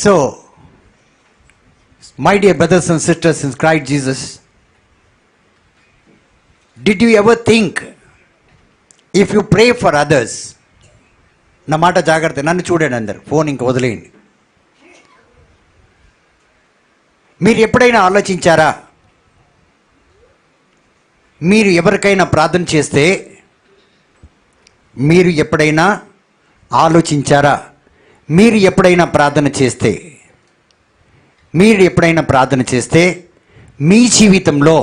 So, my dear brothers and sisters in Christ Jesus, did you ever think if you pray for others, నా మాట జాగ్రత్త, నన్ను చూడండి అందరు, ఫోన్ ఇంక వదిలేయండి. మీరు ఎప్పుడైనా ఆలోచించారా, మీరు ఎవరికైనా ప్రార్థన చేస్తే, మీరు ఎప్పుడైనా ఆలోచించారా, మీరు ఎప్పుడైనా ప్రార్థన చేస్తే మీ జీవితంలో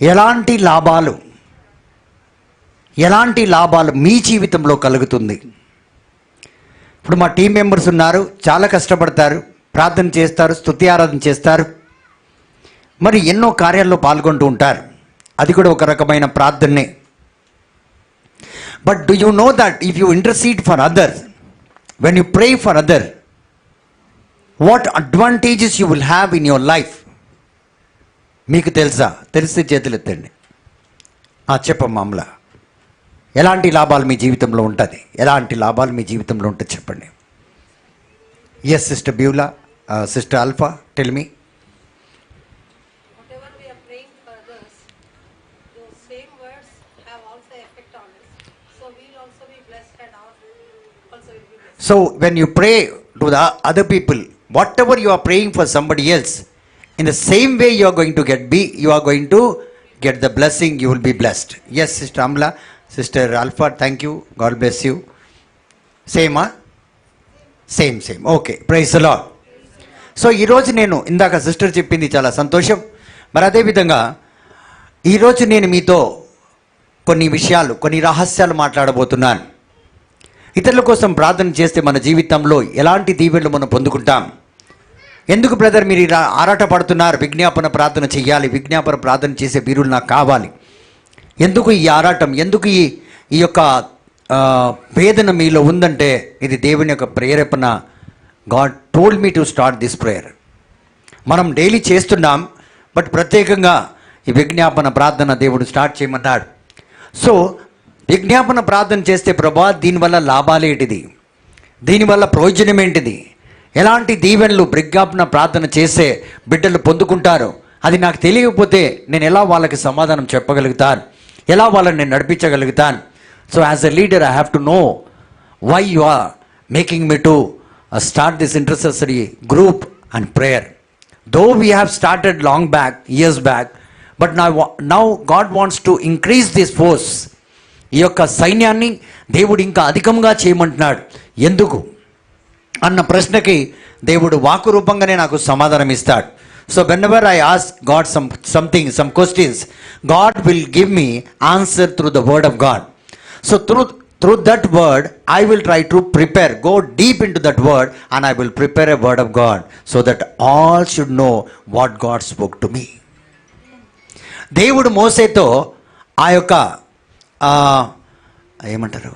ఎలాంటి లాభాలు మీ జీవితంలో కలుగుతుంది? ఇప్పుడు మా టీం మెంబర్స్ ఉన్నారు, చాలా కష్టపడతారు, ప్రార్థన చేస్తారు, స్తుతి ఆరాధన చేస్తారు, మరి ఎన్నో కార్యాల్లో పాల్గొంటూ ఉంటారు. అది కూడా ఒక రకమైన ప్రార్థనే. But do you know that if you intercede for other, when you pray for other, what advantages you will have in your life? మీకు తెలుసా? తెలిస్తే చేతులు ఎత్తండి. చెప్పమ్మా అమలా, ఎలాంటి లాభాలు మీ జీవితంలో ఉంటుంది? చెప్పండి. Yes sister Beulah, sister Alpha, tell me. Whatever we are praying for others, those same words have also effect on us. So we will also be blessed and our also will be blessed. So when you pray to the other people, whatever you are praying for somebody else, in the same way you are going to get the blessing, you will be blessed. Yes, Sister Amla, Sister Alpha, thank you, God bless you. Same. Okay, praise the Lord. So ఈరోజు నేను ఇందాక sister చెప్పింది చాలా సంతోషం. మరి అదేవిధంగా ఈరోజు నేను మీతో కొన్ని రహస్యాలు మాట్లాడబోతున్నాను. ఇతరుల కోసం ప్రార్థన చేస్తే మన జీవితంలో ఎలాంటి దీవెనలు మనం పొందుకుంటాం? ఎందుకు బ్రదర్ మీరు ఇలా ఆరాట పడుతున్నారు? విజ్ఞాపన ప్రార్థన చేయాలి, విజ్ఞాపన ప్రార్థన చేసే వీరులు నాకు కావాలి. ఎందుకు ఈ ఆరాటం, ఎందుకు ఈ యొక్క వేదన మీలో ఉందంటే, ఇది దేవుని యొక్క ప్రేరేపణ. God told me to start this prayer. మనం డైలీ చేస్తున్నాం, బట్ ప్రత్యేకంగా ఈ విజ్ఞాపన ప్రార్థన దేవుడు స్టార్ట్ చేయమన్నాడు. సో విజ్ఞాపన ప్రార్థన చేస్తే, ప్రభా దీనివల్ల లాభాలేంటిది, దీనివల్ల ప్రయోజనం ఏంటిది, ఎలాంటి దీవెనలు విజ్ఞాపన ప్రార్థన చేసే బిడ్డలు పొందుకుంటారు, అది నాకు తెలియకపోతే నేను ఎలా వాళ్ళకి సమాధానం చెప్పగలుగుతాను, ఎలా వాళ్ళని నేను నడిపించగలుగుతాను? So as a leader I have to know why you are making me to start this intercessory group and prayer. Though we have started years back, but now God wants to increase this force. ఈ యొక్క సైన్యాన్ని దేవుడు ఇంకా అధికంగా చేయమంటున్నాడు. ఎందుకు అన్న ప్రశ్నకి దేవుడు వాక్కు రూపంగానే నాకు సమాధానం ఇస్తాడు. So whenever I ask God some questions, God will give me answer through the word of God. So through that word I will try to go deep into that word, and I will prepare a word of God so that all should know what God spoke to me. దేవుడు మోసేతో ఆ యొక్క ఏమంటారు,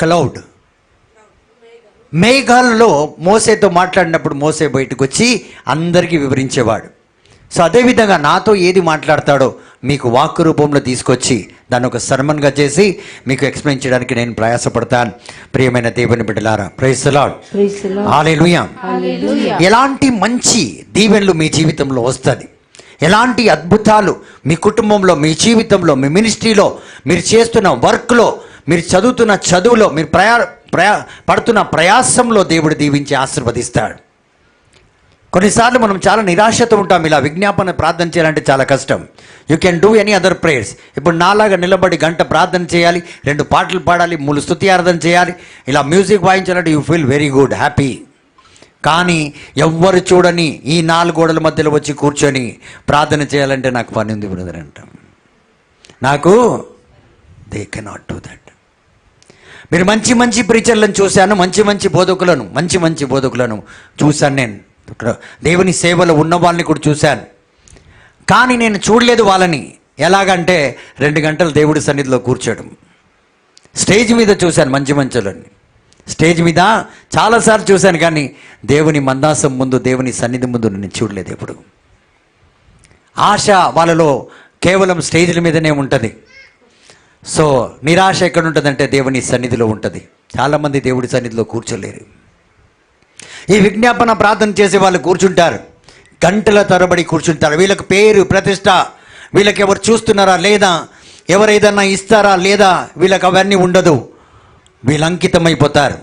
cloud, మేఘాలలో మోసేతో మాట్లాడినప్పుడు మోసే బయటకు వచ్చి అందరికీ వివరించేవాడు. సో అదేవిధంగా నాతో ఏది మాట్లాడతాడో మీకు వాక్కు రూపంలో తీసుకొచ్చి దాన్ని ఒక సర్మన్గా చేసి మీకు ఎక్స్ప్లెయిన్ చేయడానికి నేను ప్రయాసపడతాను. ప్రియమైన దేవుని బిడ్డలారా, ప్రైజ్ ది లార్డ్, హల్లెలూయా. ఎలాంటి మంచి దీవెనలు మీ జీవితంలో వస్తుంది, ఎలాంటి అద్భుతాలు మీ కుటుంబంలో, మీ జీవితంలో, మీ మినిస్ట్రీలో, మీరు చేస్తున్న వర్క్లో, మీరు చదువుతున్న చదువులో, మీరు పడుతున్న ప్రయాసంలో దేవుడు దీవించి ఆశీర్వదిస్తాడు. కొన్నిసార్లు మనం చాలా నిరాశతో ఉంటాం. ఇలా విజ్ఞాపన ప్రార్థన చేయాలంటే చాలా కష్టం. You can do any other prayers. ఇప్పుడు నాలాగా నిలబడి గంట ప్రార్థన చేయాలి, 2 పాటలు పాడాలి, 3 స్తుతి ఆరాధన చేయాలి, ఇలా మ్యూజిక్ వాయించాలంటే you feel very good, happy. కానీ ఎవ్వరు చూడని ఈ 4 గోడల మధ్యలో వచ్చి కూర్చొని ప్రార్థన చేయాలంటే నాకు పని ఉంది బ్రదర్ అంటాం. నాకు దే కెనాట్ డూ దట్. మీరు మంచి ప్రీచర్లను చూశాను, మంచి బోధకులను చూశాను. నేను ఇక్కడ దేవుని సేవలో ఉన్న వాళ్ళని కూడా చూశాను, కానీ నేను చూడలేదు వాళ్ళని. ఎలాగంటే 2 గంటలు దేవుడి సన్నిధిలో కూర్చోడం. స్టేజ్ మీద చూశాను మంచులని, స్టేజ్ మీద చాలాసార్లు చూశాను, కానీ దేవుని మందాసం ముందు, దేవుని సన్నిధి ముందు నేను చూడలేదు ఎప్పుడు. ఆశ వాళ్ళలో కేవలం స్టేజ్ల మీదనే ఉంటుంది. సో నిరాశ ఎక్కడ ఉంటుందంటే దేవుని సన్నిధిలో ఉంటుంది. చాలామంది దేవుడి సన్నిధిలో కూర్చోలేరు. ఈ విజ్ఞాపన ప్రార్థన చేసే వాళ్ళు కూర్చుంటారు, గంటల తరబడి కూర్చుంటారు. వీళ్ళకి పేరు ప్రతిష్ట, వీళ్ళకి ఎవరు చూస్తున్నారా లేదా, ఎవరు ఏదన్నా ఇస్తారా లేదా, వీళ్ళకి అవన్నీ ఉండదు. వీళ్ళు అంకితమైపోతారు,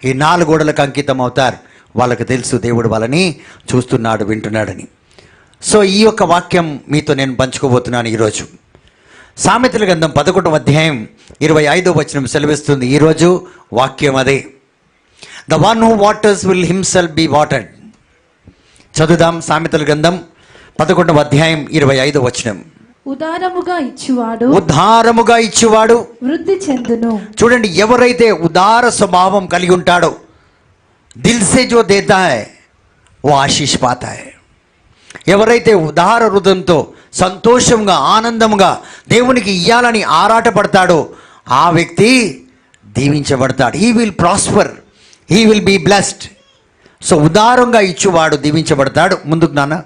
ఈ 4 గోడలకు అంకితం అవుతారు. వాళ్ళకి తెలుసు దేవుడు వాళ్ళని చూస్తున్నాడు, వింటున్నాడని. సో ఈ యొక్క వాక్యం మీతో నేను పంచుకోబోతున్నాను ఈరోజు. సామెతల గ్రంథం 11వ అధ్యాయం 25వ వచనం సెలవిస్తుంది. ఈరోజు వాక్యం అదే. The one who waters will himself B watered. చదువుదాం. సామెతల గ్రంథం 11వ అధ్యాయం 25వ వచనం. ఉదారముగా ఇచ్చువాడు వృద్ధి చెందును. చూడండి, ఎవరైతే ఉదార స్వభావం కలిగి ఉంటాడో, దిల్ సే జో దేతా హై ఓ ఆశీష్ పాతా హై. ఎవరైతే ఉదార హృదయంతో సంతోషంగా ఆనందంగా దేవునికి ఇయ్యాలని ఆరాటపడతాడో ఆ వ్యక్తి దీవించబడతాడు. He will prosper, he will be blessed. So ఉదారంగా ఇచ్చువాడు దీవించబడతాడు. ముందుకు నాన్న.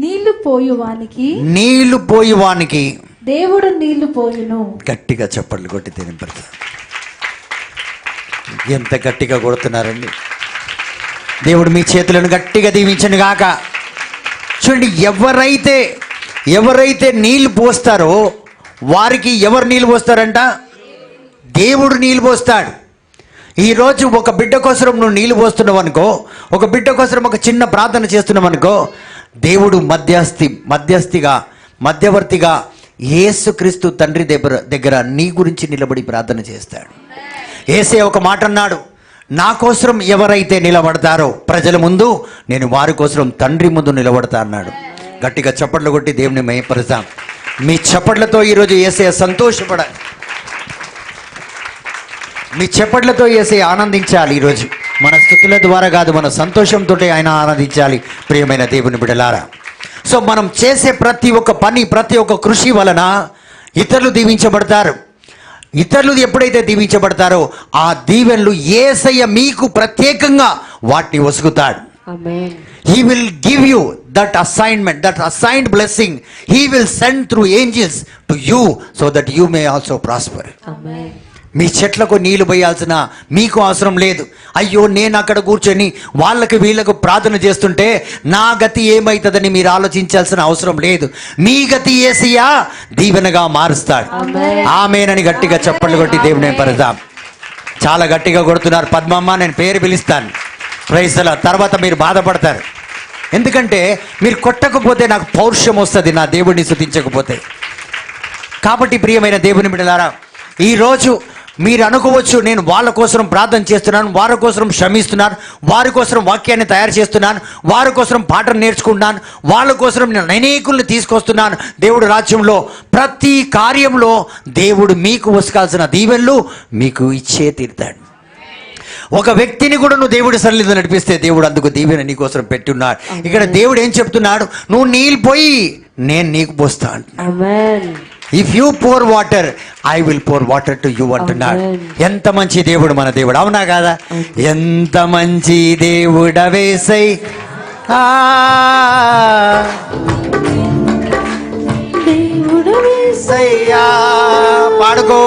నీళ్లు పోయువానికి దేవుడు నీళ్లు పోయును. గట్టిగా చప్పట్లు కొట్టి తినిపడతారు. ఎంత గట్టిగా కొడుతున్నారండి. దేవుడు మీ చేతులను గట్టిగా దీవించను గాక. చూడండి, ఎవరైతే నీళ్లు పోస్తారో వారికి ఎవరు నీళ్ళు పోస్తారంట? దేవుడు నీళ్ళు పోస్తాడు. ఈరోజు ఒక బిడ్డ కోసం నువ్వు నీళ్ళు పోస్తున్నావు అనుకో, ఒక బిడ్డ కోసం ఒక చిన్న ప్రార్థన చేస్తున్నావు అనుకో, దేవుడు మధ్యవర్తిగా యేసుక్రీస్తు తండ్రి దగ్గర నీ గురించి నిలబడి ప్రార్థన చేస్తాడు. యేసే ఒక మాట అన్నాడు, నా కోసం ఎవరైతే నిలబడతారో ప్రజల ముందు, నేను వారి కోసం తండ్రి ముందు నిలబడతా అన్నాడు. గట్టిగా చప్పట్లు కొట్టి దేవుని మహిమపరుస్తాం. మీ చప్పట్లతో ఈరోజు యేసయ్య సంతోషపడాలి, మీ చప్పట్లతో యేసయ్య ఆనందించాలి. ఈరోజు మన స్తుతుల ద్వారా కాదు, మన సంతోషంతో ఆయన ఆనందించాలి. ప్రియమైన దేవుని బిడ్డలారా, సో మనం చేసే ప్రతి ఒక్క పని, ప్రతి ఒక్క కృషి వలన ఇతరులు దీవించబడతారు. ఇతరులు ఎప్పుడైతే దీవించబడతారో ఆ దీవెనలు యేసయ్య మీకు ప్రత్యేకంగా వాటిని వసుకుతాడు. He will give you that assignment, that assigned blessing. He will send through angels to you so that you may also prosper. Amen. మీ చెట్లకు నీళ్లు పోయాల్సిన మీకు అవసరం లేదు. అయ్యో, నేను అక్కడ కూర్చొని వాళ్ళకి వీళ్ళకు ప్రార్థన చేస్తుంటే నా గతి ఏమవుతుందని మీరు ఆలోచించాల్సిన అవసరం లేదు. మీ గతి యేసయ్య దీవెనగా మారుస్తాడు. ఆమేనని గట్టిగా చప్పట్లు కొట్టి దేవుని పరదాం. చాలా గట్టిగా కొడుతున్నారు. పద్మమ్మ, నేను పేరు పిలుస్తాను. Praise the Lord. తర్వాత మీరు బాధపడతారు, ఎందుకంటే మీరు కొట్టకపోతే నాకు పౌరుషం వస్తుంది, నా దేవుడిని స్తుతించకపోతే. కాబట్టి ప్రియమైన దేవుని బిడ్డలారా, ఈరోజు మీరు అనుకోవచ్చు, నేను వాళ్ళ కోసం ప్రార్థన చేస్తున్నాను, వారి కోసం శ్రమిస్తున్నాను, వారి కోసం వాక్యాన్ని తయారు చేస్తున్నాను, వారి కోసం పాఠం నేర్చుకుంటున్నాను, వాళ్ళ కోసం నేను అనేకుల్ని తీసుకొస్తున్నాను. దేవుడు రాజ్యంలో ప్రతి కార్యంలో దేవుడు మీకు వసకాల్సిన దీవెనలు మీకు ఇచ్చే తీరుతాడు. ఒక వ్యక్తిని కూడా నువ్వు దేవుడి సన్నిధిలో నడిపిస్తే దేవుడు అందుకు దీవెన నీకోసం పెట్టున్నాడు. ఇక్కడ దేవుడు ఏం చెప్తున్నాడు? నువ్వు నీళ్ళు పోయి నేను నీకు పోస్తా అంటున్నాడు. If you pour water, I will pour water to you అంటున్నాడు. ఎంత మంచి దేవుడు మన దేవుడు, అవునా కాదా? ఎంత మంచి దేవుడవేసై. పాడుకో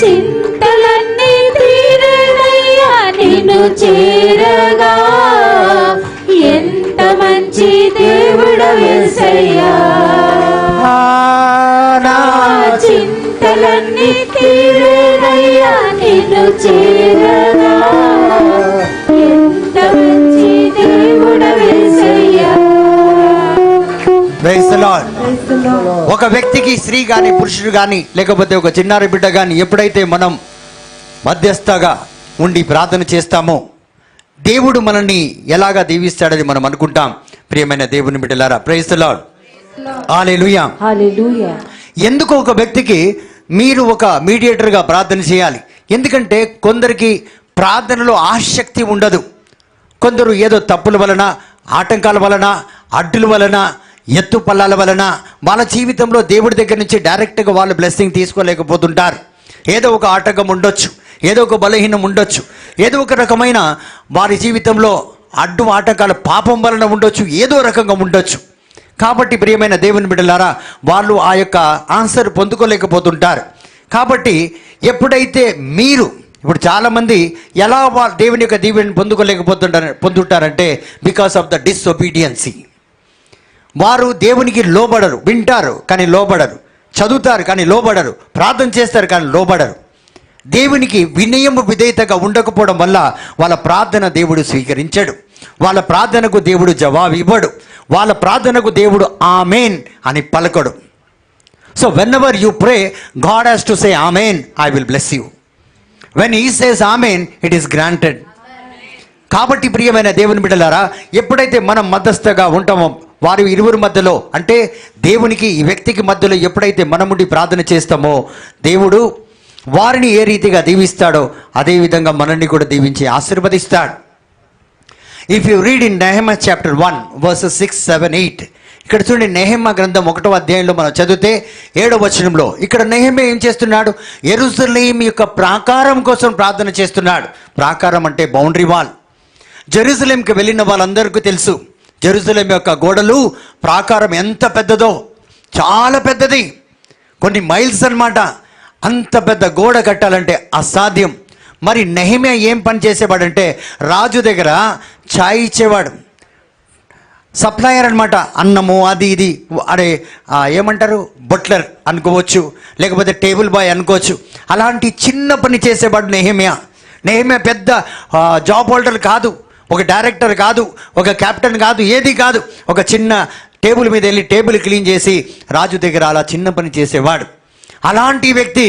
చింతలన్నీ తీరనయ్యా నిన్ను చేరగా, ఎంత మంచి దేవుడవేసయ్యా. చింతలన్నీ తీరనయ్యా నిన్ను చేరగా, ఎంత మంచి దేవుడవేసయ్యా. ఒక వ్యక్తికి స్త్రీ కానీ పురుషుడు కానీ లేకపోతే ఒక చిన్నారి బిడ్డ కానీ ఎప్పుడైతే మనం మధ్యస్థగా ఉండి ప్రార్థన చేస్తామో దేవుడు మనల్ని ఎలాగా దీవిస్తాడని మనం అనుకుంటాం. ప్రియమైన దేవుని బిడ్డలారా, ప్రైజ్ ది లార్డ్. హల్లెలూయా. హల్లెలూయా. ఎందుకు ఒక వ్యక్తికి మీరు ఒక మీడియేటర్గా ప్రార్థన చేయాలి? ఎందుకంటే కొందరికి ప్రార్థనలో ఆసక్తి ఉండదు. కొందరు ఏదో తప్పుల వలన, ఆటంకాల వలన, అడ్డుల వలన, ఎత్తు పల్లాల వలన వాళ్ళ జీవితంలో దేవుడి దగ్గర నుంచి డైరెక్ట్గా వాళ్ళు బ్లెస్సింగ్ తీసుకోలేకపోతుంటారు. ఏదో ఒక ఆటంకం ఉండొచ్చు, ఏదో ఒక బలహీనం ఉండొచ్చు, ఏదో ఒక రకమైన వారి జీవితంలో అడ్డు ఆటంకాల పాపం వలన ఉండొచ్చు, ఏదో రకంగా ఉండొచ్చు. కాబట్టి ప్రియమైన దేవుని బిడ్డలారా, వాళ్ళు ఆ యొక్క ఆన్సర్ పొందుకోలేకపోతుంటారు. కాబట్టి ఎప్పుడైతే మీరు ఇప్పుడు చాలామంది ఎలా దేవుని యొక్క దీవెని పొందుంటారంటే బికాస్ ఆఫ్ ద డిసొబీడియన్సీ. వారు దేవునికి లోబడరు, వింటారు కానీ లోబడరు, చదువుతారు కానీ లోబడరు, ప్రార్థన చేస్తారు కానీ లోబడరు. దేవునికి వినయము విధేయతగా ఉండకపోవడం వల్ల వాళ్ళ ప్రార్థన దేవుడు స్వీకరించడు, వాళ్ళ ప్రార్థనకు దేవుడు జవాబు ఇవ్వడు, వాళ్ళ ప్రార్థనకు దేవుడు ఆమెన్ అని పలకడు. So whenever you pray, God has to say amen, I will bless you. When he says amen, it is granted. కాబట్టి ప్రియమైన దేవుని బిడ్డలారా, ఎప్పుడైతే మనం మధ్యస్థగా ఉంటామో, వారి ఇరువురి మధ్యలో అంటే దేవునికి ఈ వ్యక్తికి మధ్యలో ఎప్పుడైతే మనముండి ప్రార్థన చేస్తామో, దేవుడు వారిని ఏ రీతిగా దీవిస్తాడో అదేవిధంగా మనల్ని కూడా దీవించి ఆశీర్వదిస్తాడు. If you read in Nehemiah chapter 1 verses 6, 7, 8, ఇక్కడ చూడండి, నెహెమియా గ్రంథం 1వ అధ్యాయంలో మనం చదివితే 7వ వచనంలో ఇక్కడ నెహెమియా ఏం చేస్తున్నాడు? యెరూషలేము యొక్క ప్రాకారం కోసం ప్రార్థన చేస్తున్నాడు. ప్రాకారం అంటే బౌండరీ వాల్. జెరూసలేంకి వెళ్ళిన వాళ్ళందరికీ తెలుసు, జెరూసలేం యొక్క గోడలు, ప్రాకారం ఎంత పెద్దదో, చాలా పెద్దది, కొన్ని మైల్స్ అన్నమాట. అంత పెద్ద గోడ కట్టాలంటే అసాధ్యం. మరి నెహెమియా ఏం పని చేసేవాడంటే రాజు దగ్గర ఛాయ్ ఇచ్చేవాడు, సప్లయర్ అనమాట. అన్నము అది ఇది, అరే ఏమంటారు, బట్లర్ అనుకోవచ్చు, లేకపోతే టేబుల్ బాయ్ అనుకోవచ్చు. అలాంటి చిన్న పని చేసేవాడు నెహెమియా. నెహెమియా పెద్ద జాబ్ హోల్డర్ కాదు, ఒక డైరెక్టర్ కాదు, ఒక కెప్టెన్ కాదు, ఏది కాదు. ఒక చిన్న టేబుల్ మీద వెళ్ళి టేబుల్ క్లీన్ చేసి రాజు దగ్గర అలా చిన్న పని చేసేవాడు. అలాంటి వ్యక్తి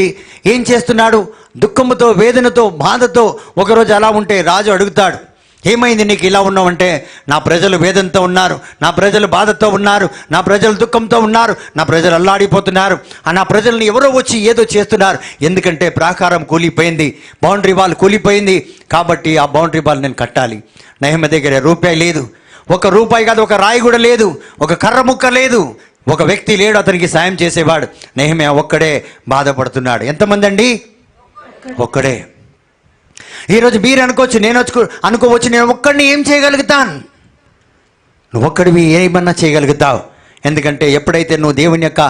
ఏం చేస్తున్నాడు? దుఃఖముతో, వేదనతో, బాధతో ఒకరోజు అలా ఉంటే రాజు అడుగుతాడు, ఏమైంది నీకు ఇలా ఉన్నావంటే, నా ప్రజలు వేదనతో ఉన్నారు, నా ప్రజలు బాధతో ఉన్నారు, నా ప్రజలు దుఃఖంతో ఉన్నారు, నా ప్రజలు అల్లాడిపోతున్నారు, నా ప్రజల్ని ఎవరో వచ్చి ఏదో చేస్తున్నారు, ఎందుకంటే ప్రాకారం కూలిపోయింది, బౌండరీ వాల్ కూలిపోయింది, కాబట్టి ఆ బౌండరీ వాల్ నేను కట్టాలి. నెహెమియా దగ్గర రూపాయి లేదు, ఒక రూపాయి కాదు, ఒక రాయి కూడా లేదు, ఒక కర్ర ముక్క లేదు, ఒక వ్యక్తి లేడు అతనికి సాయం చేసేవాడు. నెహెమియా ఒక్కడే బాధపడుతున్నాడు. ఎంతమంది అండి? ఒక్కడే. ఈరోజు మీరు అనుకోవచ్చు, నేను అనుకోవచ్చు, నేను ఒక్కడిని ఏం చేయగలుగుతాను? నువ్వు ఒక్కడివి ఏమన్నా చేయగలుగుతావు. ఎందుకంటే ఎప్పుడైతే నువ్వు దేవుని యొక్క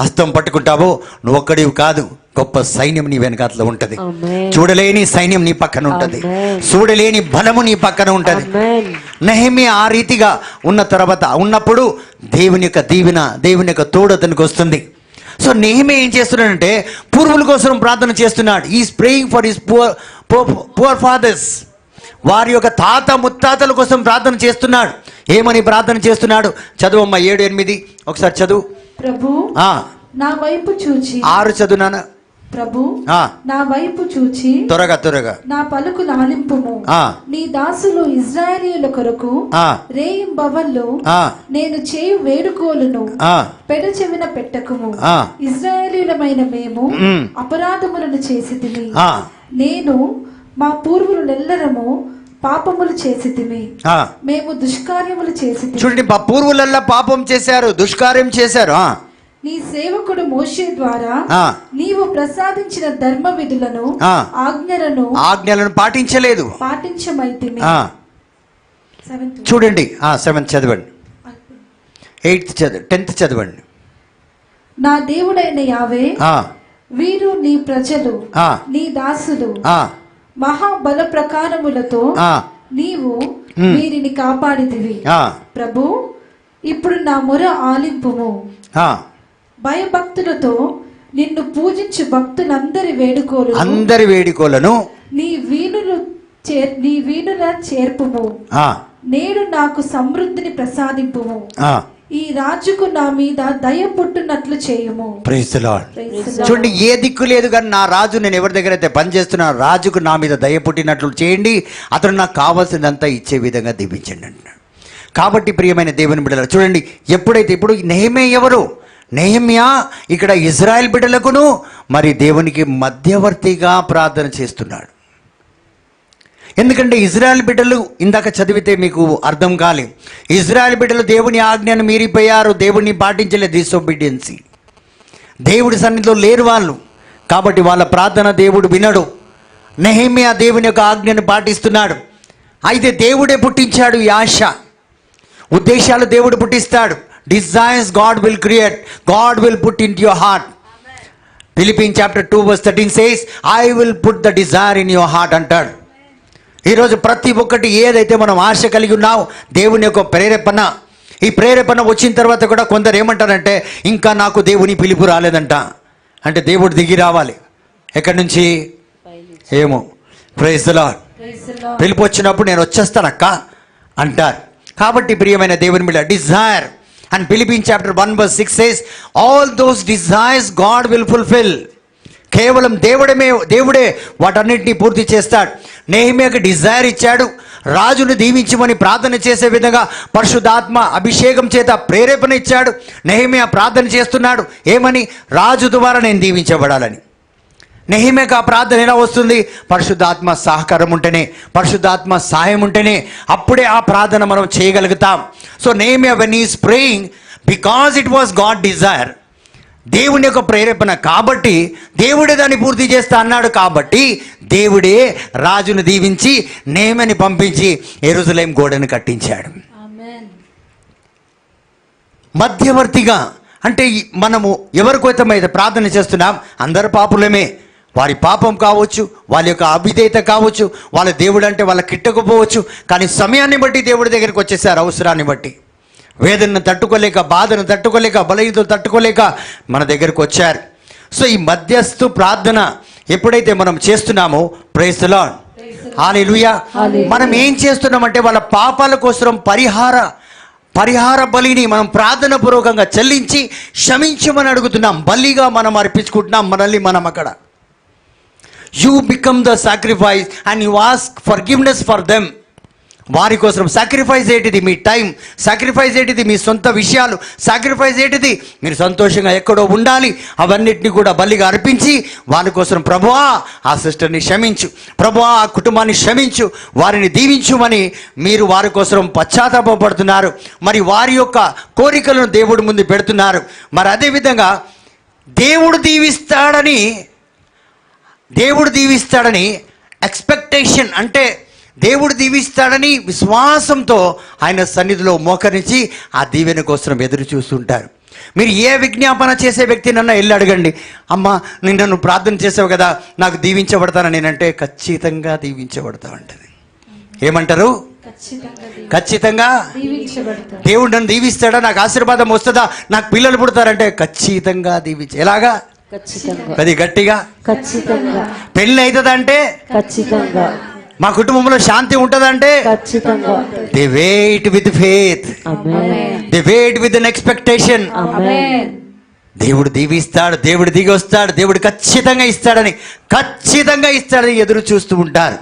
హస్తం పట్టుకుంటావో, నువ్వు ఒక్కడివి కాదు, గొప్ప సైన్యం నీ వెనకాతలో ఉంటుంది. చూడలేని సైన్యం నీ పక్కన ఉంటుంది, చూడలేని బలము నీ పక్కన ఉంటుంది. నెహెమియా ఆ రీతిగా ఉన్నప్పుడు దేవుని యొక్క దీవెన, దేవుని యొక్క తోడు అతనికి వస్తుంది. సో నెహెమియా ఏం చేస్తున్నాడంటే పూర్వుల కోసం ప్రార్థన చేస్తున్నాడు. Is praying for his poor fathers. వారి యొక్క తాత ముత్తాతల కోసం ప్రార్థన చేస్తున్నాడు. ఏమని ప్రార్థన చేస్తున్నాడు? చదువమ్మ 7, 8 ఒకసారి చదువు. ప్రభు నా వైపు చూచి 6 చదువు నాన్న. ప్రభు నా వైపు చూచి త్వరగా నా పలుకులు ఆలింపుము. నీ దాసులు ఇశ్రాయేలీయుల కొరకు రేయింబవళ్ళు నేను చేయు వేడుకోలును పెడ చెవిన పెట్టకుము. ఇశ్రాయేలీయులమైన మేము అపరాధములను చేసితిమి. నేను మా పూర్వులెల్లరము పాపములు చేసితిమి, మేము దుష్కార్యములు చేసితిమి. చూడండి, మా పూర్వులెల్లా పాపం చేశారు, దుష్కార్యం చేశారు. నీ సేవకుడు మోషే ద్వారా నీవు ప్రసాదించిన ధర్మ విధులను ఆజ్ఞలను పాటించమైతిమి. చూడండి 7th చదవండి, 10th చదవండి. నా దేవుడైన యావే, వీరు నీ ప్రజలు, నీ దాసులు, మహాబల ప్రకారములతో నీవు వీరిని కాపాడితివి. ప్రభు ఇప్పుడు నా మొర ఆలింపుము. భయభక్తులతో నిన్ను పూజించు భక్తులందరి వేడుకోలను నీ వీణుల చేర్పుము. నేడు నాకు సమృద్ధిని ప్రసాదింపుము. ఈ రాజుకు నా మీద దయ పుట్టునట్లు చేయము. Praise the Lord. చూడండి, ఏ దిక్కు లేదు కానీ నా రాజు, నేను ఎవరి దగ్గర అయితే పనిచేస్తున్నా, రాజుకు నా మీద దయ పుట్టినట్లు చేయండి, అతను నాకు కావాల్సిందంతా ఇచ్చే విధంగా దీవించండి అంటున్నాడు. కాబట్టి ప్రియమైన దేవుని బిడ్డలు చూడండి, ఎప్పుడైతే ఇప్పుడు నెహెమియా ఎవరు? నెహెమియా ఇక్కడ ఇజ్రాయెల్ బిడ్డలకును మరి దేవునికి మధ్యవర్తిగా ప్రార్థన చేస్తున్నాడు. ఎందుకంటే ఇజ్రాయెల్ బిడ్డలు ఇందాక చదివితే మీకు అర్థం కాలేదు. ఇజ్రాయెల్ బిడ్డలు దేవుని ఆజ్ఞను మీరిపోయారు, దేవుడిని పాటించలేదు, డిసొబీడియన్సీ. దేవుడి సన్నిధిలో లేరు వాళ్ళు, కాబట్టి వాళ్ళ ప్రార్థన దేవుడు వినడు. నెహెమియా దేవుని యొక్క ఆజ్ఞను పాటిస్తున్నాడు. అయితే దేవుడే పుట్టించాడు ఈ ఆశ, ఉద్దేశాలు దేవుడు పుట్టిస్తాడు. Desires God will create, God will put into your heart. Philippians chapter 2:13 says I will put the desire in your heart అంటాడు. ఈరోజు ప్రతి ఒక్కటి ఏదైతే మనం ఆశ కలిగి ఉన్నామో దేవుని యొక్క ప్రేరేపణ, ఈ ప్రేరేపణ వచ్చిన తర్వాత కూడా కొందరు ఏమంటారంటే ఇంకా నాకు దేవుని పిలుపు రాలేదంట. అంటే దేవుడు దిగి రావాలి. ఎక్కడి నుంచి ఏమో. Praise the Lord. పిలుపు వచ్చినప్పుడు నేను వచ్చేస్తానక్క అంటారు. కాబట్టి ప్రియమైన దేవుని మీద desire and Philippians chapter 1:6 says all those desires God will fulfil. కేవలం దేవుడే వాటన్నిటిని పూర్తి చేస్తాడు. నెహెమ్యాకి డిజైర్ ఇచ్చాడు. రాజును దీవించమని ప్రార్థన చేసే విధంగా పరిశుద్ధాత్మ అభిషేకం చేత ప్రేరేపణ ఇచ్చాడు. నెహెమ్యా ప్రార్థన చేస్తున్నాడు. ఏమని? రాజు ద్వారా నేను దీవించబడాలని. నెహెమ్యాకి ఆ ప్రార్థన ఎలా వస్తుంది? పరిశుద్ధాత్మ సహకారం ఉంటేనే, పరిశుద్ధాత్మ సహాయం ఉంటేనే అప్పుడే ఆ ప్రార్థన మనం చేయగలుగుతాం. So Nehemiah when is praying because it was God desire, దేవుని యొక్క ప్రేరేపణ కాబట్టి దేవుడే దాన్ని పూర్తి చేస్తా అన్నాడు. కాబట్టి దేవుడే రాజును దీవించి నెహెమ్యాని పంపించి యెరూషలేం గోడను కట్టించాడు. మధ్యవర్తిగా అంటే మనము ఎవరికోసమైతే ప్రార్థన చేస్తున్నాం అందరు పాపులమే. వారి పాపం కావచ్చు, వాళ్ళ యొక్క అవిధేయత కావచ్చు, వాళ్ళ దేవుడు అంటే వాళ్ళ కిట్టకపోవచ్చు. కానీ సమయాన్ని బట్టి దేవుడి దగ్గరికి వచ్చేసారు. అవసరాన్ని బట్టి, వేదనను తట్టుకోలేక, బాధను తట్టుకోలేక, బలహీనతను తట్టుకోలేక మన దగ్గరకు వచ్చారు. సో ఈ మధ్యస్థు ప్రార్థన ఎప్పుడైతే మనం చేస్తున్నామో, ప్రైజ్ ది లార్డ్, హల్లెలూయా, మనం ఏం చేస్తున్నామంటే వాళ్ళ పాపాల కోసం పరిహార బలిని మనం ప్రార్థన పూర్వకంగా చెల్లించి క్షమించమని అడుగుతున్నాం. బలిగా మనం అర్పించుకుంటున్నాం మనల్ని మనం అక్కడ. You become the sacrifice and you ask forgiveness for them. వారి కోసం సాక్రిఫైస్ ఏంటిది? మీ టైం. సాక్రిఫైస్ ఏంటిది? మీ సొంత విషయాలు. సాక్రిఫైస్ ఏంటిది? మీరు సంతోషంగా ఎక్కడో ఉండాలి. అవన్నిటిని కూడా బలిగా అర్పించి వాళ్ళ కోసం ప్రభువా ఆ సిస్టర్ని క్షమించు, ప్రభువా ఆ కుటుంబాన్ని క్షమించు, వారిని దీవించుమని మీరు వారి కోసం పశ్చాత్తాపడుతున్నారు. మరి వారి యొక్క కోరికలను దేవుడి ముందు పెడుతున్నారు. మరి అదేవిధంగా దేవుడు దీవిస్తాడని ఎక్స్పెక్టేషన్, అంటే దేవుడు దీవిస్తాడని విశ్వాసంతో ఆయన సన్నిధిలో మోకరించి ఆ దీవెన కోసం ఎదురు చూస్తుంటారు. మీరు ఏ విజ్ఞాపన చేసే వ్యక్తినన్నా వెళ్ళి అడగండి, అమ్మ నిన్ను ప్రార్థన చేసావు కదా, నాకు దీవించబడతానని నేనంటే ఖచ్చితంగా దీవించబడతా ఉంటుంది. ఏమంటారు? ఖచ్చితంగా దేవుడు నన్ను దీవిస్తాడా, నాకు ఆశీర్వాదం వస్తుందా, నాకు పిల్లలు పుడతారంటే ఖచ్చితంగా ఎలాగా? అది గట్టిగా ఖచ్చితంగా. పెళ్ళి అవుతుందంటే ఖచ్చితంగా. మా కుటుంబంలో శాంతి ఉంటదంటే ఖచ్చితంగా. They wait with faith, they wait with an expectation. దేవుడు దీవిస్తాడు, దేవుడు దిగి వస్తాడు, దేవుడు ఖచ్చితంగా ఇస్తాడని ఎదురు చూస్తూ ఉంటారు.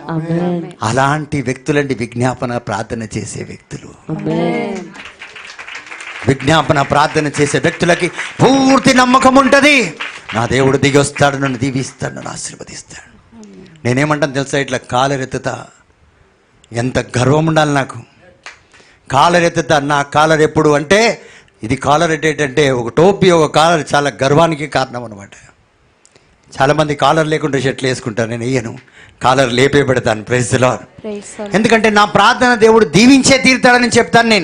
అలాంటి వ్యక్తులండి విజ్ఞాపన ప్రార్థన చేసే వ్యక్తులు. విజ్ఞాపన ప్రార్థన చేసే వ్యక్తులకి పూర్తి నమ్మకం ఉంటుంది. నా దేవుడు దిగి వస్తాడు, నన్ను దీవిస్తాడు, నన్ను ఆశీర్వదిస్తాడు. నేనేమంటాను తెలుసా? ఇట్లా కాలరెత్తుతా, ఎంత గర్వం ఉండాలి నాకు. కాలరెత్తుతా, నా కాలర్ ఎప్పుడు అంటే ఇది కాలర్ ఏంటంటే ఒక టోపీ, ఒక కాలర్ చాలా గర్వానికి కారణం అనమాట. చాలామంది కాలర్ లేకుండా షర్ట్లు వేసుకుంటారు, నేను వేయను, కాలర్ లేపే పెడతాను. Praise the Lord. ఎందుకంటే నా ప్రార్థన దేవుడు దీవించే తీరుతాడని చెప్తాను.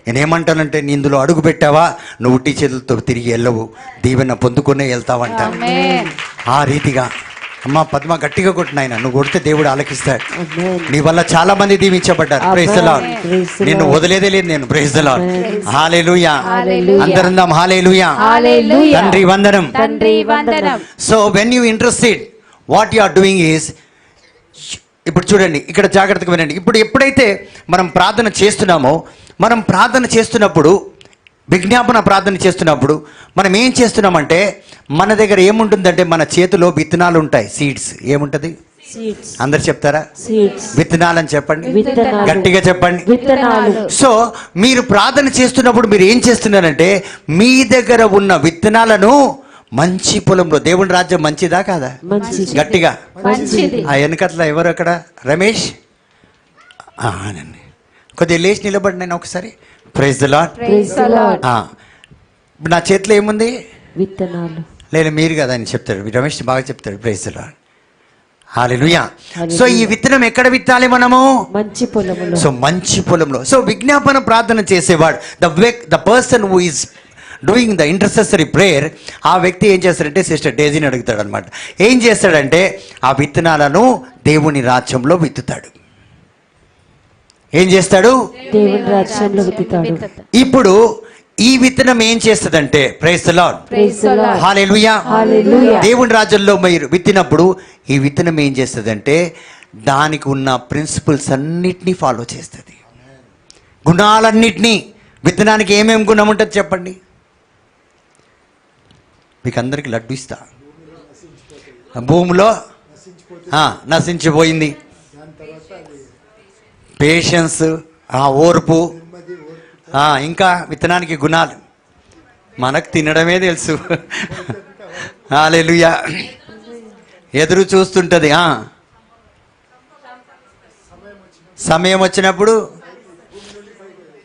నేనేమంటానంటే నీ ఇందులో అడుగు పెట్టావా, నువ్వు ఉట్టి చేతులతో తిరిగి వెళ్ళవు, దీవెన పొందుకునే వెళ్తావంట. ఆ రీతిగా అమ్మ పద్మ గట్టిగా కొట్టినాయన, నువ్వు కొడితే దేవుడు ఆలకిస్తాడు. నీ వల్ల చాలా మంది దీవించబడ్డారు. Praise the lord. నిన్ను వదిలేదే లేదు నేను. Praise the Lord. హల్లెలూయా. అందరం హల్లెలూయా. తండ్రి వందనం. So when you interested what you are doing is, ఇప్పుడు చూడండి, ఇక్కడ జాగ్రత్తగా వినండి. ఇప్పుడు ఎప్పుడైతే మనం ప్రార్థన చేస్తున్నామో, మనం ప్రార్థన చేస్తున్నప్పుడు, విజ్ఞాపన ప్రార్థన చేస్తున్నప్పుడు మనం ఏం చేస్తున్నామంటే, మన దగ్గర ఏముంటుందంటే మన చేతిలో విత్తనాలు ఉంటాయి. సీడ్స్. ఏముంటది? అందరు చెప్తారా? విత్తనాలు అని చెప్పండి, గట్టిగా చెప్పండి. సో మీరు ప్రార్థన చేస్తున్నప్పుడు మీరు ఏం చేస్తున్నారంటే, మీ దగ్గర ఉన్న విత్తనాలను మంచి పొలంలో, దేవుని రాజ్యం మంచిదా కాదా? గట్టిగా. ఆ వెనకట్ల ఎవరు అక్కడ? రమేష్ అనండి, కొద్దిగా లేచి నిలబడి నేను ఒకసారి. Praise the Lord. నా చేతిలో ఏముంది? విత్తనాలు. లేదు మీరు కదా అని చెప్తాడు, రమేష్ బాగా చెప్తాడు. Praise the Lord. Hallelujah. So ఈ విత్తనం ఎక్కడ విత్తాలి మనము? మంచి పొలంలో. సో మంచి పొలంలో. సో విజ్ఞాపన ప్రార్థన చేసేవాడు, the person who is doing the intercessory prayer, ఆ వ్యక్తి ఏం చేస్తాడంటే సిస్టర్ డేజీని అడుగుతాడు అనమాట. ఏం చేస్తాడంటే ఆ విత్తనాలను దేవుని రాజ్యంలో విత్తుతాడు. ఏం చేస్తాడు? దేవుని రాజ్యంలో విత్తుతాడు. ఇప్పుడు ఈ విత్తనం ఏం చేస్తుందంటే, ప్రైజ్ ది లార్డ్, హల్లెలూయా, దేవుని రాజ్యంలో మీరు విత్తినప్పుడు ఈ విత్తనం ఏం చేస్తుందంటే దానికి ఉన్న ప్రిన్సిపల్స్ అన్నిటినీ ఫాలో చేస్తుంది. గుణాలన్నిటినీ. విత్తనానికి ఏమేమి గుణం ఉంటుంది చెప్పండి? మీకు అందరికి లడ్డు ఇస్తా. భూమిలో నశించిపోయింది. పేషెన్స్, ఓర్పు, ఇంకా విత్తనానికి గుణాలు మనకు తినడమే తెలుసు. హల్లెలూయా. ఎదురు చూస్తుంటది. సమయం వచ్చినప్పుడు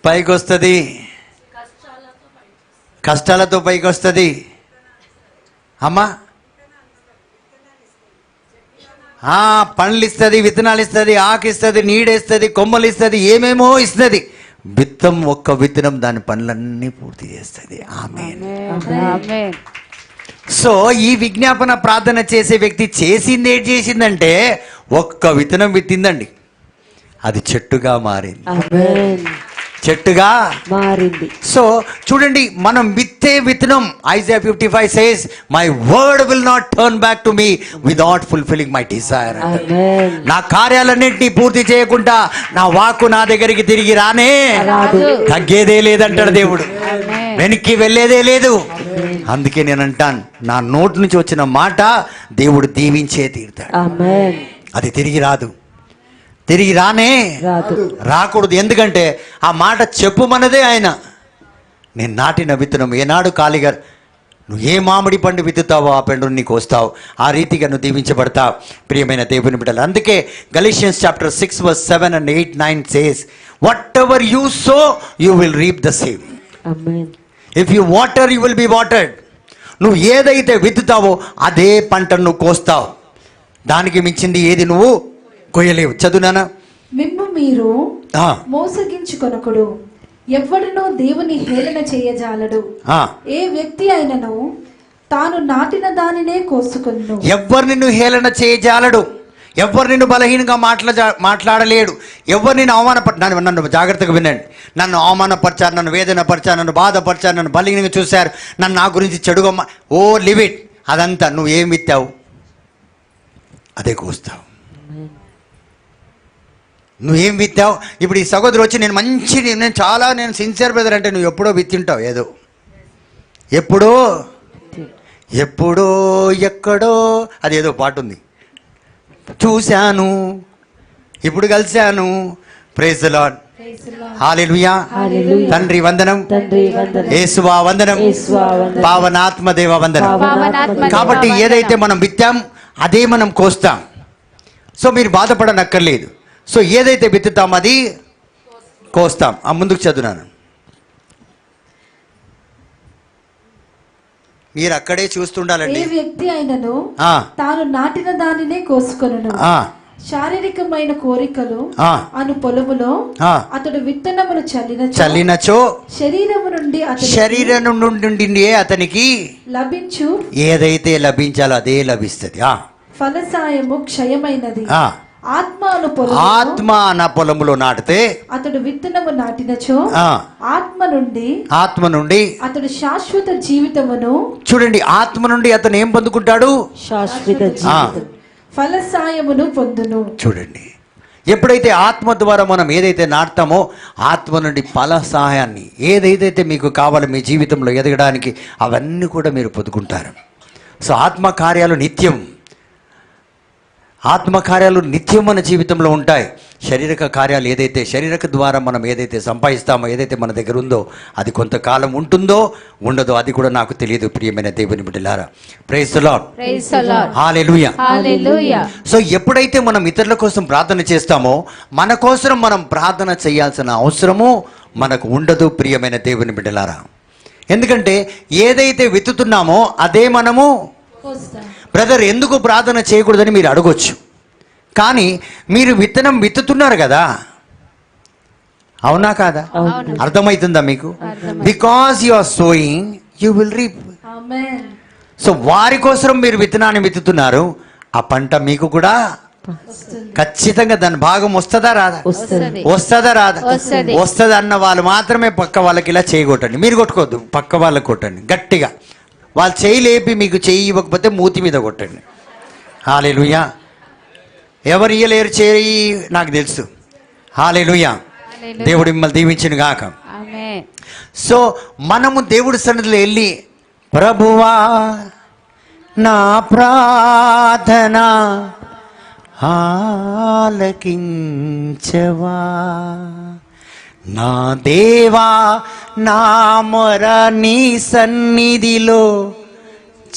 పైకి వస్తుంది, కష్టాలతో పైకి వస్తుంది. అమ్మా పండ్లు ఇస్తుంది, విత్తనాలు ఇస్తుంది, ఆకు ఇస్తుంది, నీడేస్తుంది, కొమ్మలు ఇస్తుంది, ఏమేమో ఇస్తుంది. ఒక్క విత్తనం దాని పనులన్నీ పూర్తి చేస్తుంది. ఆమేన్. సో ఈ విజ్ఞాపన ప్రార్థన చేసే వ్యక్తి చేసింది ఏం చేసిందంటే ఒక్క విత్తనం విత్తిందండి, అది చెట్టుగా మారింది. చెట్టుగా మారింది. సో చూడండి, మనం విత్తే విత్తనం, Isaiah 55 says, my word will not turn back to me without fulfilling my desire. నా కార్యాలన్నింటినీ పూర్తి చేయకుండా నా వాక్కు నా దగ్గరికి తిరిగి రానే తగ్గేదే లేదంటాడు దేవుడు, వెనక్కి వెళ్ళేదే లేదు. అందుకే నేను అంటాను, నా నోటి నుంచి వచ్చిన మాట దేవుడు దీవించే తీరుతాడు. అది తిరిగి రాదు, తిరిగి రానే రాకూడదు. ఎందుకంటే ఆ మాట చెప్పుమన్నదే ఆయన. నేను నాటిన విత్తనం ఏనాడు ఖాళీగా, నువ్వు ఏ మామిడి పండు విత్తుతావో ఆ పండు నీకు వస్తావు. ఆ రీతిగా నువ్వు దీవించబడతావు. ప్రియమైన దేవుని బిడ్డలు, అందుకే గలీషియన్స్ chapter 6 verse 7 and 8, 9 says, whatever you sow you will reap the same. If you water you will be watered. నువ్వు ఏదైతే విత్తుతావో అదే పంటను నువ్వు కోస్తావు. దానికి మించింది ఏది నువ్వు కొయ్యలేవు. చదువునానా? మిమ్ము మీరు మోసగించుకొనకుడు, ఎవ్వడునూ దేవుని హేళన చేయజాలడు. ఏ వ్యక్తి అయినను తాను నాటిన దానినే కోసుకొను. ఎవ్వరు నిన్ను హేళన చేయజాలడు, ఎవ్వరు నిన్ను బలహీనంగా మాట్లాడలేడు, ఎవరు నిన్ను అవమానపరిచారు. నన్ను జాగ్రత్తగా వినండి. నన్ను అవమానపరిచారు, నన్ను వేదనపరిచారు, నన్ను బాధపరిచారు, నన్ను బలహీనంగా చూశారు, నన్ను నా గురించి చెడుగా లివ్ ఇట్. అదంతా నువ్వు ఏం విత్తావు అదే కోస్తావు. నువ్వేం విత్తావు? ఇప్పుడు ఈ సహోదరు వచ్చి నేను సిన్సియర్ బ్రదర్ అంటే నువ్వు ఎప్పుడో విత్తింటావు. ఏదో ఎప్పుడో ఎక్కడో అదేదో పాట ఉంది, చూశాను ఇప్పుడు కలిశాను. ప్రైజ్ ది లార్డ్, హల్లెలూయా. తండ్రి వందనం, యేసువా వందనం, పావనాత్మ దేవ వందనం. కాబట్టి ఏదైతే మనం విత్తాం అదే మనం కోస్తాం. సో మీరు బాధపడనక్కర్లేదు. సో ఏదైతే విత్తుతాం అది కోస్తాం. ముందుకు చదువునాను, మీరు అక్కడే చూస్తుండాలండి. ఏ వ్యక్తి అయినను తాను నాటిన దానినే కోసుకొనును. శారీరకమైన కోరికలు అను పొలములో అతడు విత్తనమును చల్లినచో శరీరము నుండి అతనికి లభించు ఏదైతే లభించాలో అదే లభిస్తుంది. ఫలసాయము క్షయమైనది. ఆత్మ నా పొలములో నాటితే అతడు విత్తనము నాటినచో ఆత్మ నుండి అతడు శాశ్వత జీవితమును. చూడండి, ఆత్మ నుండి అతను ఏం పొందుకుంటాడు? శాశ్వత జీవితం, ఫలసాయమును పొందును. చూడండి, ఎప్పుడైతే ఆత్మ ద్వారా మనం ఏదైతే నాటుతామో ఆత్మ నుండి ఫల సహాయాన్ని, ఏదైతే మీకు కావాలో మీ జీవితంలో ఎదగడానికి అవన్నీ కూడా మీరు పొందుకుంటారు. సో ఆత్మకార్యాలు నిత్యం మన జీవితంలో ఉంటాయి. శారీరక కార్యాలు ఏదైతే శరీరక ద్వారా మనం ఏదైతే సంపాదిస్తామో, ఏదైతే మన దగ్గర ఉందో అది కొంతకాలం ఉంటుందో ఉండదో అది కూడా నాకు తెలియదు. ప్రియమైన దేవుని బిడ్డలారా, praise the Lord, hallelujah, hallelujah. So ఎప్పుడైతే మనం ఇతరుల కోసం ప్రార్థన చేస్తామో మన కోసం మనం ప్రార్థన చేయాల్సిన అవసరము మనకు ఉండదు. ప్రియమైన దేవుని బిడ్డలారా, ఎందుకంటే ఏదైతే విత్తుతున్నామో అదే మనము. బ్రదర్, ఎందుకు ప్రార్థన చేయకూడదని మీరు అడగొచ్చు. కానీ మీరు విత్తనం విత్తుతున్నారు కదా, అవునా కాదా? అర్థమవుతుందా మీకు? Because you are sowing you will reap. Amen. So వారి కోసం మీరు విత్తనాన్ని విత్తుతున్నారు, ఆ పంట మీకు కూడా ఖచ్చితంగా దాని భాగం వస్తుందా రాదా? వస్తుంది. వస్తుందా రాదా? వస్తది. వస్తుంది అన్న వాళ్ళు మాత్రమే పక్క వాళ్ళకి ఇలా చేయి కొట్టండి. మీరు కొట్టుకోవద్దు, పక్క వాళ్ళకి కొట్టండి గట్టిగా. వాళ్ళు చేయి లేపి మీకు చేయి ఇవ్వకపోతే మూతి మీద కొట్టండి. హల్లెలూయా. ఎవరు ఇయ్యలేరు చేయి నాకు తెలుసు. హల్లెలూయా. దేవుడు మిమ్మల్ని దీవించును గాక. ఆమేన్. సో మనము దేవుడి సన్నిధిలో వెళ్ళి, ప్రభువా నా ప్రార్థన ఆలకించవా, నా దేవా నా మొర నీ సన్నిధిలో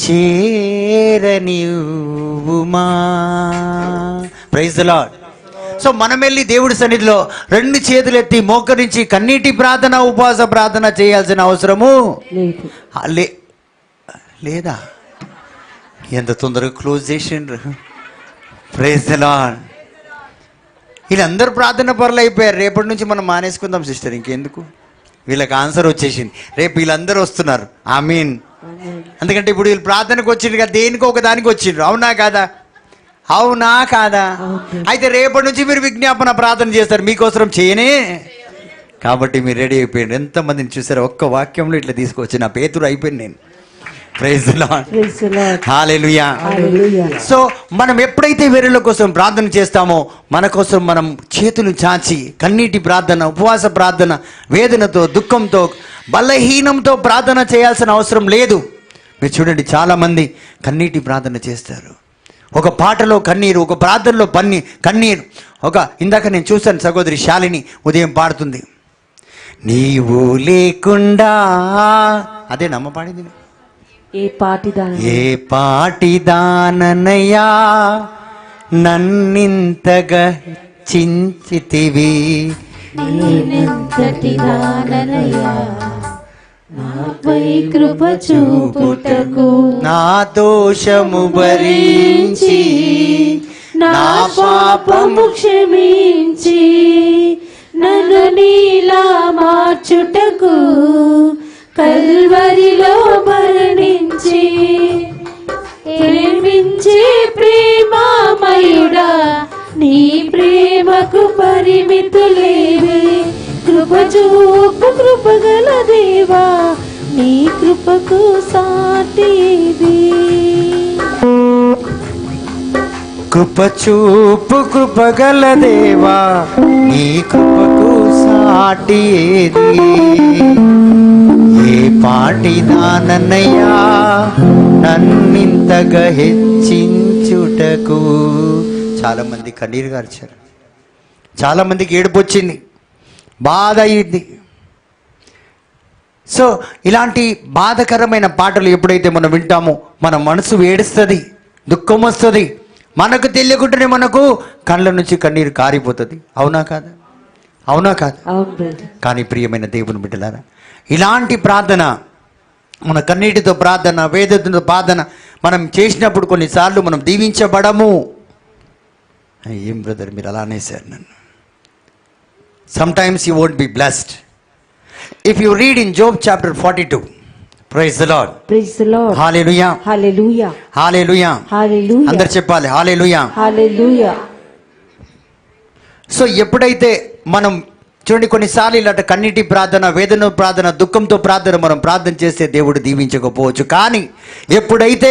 చేరనివ్వుమా. Praise the Lord. సో మనం వెళ్ళి దేవుడి సన్నిధిలో 2 చేతులు ఎత్తి మోకరించి కన్నీటి ప్రార్థన, ఉపవాస ప్రార్థన చేయాల్సిన అవసరము లేదు. లేదా? ఎంత తొందరగా క్లోజ్ చేసిండ్రు. Praise the Lord. వీళ్ళందరూ ప్రార్థన పరులు అయిపోయారు. రేపటి నుంచి మనం మానేసుకుందాం సిస్టర్, ఇంకెందుకు? వీళ్ళకి ఆన్సర్ వచ్చేసింది. రేపు వీళ్ళందరూ వస్తున్నారు. ఆమీన్. ఎందుకంటే ఇప్పుడు వీళ్ళు ప్రార్థనకు వచ్చిండ్రు కదా, దేనికో ఒక దానికి వచ్చిండ్రు. అవునా కాదా? అవునా కాదా? అయితే రేపటి నుంచి మీరు విజ్ఞాపన ప్రార్థన చేస్తారు, మీకోసం చేయనే. కాబట్టి మీరు రెడీ అయిపోయింది. ఎంతమందిని చూసారు? ఒక్క వాక్యంలో ఇట్లా తీసుకొచ్చి నా పేతురు అయిపోయింది నేను. Praise the Lord. Praise the Lord. హల్లెలూయా. Hallelujah. సో మనం ఎప్పుడైతే వేరేల కోసం ప్రార్థన చేస్తామో, మన కోసం మనం చేతులు చాచి కన్నీటి ప్రార్థన, ఉపవాస ప్రార్థన, వేదనతో, దుఃఖంతో, బలహీనంతో ప్రార్థన చేయాల్సిన అవసరం లేదు. మీరు చూడండి, చాలామంది కన్నీటి ప్రార్థన చేస్తారు. ఒక పాటలో కన్నీరు, ఒక ప్రార్థనలో కన్నీరు. ఇందాక నేను చూశాను, సహోదరి శాలిని ఉదయం పాడుతుంది, నీవు లేకుండా. అదే నమ్మ పాడింది. ఏ పాటిదాన ఏ పాటిదాననయ్యా నన్నింతగా చించితివి, నేనెంతటి దాననయ్యా, నాపై కృప చూపుటకు నా దోషము భరించి, నా పాపము క్షమించి, నన్ను నీలా మార్చుటకు కల్వరిలో మరణించి, ప్రేమించే ప్రేమామయుడా, నీ ప్రేమకు పరిమితులేవి. కృప చూపు కృపగల దేవా, నీ కృపకు సాటి ఏది? కృప చూపు కృపగల దేవా, నీ కృపకు సాటి ఏది? ఏ పాటిదానన్నయ్యా నన్నింతగా హెచ్చించుటకు. చాలా మంది కన్నీరు గార్చారు, చాలా మందికి ఏడుపు వచ్చింది, బాధ అయ్యింది. సో ఇలాంటి బాధకరమైన పాటలు ఎప్పుడైతే మనం వింటామో మన మనసు ఏడుస్తుంది, దుఃఖం వస్తుంది. మనకు తెలియకుండానే మనకు కళ్ళ నుంచి కన్నీరు కారిపోతుంది. అవునా కాదా? అవునా కాదా? అవును బ్రదర్. కానీ ప్రియమైన దేవుని బిడ్డలారా, ఇలాంటి ప్రార్థన, మన కన్నీటితో ప్రార్థన, వేదనతో ప్రార్థన మనం చేసినప్పుడు కొన్నిసార్లు మనం దీవించబడము. ఏం బ్రదర్ మీరు అలా అనేసారు నన్ను. sometimes you won't be blessed. If you read in Job chapter 42, praise the Lord. Praise the Lord. Hallelujah. Hallelujah. Hallelujah. Hallelujah. అందరు చెప్పాలి hallelujah. Hallelujah. సో ఎప్పుడైతే మనం చూడండి, కొన్నిసార్లు ఇలాంటి కన్నీటి ప్రార్థన, వేదన ప్రార్థన, దుఃఖంతో ప్రార్థన మనం ప్రార్థన చేస్తే దేవుడు దీవించకపోవచ్చు. కానీ ఎప్పుడైతే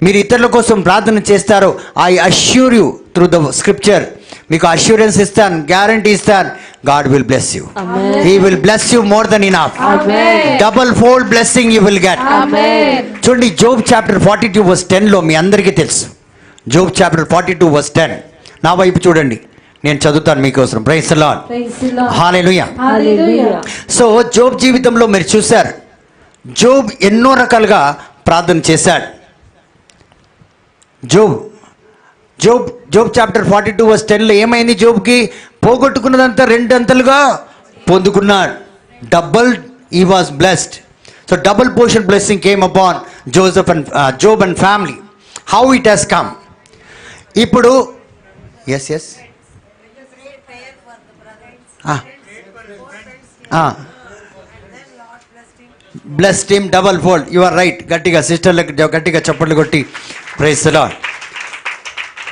మీరు ఇతరుల కోసం ప్రార్థన చేస్తారో, I assure you through the scripture, మీకు అష్యూరెన్స్ ఇస్తాను, గ్యారంటీ ఇస్తాను, God will bless you. He will bless you more than enough. Double fold blessing you will get. చూడండి, జోబ్ చాప్టర్ 42 verse 10లో మీ అందరికీ తెలుసు. జోబ్ చాప్టర్ 42 verse 10 నా వైపు చూడండి, నేను చదువుతాను మీకోసం. Praise the Lord. Hallelujah. Hallelujah. So Job జీవితంలో మీరు చూశారు, జోబ్ ఎన్నో రకాలుగా ప్రార్థన చేశాడు. జోబ్ చాప్టర్ 42 verse 10లో ఏమైంది? జోబ్కి పోగొట్టుకున్నదంతా 2 అంతలుగా పొందుకున్నాడు. he was blessed. So double portion blessing came upon Job and family. How it has come? ఇప్పుడు yes blessed him double fold. You are right. గట్టిగా సిస్టర్లకు గట్టిగా చప్పట్లు కొట్టి praise the Lord.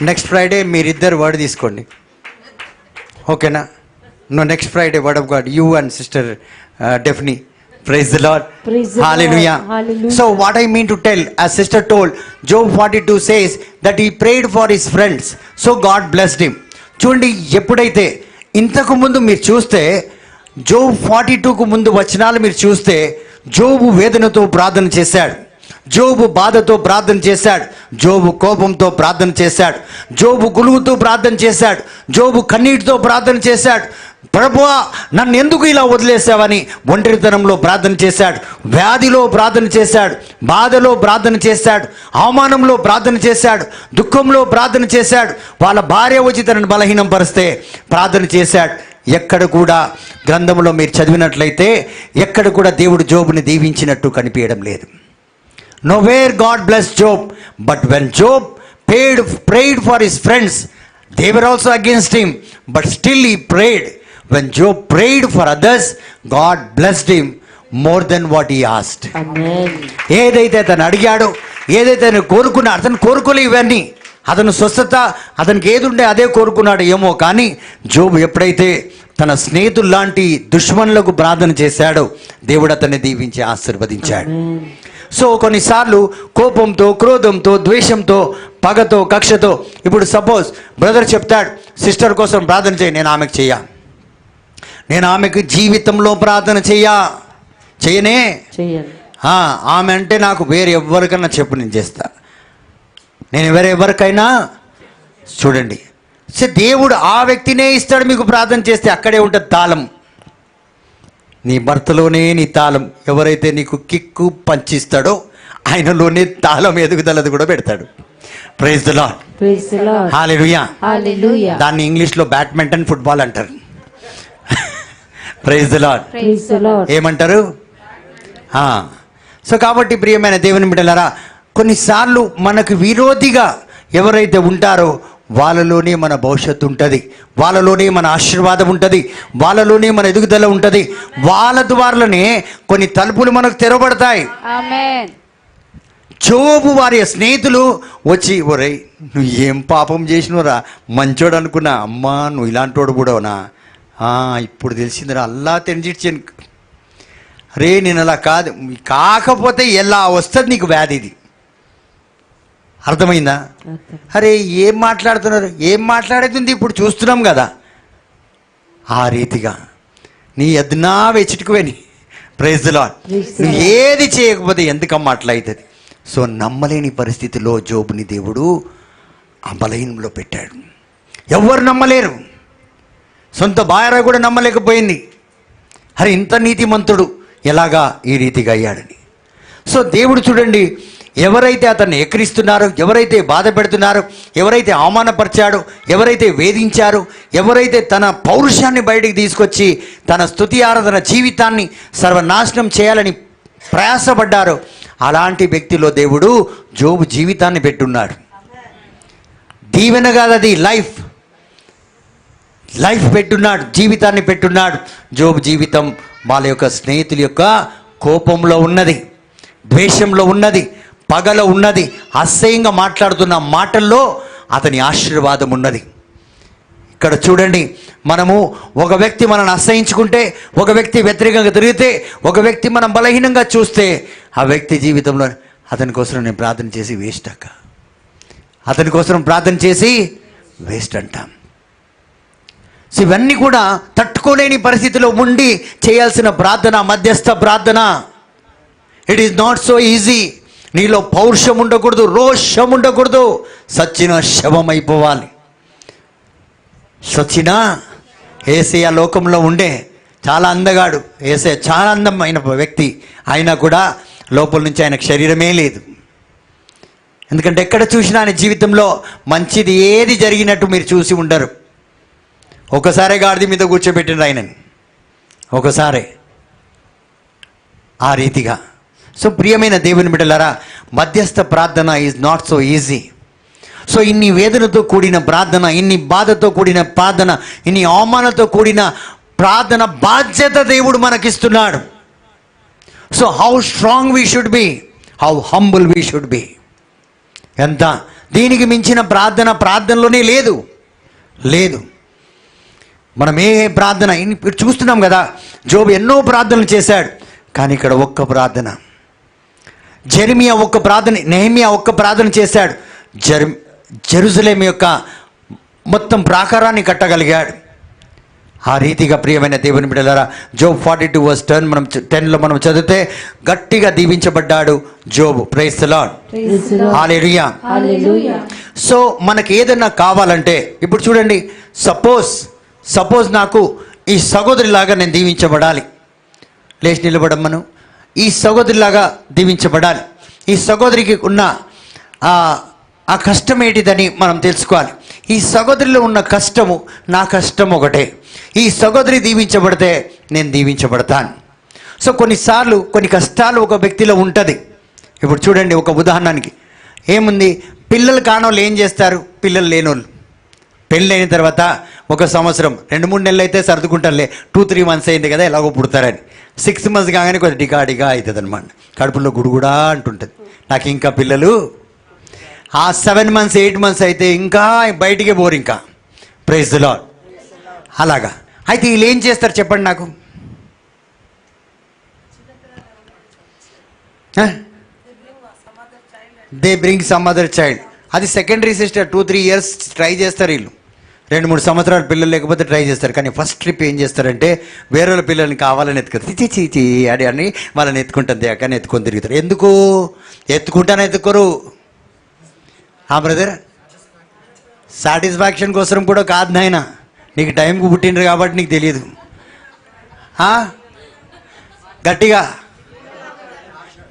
Next Friday మీరిద్దరు word తీసుకోండి, ఓకేనా? No, next Friday word of God, you and sister Daphne. Praise the Lord. Praise the Hallelujah. Lord. Hallelujah. So what I mean to tell, as sister told, Job 42 says that he prayed for his friends, so God blessed him. చూడండి, ఎప్పుడైతే ఇంతకు ముందు మీరు చూస్తే Job 42కు ముందు వచనాలు మీరు చూస్తే, జోబు వేదనతో ప్రార్థన చేశాడు, జోబు బాధతో ప్రార్థన చేశాడు, జోబు కోపంతో ప్రార్థన చేశాడు, జోబు గులుగుతూ ప్రార్థన చేశాడు, జోబు కన్నీటితో ప్రార్థన చేశాడు. ప్రభువా, నన్ను ఎందుకు ఇలా వదిలేసావని ఒంటరితనంలో ప్రార్థన చేశాడు, వ్యాధిలో ప్రార్థన చేశాడు, బాధలో ప్రార్థన చేశాడు, అవమానంలో ప్రార్థన చేశాడు, దుఃఖంలో ప్రార్థన చేశాడు, వాళ్ళ భార్య వచ్చి తనను బలహీనంపరిస్తే ప్రార్థన చేశాడు. ఎక్కడ కూడా గ్రంథంలో మీరు చదివినట్లయితే ఎక్కడ కూడా దేవుడు జోబుని దీవించినట్టు కనిపించడం లేదు. Nowhere God blessed Job, but when Job prayed for his friends, they were also against him, but still he prayed. When Job prayed for others, God blessed him more than what he asked. Amen. ఏదైతే అతను అడిగాడో, ఏదైతే అతను కోరుకున్నాడు, అతను కోరుకోలే ఇవన్నీ. అతను స్వస్థత, అతనికి ఏది ఉండే అదే కోరుకున్నాడు ఏమో. కానీ జోబు ఎప్పుడైతే తన స్నేహితుల్లాంటి దుష్మనులకు ప్రార్థన చేశాడో, దేవుడు అతన్ని దీవించి ఆశీర్వదించాడు. సో కొన్నిసార్లు కోపంతో, క్రోధంతో, ద్వేషంతో, పగతో, కక్షతో, ఇప్పుడు సపోజ్ బ్రదర్ చెప్తాడు, సిస్టర్ కోసం ప్రార్థన చేయి, నేను ఆమెకు జీవితంలో ప్రార్థన చేయనే చేయండి. ఆమె అంటే నాకు వేరే ఎవరికైనా చెప్పు, నేను చేస్తా. నేను వేరే ఎవరికైనా చూడండి, సో దేవుడు ఆ వ్యక్తినే ఇస్తాడు. మీకు ప్రార్థన చేస్తే అక్కడే ఉంటుంది తాళం. నీ భర్తలోనే నీ తాళం. ఎవరైతే నీకు కిక్కు పంచిస్తాడో ఆయనలోనే తాళం ఎదుగుదలది కూడా పెడతాడు. Praise the Lord. Praise the Lord. హల్లెలూయా. Hallelujah. దాన్ని ఇంగ్లీష్లో బ్యాడ్మింటన్, ఫుట్బాల్ అంటారు. Praise the Lord. Praise the Lord. ఏమంటారు? సో కాబట్టి ప్రియమైన దేవుని బిడ్డలారా, కొన్నిసార్లు మనకు విరోధిగా ఎవరైతే ఉంటారో వాళ్ళలోనే మన భవిష్యత్తు ఉంటుంది, వాళ్ళలోనే మన ఆశీర్వాదం ఉంటుంది, వాళ్ళలోనే మన ఎదుగుదల ఉంటుంది. వాళ్ళ ద్వారానే కొన్ని తలుపులు మనకు తెరవబడతాయి. ఆమేన్. జోబు వారి స్నేహితులు వచ్చి, ఒరేయ్ నువ్వు ఏం పాపం చేసినవురా, మంచోడు అనుకున్నా, అమ్మా నువ్వు ఇలాంటోడు కూడానా, ఇప్పుడు తెలిసిందిరా, అల్లా తెలిసిచ్చాను. రే నేను అలా కాదు, కాకపోతే ఎలా వస్తుంది నీకు వ్యాధి, ఇది అర్థమైందా? అరే ఏం మాట్లాడుతున్నారు, ఏం మాట్లాడుతుంది, ఇప్పుడు చూస్తున్నాం కదా. ఆ రీతిగా నీ ఎద్దునా వెచ్చిటుకువేని. Praise the Lord. నువ్వు ఏది చేయకపోతే ఎందుకమ్మా అట్లా అవుతుంది. సో నమ్మలేని పరిస్థితిలో జోబుని దేవుడు ఆ బలహీనంలో పెట్టాడు. ఎవ్వరు నమ్మలేరు, సొంత భార్య కూడా నమ్మలేకపోయింది. అరే ఇంత నీతిమంతుడు ఎలాగా ఈ రీతిగా అయ్యాడని. సో దేవుడు చూడండి, ఎవరైతే అతన్ని ఎక్కిరిస్తున్నారో, ఎవరైతే బాధ పెడుతున్నారో, ఎవరైతే అవమానపరిచాడో, ఎవరైతే వేధించారో, ఎవరైతే తన పౌరుషాన్ని బయటికి తీసుకొచ్చి తన స్తుతి ఆరాధన జీవితాన్ని సర్వనాశనం చేయాలని ప్రయాసపడ్డారో, అలాంటి వ్యక్తిలో దేవుడు జోబు జీవితాన్ని పెట్టున్నాడు. దీవెన కాదు, అది లైఫ్ పెట్టున్నాడు, జీవితాన్ని పెట్టున్నాడు. జోబు జీవితం వాళ్ళ యొక్క స్నేహితుల యొక్క కోపంలో ఉన్నది, ద్వేషంలో ఉన్నది, పగలో ఉన్నది, అసహ్యంగా మాట్లాడుతున్న మాటల్లో అతని ఆశీర్వాదం ఉన్నది. ఇక్కడ చూడండి, మనము ఒక వ్యక్తి మనల్ని అసహించుకుంటే, ఒక వ్యక్తి వ్యతిరేకంగా తిరిగితే, ఒక వ్యక్తి మనం బలహీనంగా చూస్తే, ఆ వ్యక్తి జీవితంలో అతని కోసం నేను ప్రార్థన చేసి వేస్ట్ అక్క, అతని కోసం ప్రార్థన చేసి వేస్ట్ అంటాం. సో ఇవన్నీ కూడా తట్టుకోలేని పరిస్థితిలో ఉండి చేయాల్సిన ప్రార్థన, మధ్యస్థ ప్రార్థన. It is not so easy. నీలో పౌరుషం ఉండకూడదు, రోషం ఉండకూడదు, సచ్చిన శవం అయిపోవాలి. సచిన ఏసయ్య లోకంలో ఉండే చాలా అందగాడు, ఏసయ్య చాలా అందమైన వ్యక్తి, అయినా కూడా లోపల నుంచి ఆయనకు శరీరమే లేదు. ఎందుకంటే ఎక్కడ చూసినా ఆయన జీవితంలో మంచిది ఏది జరిగినట్టు మీరు చూసి ఉండరు. ఒకసారి గాడిద మీద కూర్చోబెట్టిన ఆయనని, ఒకసారి ఆ రీతిగా. సో ప్రియమైన దేవుని బిడ్డలారా, మధ్యస్థ ప్రార్థన is not so easy. So ఇన్ని వేదనతో కూడిన ప్రార్థన, ఇన్ని బాధతో కూడిన ప్రార్థన, ఇన్ని అవమానంతో కూడిన ప్రార్థన బాధ్యత దేవుడు మనకిస్తున్నాడు. So how strong we should be, how humble we should be. ఎంత దీనికి మించిన ప్రార్థనలోనే లేదు. మనం ఏ ప్రార్థన ఇప్పుడు చూస్తున్నాం కదా, జోబు ఎన్నో ప్రార్థనలు చేశాడు, కానీ ఇక్కడ ఒక్క ప్రార్థన. జెరెమియా ఒక్క ప్రార్థన, నెహెమియా ఒక్క ప్రార్థన చేశాడు, జెరూసలేం యొక్క మొత్తం ప్రాకారాన్ని కట్టగలిగాడు. ఆ రీతిగా ప్రియమైన దేవుని బిడ్డలారా, జోబ్ 42:10 మనం 10లో మనం చదివితే గట్టిగా దీవించబడ్డాడు జోబు. Praise the Lord, hallelujah. So మనకి ఏదైనా కావాలంటే ఇప్పుడు చూడండి, సపోజ్ నాకు ఈ సహోదరిలాగా నేను దీవించబడాలి, లేచి నిలబడమ్మను, ఈ సహోదరిలాగా దీవించబడాలి. ఈ సహోదరికి ఉన్న ఆ కష్టం ఏంటిదని మనం తెలుసుకోవాలి. ఈ సహోదరిలో ఉన్న కష్టము నా కష్టం ఒకటే. ఈ సహోదరి దీవించబడితే నేను దీవించబడతాను. సో కొన్నిసార్లు కొన్ని కష్టాలు ఒక వ్యక్తిలో ఉంటుంది. ఇప్పుడు చూడండి, ఒక ఉదాహరణకి ఏముంది, పిల్లలు కానోళ్ళు ఏం చేస్తారు, పిల్లలు లేనోళ్ళు పెళ్ళైన తర్వాత 1 సంవత్సరం 2-3 నెలలు అయితే సర్దుకుంటారులే, 2-3 మంత్స్ అయింది కదా ఎలాగో పుడతారని. 6 మంత్స్ కాగానే కొంచెం డిగా అవుతుంది అనమాట, కడుపులో గుడుగుడా అంటుంటుంది, నాకు ఇంకా పిల్లలు. ఆ 7 మంత్స్ 8 మంత్స్ అయితే ఇంకా బయటికే పోరు ఇంకా. Praise the Lord. అలాగా అయితే వీళ్ళు ఏం చేస్తారు చెప్పండి నాకు? They bring some other child. అది సెకండరీ సిస్టర్. 2-3 ఇయర్స్ ట్రై చేస్తారు వీళ్ళు, 2-3 సంవత్సరాలు పిల్లలు లేకపోతే ట్రై చేస్తారు. కానీ ఫస్ట్ ట్రిప్ ఏం చేస్తారంటే వేరే వాళ్ళ పిల్లల్ని కావాలని ఎత్తుకుంటారు, చీ అని వాళ్ళని ఎత్తుకుంటుంది అక్కని ఎత్తుకొని తిరుగుతారు. ఎందుకు ఎత్తుకుంటాను? ఎత్తుకోరు బ్రదర్, సాటిస్ఫాక్షన్ కోసం కూడా కాదు నాయన, నీకు టైంకు పుట్టిండ్రు కాబట్టి నీకు తెలియదు. గట్టిగా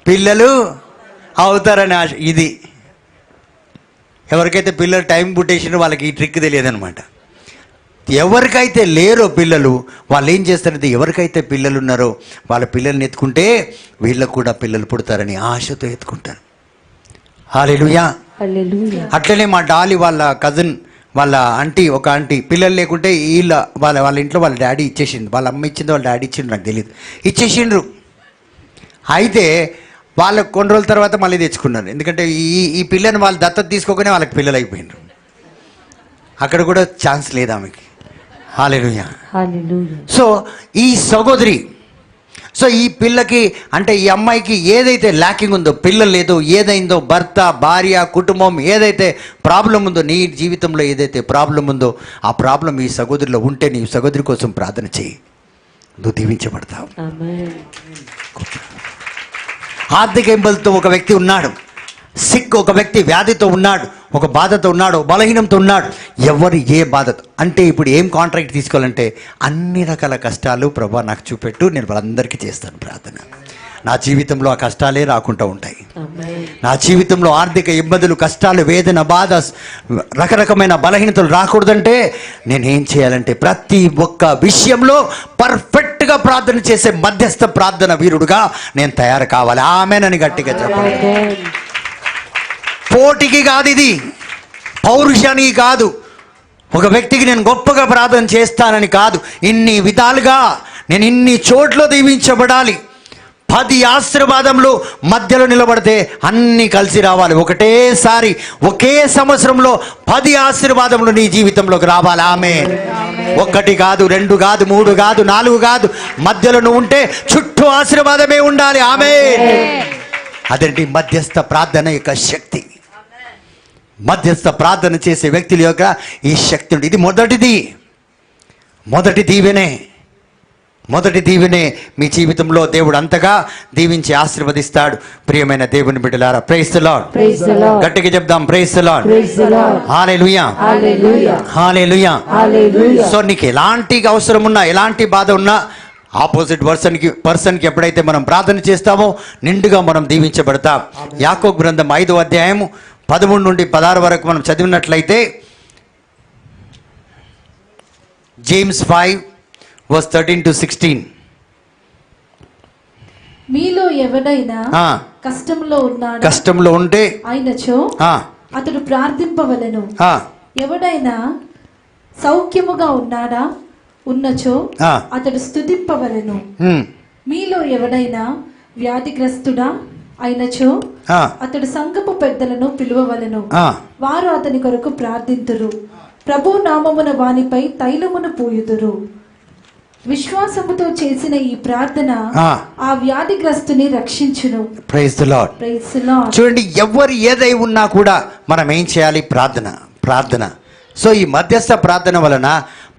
పిల్లలు అవుతారని ఆశ. ఇది ఎవరికైతే పిల్లలు టైం పుట్టేసినో వాళ్ళకి ఈ ట్రిక్ తెలియదు అనమాట. ఎవరికైతే లేరో పిల్లలు వాళ్ళు ఏం చేస్తారంటే, ఎవరికైతే పిల్లలు ఉన్నారో వాళ్ళ పిల్లల్ని ఎత్తుకుంటే వీళ్ళకు కూడా పిల్లలు పుడతారని ఆశతో ఎత్తుకుంటారు. హల్లెలూయా. అట్లనే మా డాలి వాళ్ళ కజిన్ వాళ్ళ ఒక ఆంటీ పిల్లలు లేకుంటే వాళ్ళ ఇంట్లో వాళ్ళ డాడీ ఇచ్చేసిండు, వాళ్ళ అమ్మ ఇచ్చింది, వాళ్ళ డాడీ ఇచ్చిండు నాకు తెలియదు, ఇచ్చేసిండ్రు. అయితే వాళ్ళకు కొన్ని రోజుల తర్వాత మళ్ళీ తెచ్చుకున్నారు, ఎందుకంటే ఈ పిల్లని వాళ్ళు దత్తత తీసుకోకనే వాళ్ళకి పిల్లలు అయిపోయినారు. అక్కడ కూడా ఛాన్స్ లేదు ఆమెకి. హల్లెలూయా. సో ఈ సహోదరి, సో ఈ పిల్లకి అంటే ఈ అమ్మాయికి ఏదైతే ల్యాకింగ్ ఉందో, పిల్లలు లేదో, ఏదైందో, భర్త భార్య కుటుంబం ఏదైతే ప్రాబ్లం ఉందో, నీ జీవితంలో ఏదైతే ప్రాబ్లం ఉందో ఆ ప్రాబ్లం ఈ సహోదరిలో ఉంటే నీ సహోదరి కోసం ప్రార్థన చేయి, నువ్వు దీవించబడతావు. ఆర్థిక ఇబ్బందులతో ఒక వ్యక్తి ఉన్నాడు, సిక్ ఒక వ్యక్తి వ్యాధితో ఉన్నాడు, ఒక బాధతో ఉన్నాడు, బలహీనంతో ఉన్నాడు. ఎవరు ఏ బాధతో అంటే ఇప్పుడు ఏం కాంట్రాక్ట్ తీసుకోవాలంటే అన్ని రకాల కష్టాలు ప్రభా నాకు చూపెట్టు, నేను వాళ్ళందరికీ చేస్తాను ప్రార్థన. నా జీవితంలో ఆ కష్టాలే రాకుండా ఉంటాయి. నా జీవితంలో ఆర్థిక ఇబ్బందులు, కష్టాలు, వేదన, బాధ, రకరకమైన బలహీనతలు రాకూడదంటే నేనేం చేయాలంటే ప్రతి ఒక్క విషయంలో పర్ఫెక్ట్గా ప్రార్థన చేసే మధ్యస్థ ప్రార్థన వీరుడుగా నేను తయారు కావాలి. ఆమేనని గట్టిగా చెప్పండి. పోటీకి కాదు, ఇది పౌరుషానికి కాదు, ఒక వ్యక్తికి నేను గొప్పగా ప్రార్థన చేస్తానని కాదు, ఇన్ని విధాలుగా నేను ఇన్ని చోట్ల దీవించబడాలి. 10 ఆశీర్వాదములు మధ్యలో నిలబడితే అన్నీ కలిసి రావాలి. ఒకటేసారి ఒకే సంవత్సరంలో 10 ఆశీర్వాదములు నీ జీవితంలోకి రావాలి. ఆమేన్. 1 కాదు, 2 కాదు, 3 కాదు, 4 కాదు, మధ్యలో నువ్వు ఉంటే చుట్టూ ఆశీర్వాదమే ఉండాలి. ఆమేన్. అదేంటి మధ్యస్థ ప్రార్థన యొక్క శక్తి. మధ్యస్థ ప్రార్థన చేసే వ్యక్తుల యొక్క ఈ శక్తి ఉంది. ఇది మొదటి దీవెనే మీ జీవితంలో దేవుడు అంతగా దీవించి ఆశీర్వదిస్తాడు. ప్రియమైన దేవుని బిడ్డలారా, ప్రైజ్ ది లార్డ్. గట్టిగా చెప్దాం, praise the Lord. Hallelujah, hallelujah. So నీకు ఎలాంటి అవసరం ఉన్నా, ఎలాంటి బాధ ఉన్నా, ఆపోజిట్ పర్సన్కి ఎప్పుడైతే మనం ప్రార్థన చేస్తామో నిండుగా మనం దీవించబడతాం. యాకోబు గ్రంథం 5వ అధ్యాయము 13 నుండి 16 వరకు మనం చదివినట్లయితే, జేమ్స్ 5:13-16. మీలో ఎవడైనా కష్టంలో ఉంటే అయినచో అతడు ప్రార్థింపవలెను. ఎవడైనా సౌఖ్యముగా ఉన్నచో అతడు స్తుతింపవలెను. మీలో ఎవడైనా వ్యాధిగ్రస్తుడా అయినచో ఆ, అతడు సంఘపు పెద్దలను పిలువవలెను, ఆ. వారు అతని కొరకు ప్రార్థింతురు. ప్రభు నామమున వానిపై తైలమును పూయుదురు. విశ్వాసముతో చేసిన ఈ ప్రార్థన ఆ. ఆ వ్యాధిగ్రస్తుని రక్షించును. Praise the Lord. Praise the Lord. చూడండి, ఎవరు ఏదై ఉన్నా కూడా మనం ఏం చేయాలి? ప్రార్థన. సో ఈ మధ్యస్థ ప్రార్థన వలన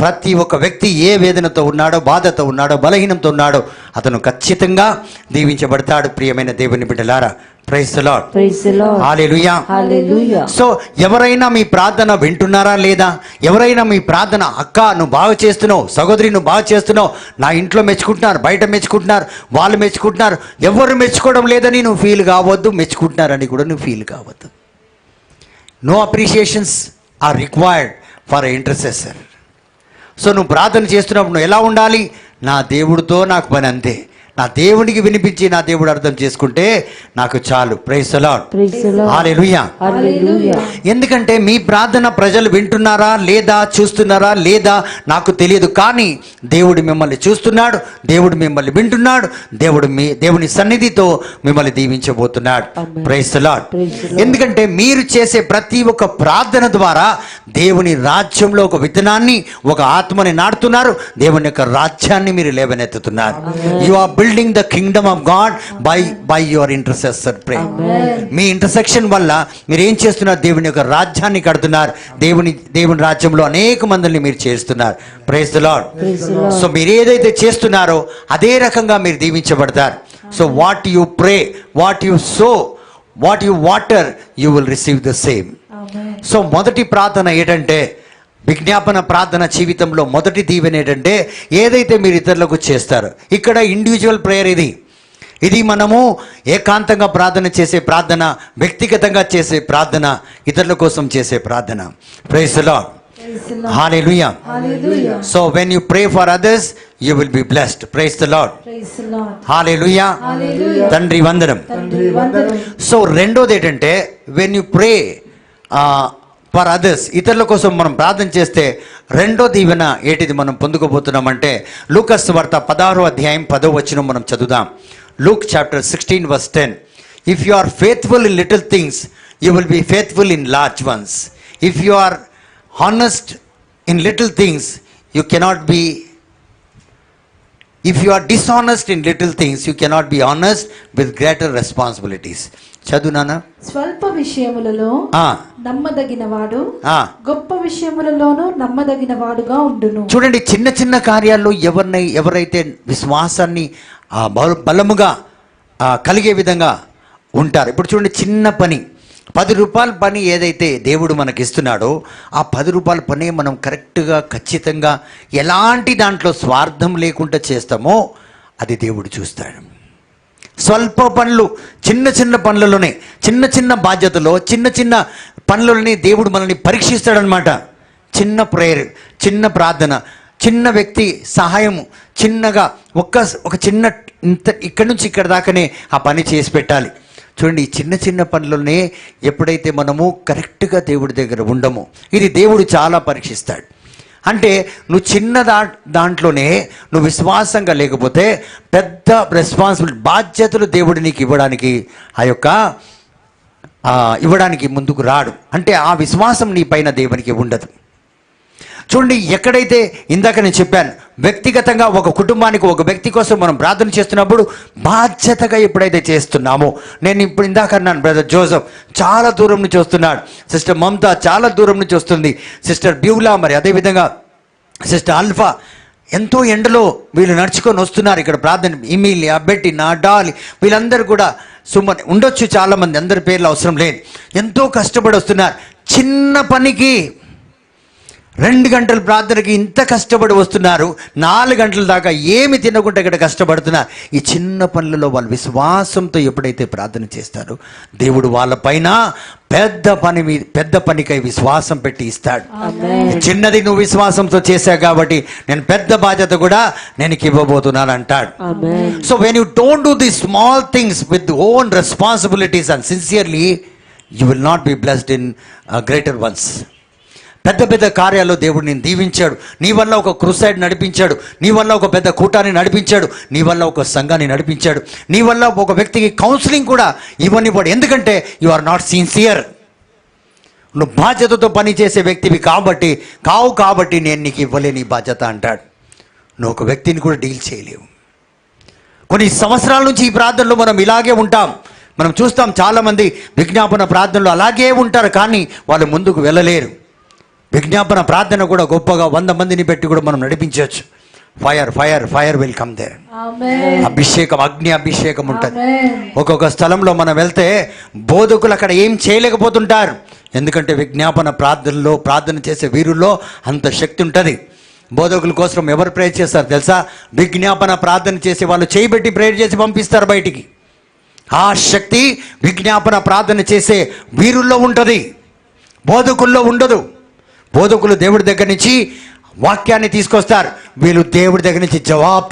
ప్రతి ఒక్క వ్యక్తి ఏ వేదనతో ఉన్నాడో, బాధతో ఉన్నాడో, బలహీనంతో ఉన్నాడో అతను ఖచ్చితంగా దీవించబడతాడు. ప్రియమైన దేవుని బిడ్డలారా, praise the Lord. Praise the Lord. హల్లెలూయా. Hallelujah. సో ఎవరైనా మీ ప్రార్థన వింటున్నారా లేదా? ఎవరైనా మీ ప్రార్థన, అక్క నువ్వు బాగా చేస్తున్నావు, సహోదరి నువ్వు బాగా చేస్తున్నావు, నా ఇంట్లో మెచ్చుకుంటున్నారు, బయట మెచ్చుకుంటున్నారు, వాళ్ళు మెచ్చుకుంటున్నారు, ఎవరు మెచ్చుకోవడం లేదని నువ్వు ఫీల్ కావద్దు, మెచ్చుకుంటున్నారని కూడా నువ్వు ఫీల్ కావద్దు. No appreciations are required for a intercessor. So నువ్వు ప్రార్థన చేస్తున్నప్పుడు నువ్వు ఎలా ఉండాలి? నా దేవుడితో నాకు పని అంతే, నా దేవునికి వినిపించి నా దేవుడు అర్థం చేసుకుంటే నాకు చాలు. Praise the Lord. Praise the Lord. హల్లెలూయా. Hallelujah. ఎందుకంటే మీ ప్రార్థన ప్రజలు వింటున్నారా లేదా, చూస్తున్నారా లేదా నాకు తెలియదు, కానీ దేవుడు మిమ్మల్ని చూస్తున్నాడు, దేవుడు మిమ్మల్ని వింటున్నాడు, దేవుని సన్నిధితో మిమ్మల్ని దీవించబోతున్నాడు. Amen. Praise the Lord. Praise the Lord. ఎందుకంటే మీరు చేసే ప్రతి ఒక్క ప్రార్థన ద్వారా దేవుని రాజ్యంలో ఒక విత్తనాన్ని, ఒక ఆత్మని నాటుతున్నారు, దేవుని యొక్క రాజ్యాన్ని మీరు లేవనెత్తుతున్నారు. You are building the kingdom of God by your intercessor pray. మీ ఇంటర్సెక్షన్ వల్ల మీరు ఏం చేస్తున్నారు? దేవుని యొక్క రాజ్యాన్ని కడుతున్నారు. దేవుని రాజ్యంలో అనేక మందిని మీరు చేస్తున్నారు. Praise the Lord. Praise the Lord. So మీరు ఏదైతే చేస్తున్నారో అదే రకంగా మీరు దీవించబడతారు. So what you pray, what you sow, what you water, you will receive the same. Amen. So మొదటి ప్రార్థన ఏంటంటే, విజ్ఞాపన ప్రార్థన జీవితంలో మొదటి దీవెన ఏంటంటే, ఏదైతే మీరు ఇతరులకు చేస్తారో, ఇక్కడ ఇండివిజువల్ ప్రేయర్ ఇది మనము ఏకాంతంగా ప్రార్థన చేసే ప్రార్థన, వ్యక్తిగతంగా చేసే ప్రార్థన, ఇతరుల కోసం చేసే ప్రార్థన. Praise the Lord. Praise the Lord. హల్లెలూయా. Hallelujah. So when you pray for others you will be blessed. Praise the Lord. Praise the Lord. హల్లెలూయా. Hallelujah. తండ్రి వందనం. తండ్రి వందనం. సో రెండోది ఏంటంటే, when you pray for others, ఇతరుల కోసం మనం ప్రార్థన చేస్తే రెండో దీవెన ఏంటిది మనం పొందుకోబోతున్నామంటే, లూకాసు వార్త 16వ అధ్యాయం 10వ వచనం మనం చదువుదాం. Luke chapter 16 verse 10. If you are faithful in little things you will be faithful in large ones. If you are honest in little things you cannot be, if you are dishonest in little things you cannot be honest with greater responsibilities. చదువునానా? స్వల్ప విషయములలో ఆ. నమ్మదగినవాడు ఆ. గొప్ప విషయములలోనూ నమ్మదగిన వాడుగా ఉండును. చూడండి, చిన్న చిన్న కార్యాల్లో ఎవరైతే విశ్వాసాన్ని బలముగా కలిగే విధంగా ఉంటారు. ఇప్పుడు చూడండి, చిన్న పని, 10 రూపాయల పని ఏదైతే దేవుడు మనకి ఇస్తున్నాడో ఆ 10 రూపాయల పని మనం కరెక్ట్గా, ఖచ్చితంగా, ఎలాంటి దాంట్లో స్వార్థం లేకుండా చేస్తామో అది దేవుడు చూస్తాడు. స్వల్ప పనులు, చిన్న చిన్న పనులలోనే, చిన్న చిన్న బాధ్యతలో, చిన్న చిన్న పనులలోనే దేవుడు మనల్ని పరీక్షిస్తాడనమాట. చిన్న ప్రేయర్, చిన్న ప్రార్థన, చిన్న వ్యక్తి సహాయము, చిన్నగా ఒక చిన్న ఇక్కడి నుంచి ఇక్కడ దాకానే ఆ పని చేసి పెట్టాలి. చూడండి, ఈ చిన్న చిన్న పనులనే ఎప్పుడైతే మనము కరెక్ట్గా దేవుడి దగ్గర ఉండమో ఇది దేవుడు చాలా పరీక్షిస్తాడు. అంటే నువ్వు చిన్న దాంట్లోనే నువ్వు విశ్వాసంగా లేకపోతే పెద్ద రెస్పాన్సిబిలిటీ, బాధ్యతలు దేవుడు నీకు ఇవ్వడానికి ముందుకు రాడు. అంటే ఆ విశ్వాసం నీ పైన దేవునికి ఉండదు. చూడండి, ఎక్కడైతే ఇందాక నేను చెప్పాను, వ్యక్తిగతంగా ఒక కుటుంబానికి, ఒక వ్యక్తి కోసం మనం ప్రార్థన చేస్తున్నప్పుడు బాధ్యతగా ఎప్పుడైతే చేస్తున్నామో, నేను ఇప్పుడు ఇందాక అన్నాను, బ్రదర్ జోసెఫ్ చాలా దూరం నుంచి వస్తున్నాడు, సిస్టర్ మమతా చాలా దూరం నుంచి వస్తుంది, సిస్టర్ బ్యూలా, మరి అదేవిధంగా సిస్టర్ ఆల్ఫా ఎంతో ఎండలో వీళ్ళు నడుచుకొని వస్తున్నారు ఇక్కడ ప్రార్థన. ఇమిలి, అబ్బెట్టి, నా డాలి, వీళ్ళందరూ కూడా సుమన్ ఉండొచ్చు, చాలామంది, అందరి పేర్లు అవసరం లేదు, ఎంతో కష్టపడి వస్తున్నారు. చిన్న పనికి 2 గంటల ప్రార్థనకి ఇంత కష్టపడి వస్తున్నారు, 4 గంటల దాకా ఏమి తినకుండా ఇక్కడ కష్టపడుతున్నారు. ఈ చిన్న పనులలో వాళ్ళు విశ్వాసంతో ఎప్పుడైతే ప్రార్థన చేస్తారో దేవుడు వాళ్ళ పైన పెద్ద పనికై విశ్వాసం పెట్టి ఇస్తాడు. చిన్నది నువ్వు విశ్వాసంతో చేశావు కాబట్టి నేను పెద్ద బాధ్యత కూడా నేను ఇవ్వబోతున్నాను అంటాడు. So when you don't do the small things with own responsibilities and sincerely, you will not be blessed in greater once. పెద్ద పెద్ద కార్యాల్లో దేవుడు నేను దీవించాడు. నీ వల్ల ఒక క్రూసైడ్ నడిపించాడు, నీ వల్ల ఒక పెద్ద కూటాన్ని నడిపించాడు, నీ వల్ల ఒక సంఘాన్ని నడిపించాడు, నీ వల్ల ఒక వ్యక్తికి కౌన్సిలింగ్ కూడా ఇవ్వనివ్వడు. ఎందుకంటే యు ఆర్ నాట్ సిన్సియర్. నువ్వు బాధ్యతతో పనిచేసే వ్యక్తివి కాబట్టి నేను నీకు ఇవ్వలేని బాధ్యత అంటాడు. నువ్వు ఒక వ్యక్తిని కూడా డీల్ చేయలేవు. కొన్ని సంవత్సరాల నుంచి ఈ ప్రార్థనలో మనం ఇలాగే ఉంటాం. మనం చూస్తాం చాలామంది విజ్ఞాపన ప్రార్థనలు అలాగే ఉంటారు, కానీ వాళ్ళు ముందుకు వెళ్ళలేరు. విజ్ఞాపన ప్రార్థన కూడా గొప్పగా 100 మందిని పెట్టి కూడా మనం నడిపించవచ్చు. Fire will come there. Amen. అభిషేకం, అగ్ని అభిషేకం ఉంటుంది. ఆమేన్. ఒక్కొక్క స్థలంలో మనం వెళ్తే బోధకులు అక్కడ ఏం చేయలేకపోతుంటారు. ఎందుకంటే విజ్ఞాపన ప్రార్థనలో ప్రార్థన చేసే వీరుల్లో అంత శక్తి ఉంటుంది. బోధకుల కోసం ఎవరు ప్రేయర్ చేస్తారు తెలుసా? విజ్ఞాపన ప్రార్థన చేసే వాళ్ళు చేయబెట్టి ప్రేయర్ చేసి పంపిస్తారు బయటికి. ఆ శక్తి విజ్ఞాపన ప్రార్థన చేసే వీరుల్లో ఉంటుంది, బోధకుల్లో ఉండదు. బోధకులు దేవుడి దగ్గర నుంచి వాక్యాన్ని తీసుకొస్తారు, వీళ్ళు దేవుడి దగ్గర నుంచి జవాబు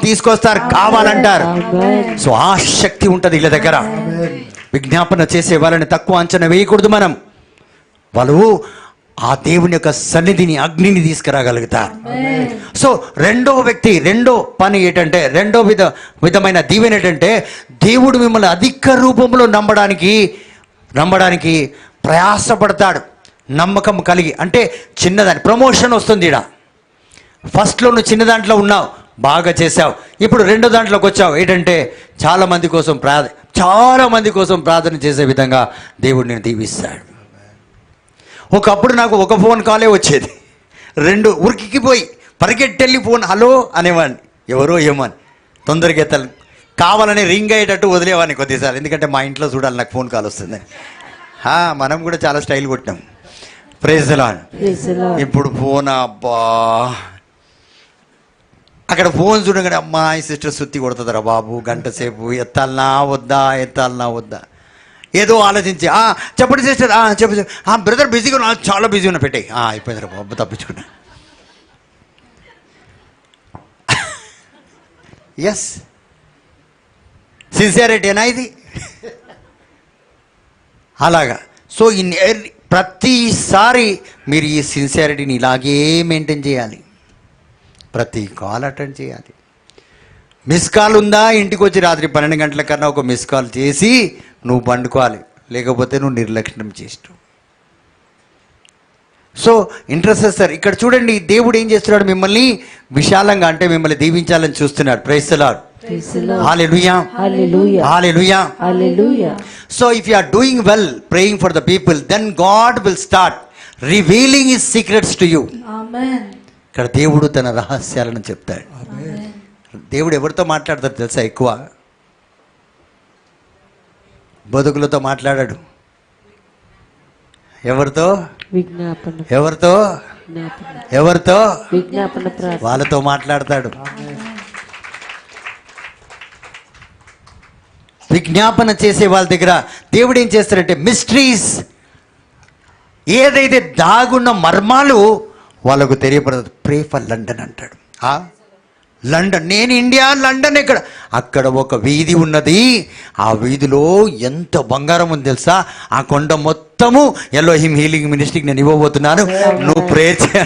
తీసుకొస్తారు, కావాలంటారు. సో ఆ శక్తి ఉంటుంది వీళ్ళ దగ్గర. విజ్ఞాపన చేసే వాళ్ళని తక్కువ అంచనా వేయకూడదు మనం. వాళ్ళు ఆ దేవుని యొక్క సన్నిధిని, అగ్నిని తీసుకురాగలుగుతారు. సో రెండో పని ఏంటంటే, రెండో విధమైన దీవెన ఏంటంటే, దేవుడు మిమ్మల్ని అధిక రూపంలో నమ్మడానికి ప్రయాసపడతాడు. నమ్మకం కలిగి, అంటే చిన్నదాని ప్రమోషన్ వస్తుంది. ఇక్కడ ఫస్ట్లో నువ్వు చిన్న దాంట్లో ఉన్నావు, బాగా చేసావు. ఇప్పుడు రెండో దాంట్లోకి వచ్చావు. ఏంటంటే చాలా మంది కోసం ప్రార్థన చేసే విధంగా దేవుడు నేను దీవిస్తాడు. ఒకప్పుడు నాకు ఒక ఫోన్ కాలే వచ్చేది, 2 ఉరికిపోయి పరిగెట్టెళ్ళి ఫోన్ హలో అనేవాడిని, ఎవరో ఏమని తొందరగా ఎత్తాలి, కావాలని రింగ్ అయ్యేటట్టు వదిలేవాడిని కొద్దిసార్లు. ఎందుకంటే మా ఇంట్లో చూడాలి నాకు ఫోన్ కాల్ వస్తుంది. మనం కూడా చాలా స్టైల్ కొట్టినాం. Praise the Lord. ఇప్పుడు ఫోన్, అబ్బా అక్కడ ఫోన్ చూడగానే అమ్మాయి సిస్టర్ సుత్తి కొడుతుందిరా బాబు, గంట సేపు ఎత్తాలనా వద్దా ఏదో ఆలోచించి, చెప్పండి సిస్టర్, చెప్పు బ్రదర్ బిజీగా ఉన్నా, చాలా బిజీ ఉన్నా, పెట్టాయి అయిపోయిందిరా బాబు, తప్పించుకున్నా. ఎస్, సిన్సియారిటీనా ఇది? అలాగా. సో ప్రతిసారి మీరు ఈ సిన్సియారిటీని ఇలాగే మెయింటైన్ చేయాలి. ప్రతి కాల్ అటెండ్ చేయాలి. మిస్ కాల్ ఉందా, ఇంటికి వచ్చి రాత్రి 12 గంటల కన్నా ఒక మిస్ కాల్ చేసి నువ్వు పండుకోవాలి, లేకపోతే నువ్వు నిర్లక్ష్యం చేస్తావు. సో ఇంటర్సెసర్ ఇక్కడ చూడండి, దేవుడు ఏం చేస్తున్నాడు, మిమ్మల్ని విశాలంగా, అంటే మిమ్మల్ని దీవించాలని చూస్తున్నాడు. Praise the Lord. Hallelujah. So if you are doing well praying for the people, then God will start revealing his secrets to you. ఇక్కడ దేవుడు తన రహస్యాలను చెప్తాడు. దేవుడు ఎవరితో మాట్లాడతాడు తెలుసా? ఎక్కువ బోధకులతో మాట్లాడాడు. ఎవరితో? వాళ్ళతో మాట్లాడతాడు. విజ్ఞాపన చేసే వాళ్ళ దగ్గర దేవుడు ఏం చేస్తాడంటే, మిస్టరీస్, ఏదైతే దాగున్న మర్మాలు వాళ్ళకు తెలియపడదు. ప్రే ఫర్ లండన్ అంటాడు. లండన్, నేను ఇండియా, లండన్ ఎక్కడ? అక్కడ ఒక వీధి ఉన్నది, ఆ వీధిలో ఎంత బంగారం ఉంది తెలుసా? ఆ కొండ మొత్తము ఎలోహిం హీలింగ్ మినిస్ట్రీకి నేను ఇవ్వబోతున్నాను, నువ్వు ప్రేయర్ చేయ.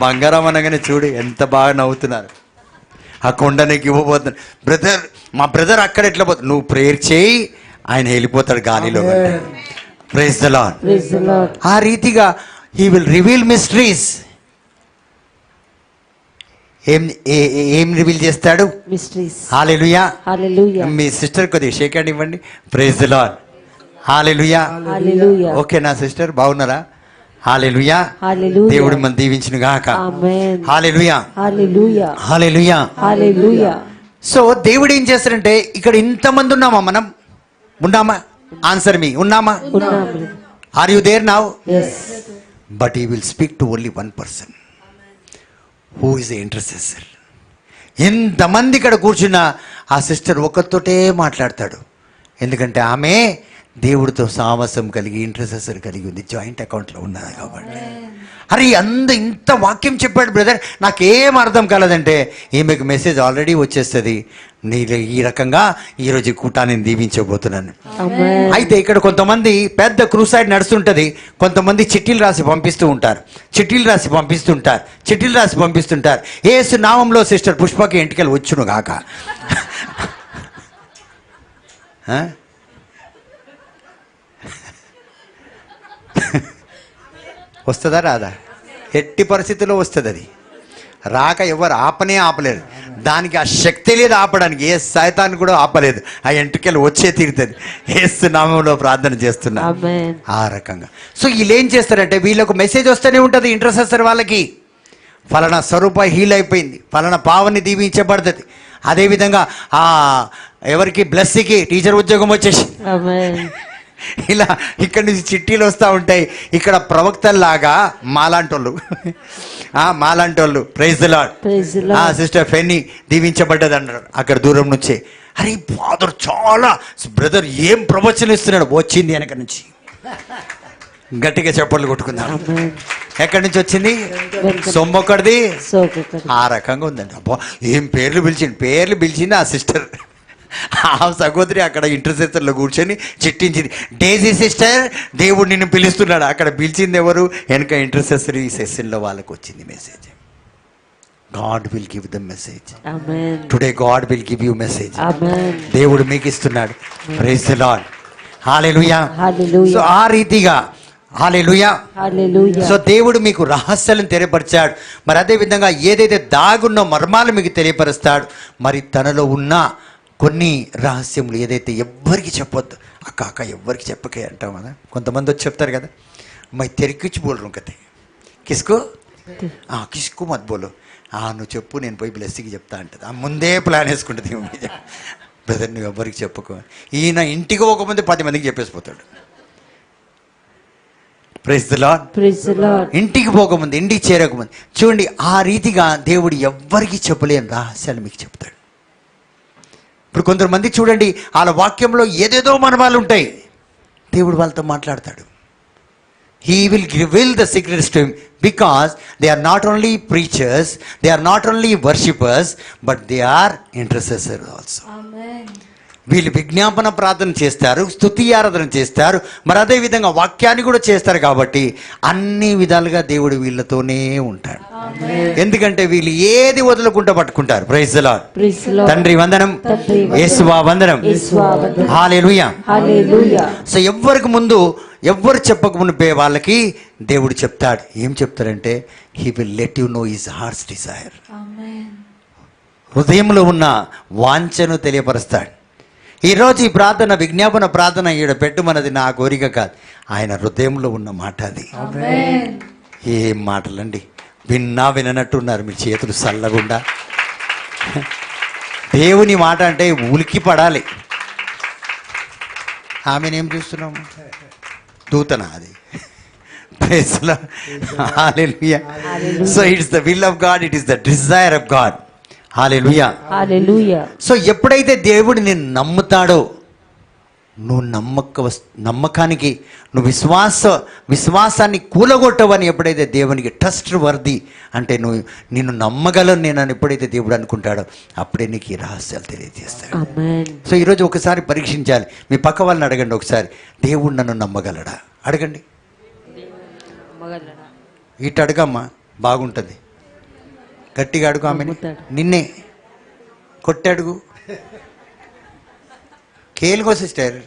బంగారం అనగానే చూడు ఎంత బాగా నవ్వుతున్నారు. ఆ కొండ నీకు ఇవ్వబోతున్నాను బ్రదర్, మా బ్రదర్ అక్కడ ఎట్లా పోతుంది, నువ్వు ప్రేయర్ చేయి, ఆయన వెళ్ళిపోతాడు గాలిలో. Praise the Lord. ఆ రీతిగా హీ విల్ రివీల్ మిస్టరీస్. ఏం రివీల్ చేస్తాడు? హల్లెలూయా. మీ సిస్టర్ కొద్దిగా షేక్ హ్యాండ్ ఇవ్వండి. Praise the Lord. Hallelujah. Okay నా సిస్టర్, బాగున్నారా? హల్లెలూయా. దేవుడు మనం దీవించును గాక. హల్లెలూయా. సో దేవుడు ఏం చేస్తాడంటే, ఇక్కడ ఇంతమంది ఉన్నామా? మనం ఉన్నామా? ఆన్సర్ మీ, ఉన్నామా? Are you there now? But he will speak to only 1 person who is the intercessor. ఎంతమంది ఇక్కడ కూర్చున్నా ఆ సిస్టర్ ఒక్కరితోటే మాట్లాడతాడు. ఎందుకంటే ఆమె దేవుడితో సావాసం కలిగి ఇంటర్సెసర్ కలిగి ఉంది, జాయింట్ అకౌంట్లో ఉన్నది కాబట్టి. అరే ఇంత వాక్యం చెప్పాడు బ్రదర్, నాకేం అర్థం కాలేదంటే ఈమెకు మెసేజ్ ఆల్రెడీ వచ్చేస్తుంది, నేను ఈ రకంగా ఈరోజు కూటాన్ని దీవించబోతున్నాను. ఆమేన్. అయితే ఇక్కడ కొంతమంది పెద్ద క్రూసైడ్ నడుస్తుంటుంది, కొంతమంది చిట్టీలు రాసి పంపిస్తుంటారు. యేసు నామంలో సిస్టర్ పుష్పకి ఎంటికలు వచ్చును గాక. ఆ? వస్తుందా రాదా? ఎట్టి పరిస్థితుల్లో వస్తుంది. అది రాక ఎవరు ఆపలేరు. దానికి ఆ శక్తి లేదు ఆపడానికి, ఏ సైతాన్ని కూడా ఆపలేదు. ఆ ఎంటికలు వచ్చే తీరుతుంది. యేసు నామంలో ప్రార్థన చేస్తున్నా ఆమేన్. ఆ రకంగా. సో వీళ్ళు ఏం చేస్తారంటే వీళ్ళకు మెసేజ్ వస్తూనే ఉంటుంది ఇంటర్సెసర్ వాళ్ళకి, ఫలానా స్వరూప హీల్ అయిపోయింది, ఫలానా పావని దీవించబడుతుంది. అదేవిధంగా ఎవరికి బ్లెస్సీకి టీచర్ ఉద్యోగం వచ్చేసి ఆమేన్. ఇలా ఇక్కడి నుంచి చిట్టీలు వస్తూ ఉంటాయి. ఇక్కడ ప్రవక్తల్లాగా మాలాంటోళ్ళు praise the Lord, Praise the Lord. Sister Fenny దీవించబడ్డది అన్నారు అక్కడ దూరం నుంచే. అరే ఫాదర్ చాలా బ్రదర్ ఏం ప్రవచనం ఇస్తున్నాడు, వచ్చింది వెనక నుంచి గట్టిగా చప్పట్లు కొట్టుకుందాం. ఆమేన్. ఎక్కడి నుంచి వచ్చింది? వెనక. సొమ్మొక్కడిది. సోకకరి. ఆ రకంగా ఉందండి. అబ్బా ఏం పేర్లు పిలిచింది ఆ సిస్టర్, ఆ సహోదరి అక్కడ ఇంటర్సెసర్లో కూర్చొని చిట్టించింది. డేజీ సిస్టర్, దేవుడు నిన్ను పిలుస్తున్నాడు. అక్కడ పిలిచింది ఎవరు? వెనక ఇంటర్సెసరీ సెషన్లో వాళ్ళకు వచ్చింది message. God will give the message amen. Today. God will give you message. Amen. దేవుడు మీకు ఇస్తున్నాడు. Praise the Lord. Hallelujah. Hallelujah. So ఆ రీతిగా హల్లెలూయా. హల్లెలూయా. సో దేవుడు మీకు రహస్యాలను తెలియపరిచాడు. మరి అదే విధంగా ఏదైతే దాగున్న మర్మాలు మీకు తెలియపరుస్తాడు. మరి తనలో ఉన్న కొన్ని రహస్యములు ఏదైతే ఎవ్వరికి చెప్పొద్దు, అక్క ఎవ్వరికి చెప్పకే అంటాం కదా. కొంతమంది వచ్చి చెప్తారు కదా, మై తెరికిచ్చి బోల్ కతే కిస్కో కిస్కో మత్ బోలు, నువ్వు చెప్పు నేను పోయి బ్లెస్సింగ్ చెప్తా అంటది. ముందే ప్లాన్ వేసుకుంటుంది. బ్రదర్ నువ్వు ఎవ్వరికి చెప్పుకో. ఈయన ఇంటికి పోకముందే 10 మందికి చెప్పేసిపోతాడు. Praise the Lord. Praise the Lord. ఇంటికి పోకముందు, ఇంటికి చేరకముందు చూడండి, ఆ రీతిగా దేవుడు ఎవ్వరికి చెప్పలేని రహస్యాలు మీకు చెప్తాడు. ఇప్పుడు కొంతమంది చూడండి, వాళ్ళ వాక్యంలో ఏదేదో మర్మాలు ఉంటాయి. దేవుడు వాళ్ళతో మాట్లాడతాడు. He will reveal the secrets to him because they are not only preachers, they are not only worshippers, but they are intercessors also. ఆమేన్. వీళ్ళు విజ్ఞాపన ప్రార్థన చేస్తారు, స్తుతి ఆరాధన చేస్తారు, మరి అదే విధంగా వాక్యాన్ని కూడా చేస్తారు. కాబట్టి అన్ని విధాలుగా దేవుడు వీళ్ళతోనే ఉంటాడు. ఎందుకంటే వీళ్ళు ఏది వదలకుండా పట్టుకుంటారు. Praise the Lord. Praise the Lord. తండ్రి వందనం, తండ్రి వందనం. యేసువా వందనం, యేసువా వందనం. హల్లెలూయా. హల్లెలూయా. సో ఎవ్వరికి ముందు ఎవ్వరు చెప్పక మునిపే వాళ్ళకి దేవుడు చెప్తాడు. ఏం చెప్తాడంటే he will let you know his heart's desire. Amen. హృదయంలో ఉన్న వాంఛను తెలియపరుస్తాడు. ఈరోజు ఈ ప్రార్థన విజ్ఞాపన ప్రార్థన ఈడ పెట్టుమన్నది నా కోరిక కాదు, ఆయన హృదయంలో ఉన్న మాట అది. ఆమేన్. ఏం మాటలండి, విననట్టున్నారు మీరు. చేతులు చల్లగుండా దేవుని మాట అంటే ఉలికి పడాలి. ఆమెనేం చూస్తున్నాము? దూతనా అది? So it's the will of God, it is the desire of God. Hallelujah. Hallelujah. So ఎప్పుడైతే దేవుడు నేను నమ్ముతాడో, నువ్వు నమ్మకానికి నువ్వు విశ్వాసాన్ని కూలగొట్టవని ఎప్పుడైతే దేవునికి ట్రస్ట్ వర్ది అంటే నిన్ను నమ్మగలను నేను అని ఎప్పుడైతే దేవుడు అనుకుంటాడో అప్పుడే నీకు ఈ రహస్యాలు తెలియజేస్తాడు. ఆమేన్. సో ఈరోజు ఒకసారి పరీక్షించాలి. మీ పక్క వాళ్ళని అడగండి ఒకసారి, దేవుడు నన్ను నమ్మగలడా? అడగండి. మగలడా. ఇటు అడగమ్మా, బాగుంటుంది. గట్టిగా అడుగు ఆమెని. నమ్ముతాడు. నిన్నే కొట్టి అడుగు. కేలుగో sister.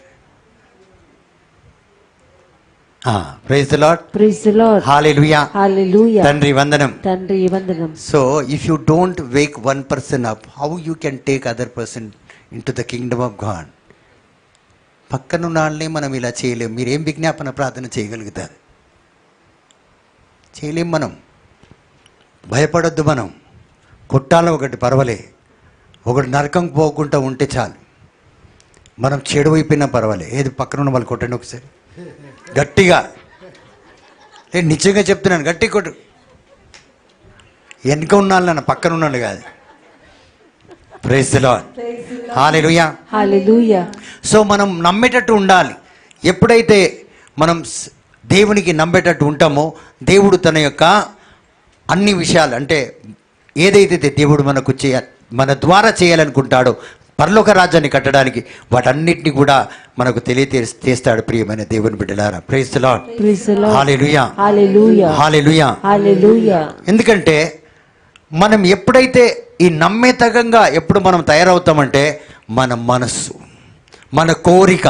Praise the Lord. Praise the Lord. Hallelujah. Hallelujah. తండ్రి వందనం. తండ్రి వందనం. So if you don't wake one person up, how you can take other person into the kingdom of God? పక్కనున్న వాళ్ళనే మనం ఇలా చేయలేం. మీరేం విజ్ఞాపన ప్రార్థన చేయగలుగుతారు? చేయలేం. మనం భయపడొద్దు. మనం కొట్టాలి ఒకటి పర్వాలే, ఒకటి నరకం పోకుండా ఉంటే చాలు. మనం చెడు అయిపోయినా పర్వాలే. ఏది పక్కన ఉన్న వాళ్ళు కొట్టండి ఒకసారి గట్టిగా. నేను నిజంగా చెప్తున్నాను, గట్టి కొట్టు. వెనుక ఉన్నాను, పక్కన ఉన్నాను కాదు. Praise the Lord. Hallelujah. Hallelujah. So మనం నమ్మేటట్టు ఉండాలి. ఎప్పుడైతే మనం దేవునికి నమ్మేటట్టు ఉంటామో దేవుడు తన యొక్క అన్ని విషయాలు, అంటే ఏదైతే దేవుడు మన ద్వారా చేయాలనుకుంటాడో పరలోక రాజ్యాన్ని కట్టడానికి వాటన్నిటిని కూడా మనకు తెలియజేస్తాడు. ప్రియమైన దేవుని బిడ్డలారా, praise the Lord. Praise the Lord. హల్లెలూయా, Hallelujah. హల్లెలూయా. Hallelujah. ఎందుకంటే మనం ఎప్పుడైతే ఈ నమ్మేతకంగా ఎప్పుడు మనం తయారవుతామంటే మన మనస్సు, మన కోరిక,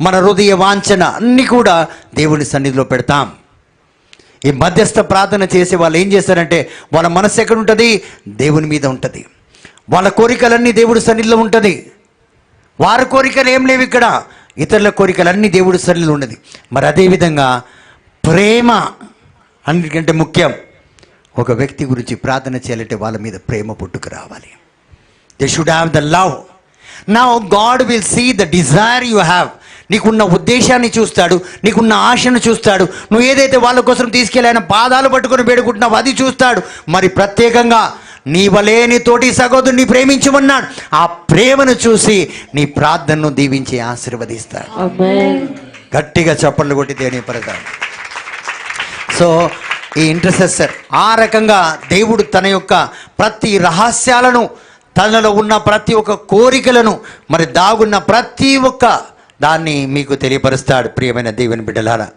మన హృదయ వాంఛన అన్నీ కూడా దేవుని సన్నిధిలో పెడతాం. ఈ మధ్యస్థ ప్రార్థన చేసే వాళ్ళు ఏం చేస్తారంటే వాళ్ళ మనస్సు ఎక్కడ ఉంటుంది? దేవుని మీద ఉంటుంది. వాళ్ళ కోరికలన్నీ దేవుడి సన్నిధిలో ఉంటుంది. వారి కోరికలు ఏం లేవు ఇక్కడ, ఇతరుల కోరికలన్నీ దేవుడి సన్నిధిలో ఉన్నది. మరి అదేవిధంగా ప్రేమ అన్నిటికంటే ముఖ్యం. ఒక వ్యక్తి గురించి ప్రార్థన చేయాలంటే వాళ్ళ మీద ప్రేమ పుట్టుకు రావాలి. They should have the love. Now God will see the desire you have. నీకున్న ఉద్దేశాన్ని చూస్తాడు, నీకున్న ఆశను చూస్తాడు. నువ్వు ఏదైతే వాళ్ళ కోసం తీసుకెళ్ళి ఆయన పాదాలు పట్టుకొని వేడుకుంటున్నావు అది చూస్తాడు. మరి ప్రత్యేకంగా నీ వలేని తోటి సహోదరుని ప్రేమించమన్నాడు. ఆ ప్రేమను చూసి నీ ప్రార్థనను దీవించి ఆశీర్వదిస్తాడు. Amen. గట్టిగా చప్పట్లు కొట్టి దేవుని పరదాడు. సో ఈ ఇంటర్సెసర్ ఆ రకంగా దేవుడు తన యొక్క ప్రతి రహస్యాలను, తనలో ఉన్న ప్రతి ఒక్క కోరికలను, మరి దాగున్న ప్రతి ఒక్క దాన్ని మీకు తెలియపరుస్తాడు. ప్రియమైన దేవుని బిడ్డలారా,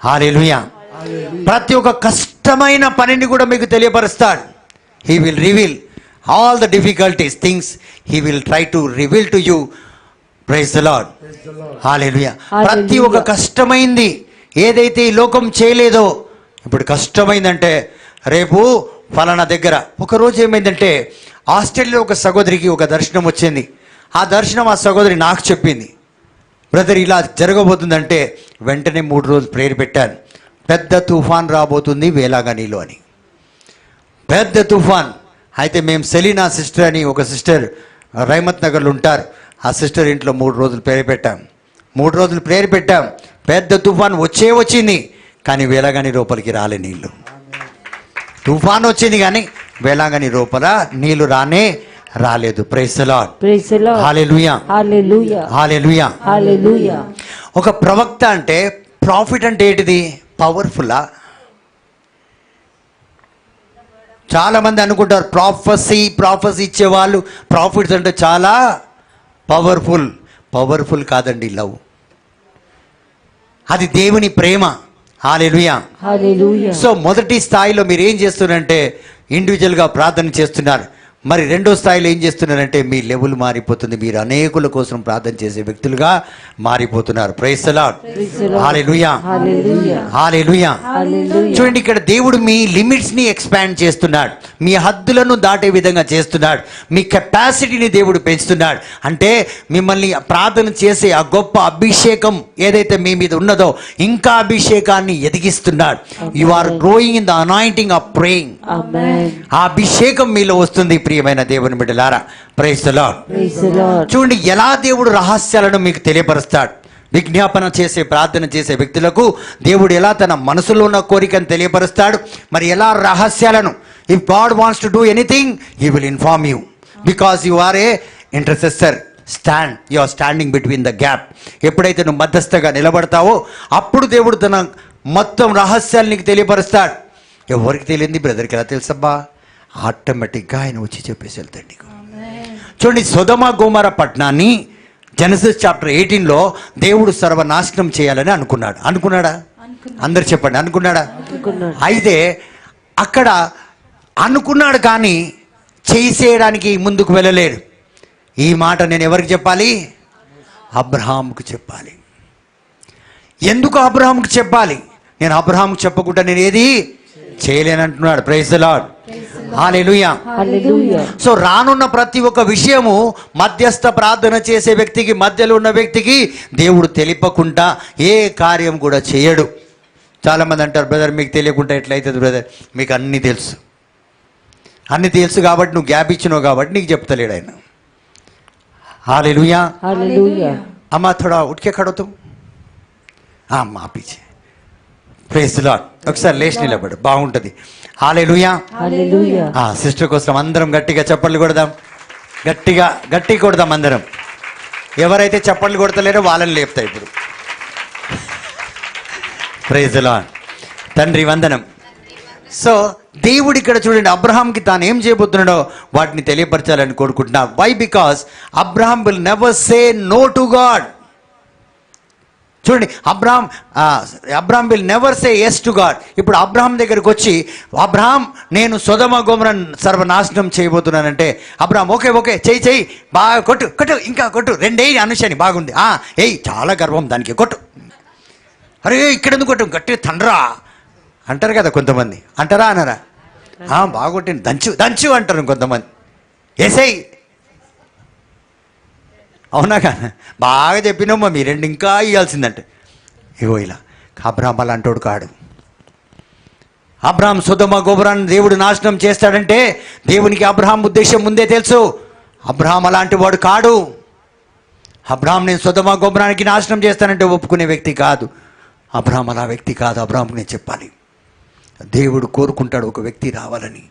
హల్లెలూయా. ప్రతి ఒక్క కష్టమైన పనిని కూడా మీకు తెలియపరుస్తాడు. He will reveal all the difficulties things he will try to reveal to you. Praise the Lord. Hallelujah. ప్రతి ఒక్క కష్టమైంది ఏదైతే ఈ లోకం చేయలేదో ఇప్పుడు కష్టమైందంటే, రేపు ఫలానా దగ్గర ఒకరోజు ఏమైందంటే ఆస్ట్రేలియాలో ఒక సహోదరికి ఒక దర్శనం వచ్చింది. ఆ దర్శనం ఆ సహోదరి నాకు చెప్పింది. బ్రదర్ ఇలా జరగబోతుందంటే వెంటనే 3 రోజులు ప్రేయర్ పెట్టాను. పెద్ద తుఫాన్ రాబోతుంది వేలాగనీలో అని. పెద్ద తుఫాన్. అయితే మేము సెలీనా సిస్టర్ అని ఒక సిస్టర్ రైమత్ నగర్లో ఉంటారు. ఆ సిస్టర్ ఇంట్లో 3 రోజులు ప్రేయర్ పెట్టాం. 3 రోజులు ప్రేయర్ పెట్టాం. పెద్ద తుఫాన్ వచ్చింది, కానీ వేలాగని లోపలికి రాలే నీళ్ళు. తుఫాన్ వచ్చింది కానీ వేలాగని లోపల నీళ్లు రాలేదు. Praise the Lord. Praise the Lord. హల్లెలూయా, Hallelujah. హల్లెలూయా. Hallelujah. ఒక ప్రవక్త అంటే, ప్రాఫిట్ అంటే ఏంటిది? పవర్ఫుల్లా? చాలా మంది అనుకుంటారు ప్రాఫెసీ ఇచ్చేవాళ్ళు ప్రాఫిట్స్ అంటే చాలా పవర్ఫుల్ కాదండి. లవ్ అది దేవుని ప్రేమ. హల్లెలూయా. Hallelujah. సో మొదటి స్థాయిలో మీరు ఏం చేస్తున్నారంటే ఇండివిజువల్గా ప్రార్థన చేస్తున్నారు. మరి రెండో స్థాయిలో ఏం చేస్తున్నారంటే మీ లెవెల్ మారిపోతుంది. మీరు అనేకుల కోసం ప్రార్థన చేసే వ్యక్తులుగా మారిపోతున్నారు. Praise the Lord. Hallelujah, Hallelujah. Hallelujah. Hallelujah. చూడండి, ఇక్కడ దేవుడు మీ లిమిట్స్ని ఎక్స్పాండ్ చేస్తున్నాడు. మీ హద్దులను దాటే విధంగా చేస్తున్నాడు. మీ కెపాసిటీని దేవుడు పెంచుతున్నాడు. అంటే మిమ్మల్ని ప్రార్థన చేసే ఆ గొప్ప అభిషేకం ఏదైతే మీ మీద ఉన్నదో ఇంకా అభిషేకాన్ని ఎదిగిస్తున్నాడు. You are growing in the anointing of praying. Amen. ఆ అభిషేకం మీలో వస్తుంది. ప్రియమైన దేవుని బిడ్డలారా, praise the Lord. Praise the Lord. చూడండి ఎలా దేవుడు రహస్యాలను మీకు తెలియపరుస్తాడు. విజ్ఞాపన చేసే ప్రార్థన చేసే వ్యక్తులకు దేవుడు ఎలా తన మనసులో ఉన్న కోరికను తెలియపరుస్తాడు. మరి ఎలా రహస్యాలను, if God wants to do anything he will inform you because you are a intercessor. You are standing between the gap. ఎప్పుడైతే నువ్వు మధ్యస్థగా నిలబడతావో అప్పుడు దేవుడు తన మొత్తం రహస్యాలు నీకు తెలియపరుస్తాడు. ఎవరికి తెలియంది బ్రదర్కి ఎలా తెలుసబ్బా? ఆటోమేటిక్గా ఆయన వచ్చి చెప్పేసి వెళ్తాడు నీకు. చూడండి, సొదొమ గొమొర పట్టణాన్ని జెనసిస్ చాప్టర్ 18లో దేవుడు సర్వనాశనం చేయాలని అనుకున్నాడా? అందరు చెప్పండి, అనుకున్నాడా? అయితే అక్కడ అనుకున్నాడు కానీ చేసేయడానికి ముందుకు వెళ్ళలేడు. ఈ మాట నేను ఎవరికి చెప్పాలి? అబ్రహాముకు చెప్పాలి. ఎందుకు అబ్రహాముకు చెప్పాలి? నేను అబ్రహాముకు చెప్పకుండా నేను ఏది చేయలేనంటున్నాడు. Praise the Lord. Hallelujah. Hallelujah. So రానున్న ప్రతి ఒక్క విషయము మధ్యస్థ ప్రార్థన చేసే వ్యక్తికి, మధ్యలో ఉన్న వ్యక్తికి దేవుడు తెలియకుండా ఏ కార్యం కూడా చేయడు. చాలామంది అంటారు, బ్రదర్ మీకు తెలియకుండా ఎట్లయితుంది బ్రదర్? మీకు అన్నీ తెలుసు కాబట్టి నువ్వు గ్యాప్ ఇచ్చినావు కాబట్టి నీకు చెప్తలేడు ఆయన. హల్లెలూయా. Hallelujah. అమ్మా థోడా ఉట్కే ఖడో తుమ్. అమ్మా పీछे. Praise the lord. ఒకసారి లేచి నిలబడు, బాగుంటుంది. హల్లెలూయా. Hallelujah. సిస్టర్ కోసం అందరం గట్టిగా చప్పట్లు కొడదాం. గట్టిగా కొడదాం అందరం. ఎవరైతే చప్పట్లు కొడతలేరో వాళ్ళని లేపుతాయి ఇప్పుడు. Praise the Lord. తండ్రి వందనం. సో దేవుడు ఇక్కడ చూడండి, అబ్రహాంకి తాను ఏం చేయబోతున్నాడో వాటిని తెలియపరచాలని కోరుకుంటున్నా. Why? Because Abraham will never say no to God. చూడండి, Abraham will never say yes to God. ఇప్పుడు అబ్రహాం దగ్గరికి వచ్చి, అబ్రహాం నేను సొదొమ గొమొర్రా సర్వనాశనం చేయబోతున్నానంటే అబ్రహాం ఓకే చెయ్యి బాగా కొట్టు ఇంకా కొట్టు, రెండేయి అనుషని బాగుంది, ఏయ్ చాలా గర్వం దానికి కొట్టు, అరే ఇక్కడ ఎందుకు కొట్టు, గట్టి తండ్రా అంటారు కదా కొంతమంది. అంటారా అనరా? బాగొట్టింది, దంచు అంటారు కొంతమంది. ఏసై, అవునా కదా? బాగా చెప్పినమ్మా మీ రెండు ఇంకా ఇవ్వాల్సిందంటే ఇగో ఇలా. అబ్రహాం అలాంటోడు కాడు. అబ్రహాం సొదొమ గొమొర్రాను దేవుడు నాశనం చేస్తాడంటే దేవునికి అబ్రహాం ఉద్దేశం ముందే తెలుసు. అబ్రహాం అలాంటి వాడు కాడు. అబ్రహాం నేను సొదొమ గొమొర్రానికి నాశనం చేస్తానంటే ఒప్పుకునే వ్యక్తి కాదు. అబ్రహాం అలా వ్యక్తి కాదు. అబ్రహాంకి నేను చెప్పాలి, దేవుడు కోరుకుంటాడు ఒక వ్యక్తి రావాలని.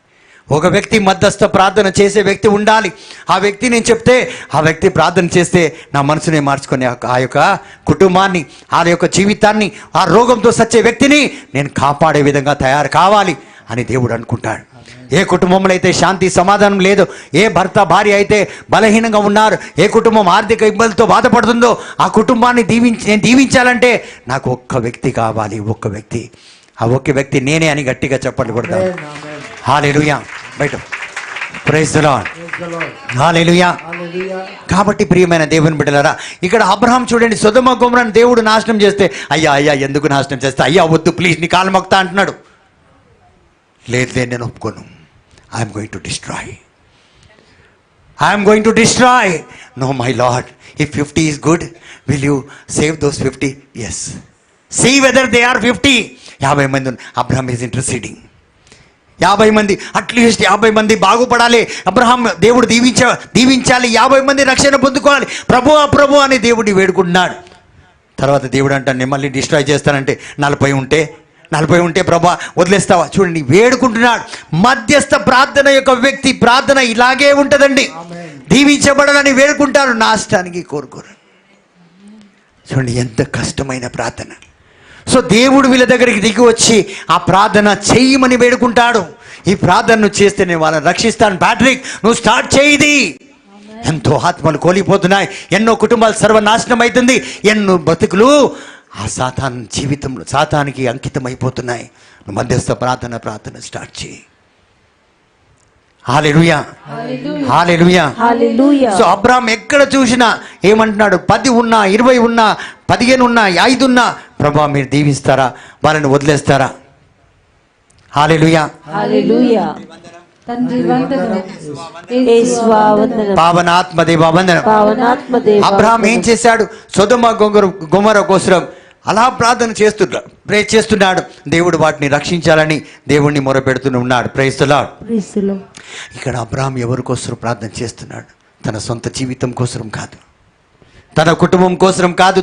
ఒక వ్యక్తి మధ్యస్థ ప్రార్థన చేసే వ్యక్తి ఉండాలి. ఆ వ్యక్తి నేను చెప్తే ఆ వ్యక్తి ప్రార్థన చేస్తే నా మనసునే మార్చుకొని ఆ యొక్క కుటుంబాన్ని, ఆ యొక్క జీవితాన్ని, ఆ రోగంతో సచ్చే వ్యక్తిని నేను కాపాడే విధంగా తయారు కావాలి అని దేవుడు అనుకుంటాడు. ఏ కుటుంబంలో అయితే శాంతి సమాధానం లేదు, ఏ భర్త భార్య అయితే బలహీనంగా ఉన్నారు, ఏ కుటుంబం ఆర్థిక ఇబ్బందులతో బాధపడుతుందో ఆ కుటుంబాన్ని నేను దీవించాలంటే నాకు ఒక్క వ్యక్తి కావాలి. ఒక్క వ్యక్తి, ఆ ఒక్క వ్యక్తి నేనే అని గట్టిగా చెప్పండి కొడతాను. హల్లెలూయా. బయట ప్రైజ్ ది లార్డ్. హల్లెలూయా. కాబట్టి ప్రియమైన దేవుని బిడ్డలారా, ఇక్కడ అబ్రహాం చూడండి, సొదొమ గొమొర్రాను దేవుడు నాశనం చేస్తే అయ్యా ఎందుకు నాశనం చేస్తే, అయ్యా వద్దు ప్లీజ్ నీ కాలు మొక్తా అంటున్నాడు. లేదు నేను ఒప్పుకోను. I'm going to destroy. No my Lord, if 50 is good, will you save those 50? Yes. See whether they are 50. 50 మంది. Abraham is interceding. 50 మంది, అట్లీస్ట్ 50 మంది బాగుపడాలి. అబ్రహాం దేవుడు దీవించాలి, 50 మంది రక్షణ పొందుకోవాలి, ప్రభు అని దేవుడిని వేడుకుంటున్నాడు. తర్వాత దేవుడు అంటాను నేను మళ్ళీ డిస్ట్రాయ్ చేస్తానంటే 40 ఉంటే ప్రభా వదిలేస్తావా? చూడండి, వేడుకుంటున్నాడు. మధ్యస్థ ప్రార్థన యొక్క వ్యక్తి ప్రార్థన ఇలాగే ఉంటుందండి. దీవించబడాలని వేడుకుంటారు, నాశనానికి కోరుకోరు. చూడండి ఎంత కష్టమైన ప్రార్థన. సో దేవుడు వీళ్ళ దగ్గరికి దిగి వచ్చి ఆ ప్రార్థన చెయ్యమని వేడుకుంటాడు. ఈ ప్రార్థనను చేస్తే నేను వాళ్ళని రక్షిస్తాను. ప్యాట్రిక్ నువ్వు స్టార్ట్ చేయి. ఎంతో ఆత్మలు కోల్పోతున్నాయి, ఎన్నో కుటుంబాలు సర్వనాశనం అవుతుంది, ఎన్నో బతుకులు ఆ సాతాను జీవితంలో సాతానికి అంకితం అయిపోతున్నాయి. మధ్యస్థ ప్రార్థన స్టార్ట్ చేయి. హల్లెలూయా. హల్లెలూయా. హల్లెలూయా. సో అబ్రహాం ఎక్కడ చూసినా ఏమంటున్నాడు? 10 ఉన్నా, 20 ఉన్నా, 15 ఉన్నా, 5 ఉన్నా, ప్రభా మీరు దీవిస్తారా, వాళ్ళని వదిలేస్తారా? హల్లెలూయా. హల్లెలూయా. తండ్రి వందనం. యేసువా వందనం. పావనాత్మ దేవా వందనం. పావనాత్మ దేవా. అబ్రహాం ఏం చేశాడు? సొదొమ గొమొర్రా కోసం అలా ప్రార్థన ప్రే చేస్తున్నాడు. దేవుడు వాటిని రక్షించాలని దేవుణ్ణి మొరపెడుతున్నాడు. Praise the Lord. ఇక్కడ అబ్రహాం ఎవరి కోసం ప్రార్థన చేస్తున్నాడు? తన సొంత జీవితం కోసం కాదు, తన కుటుంబం కోసం కాదు,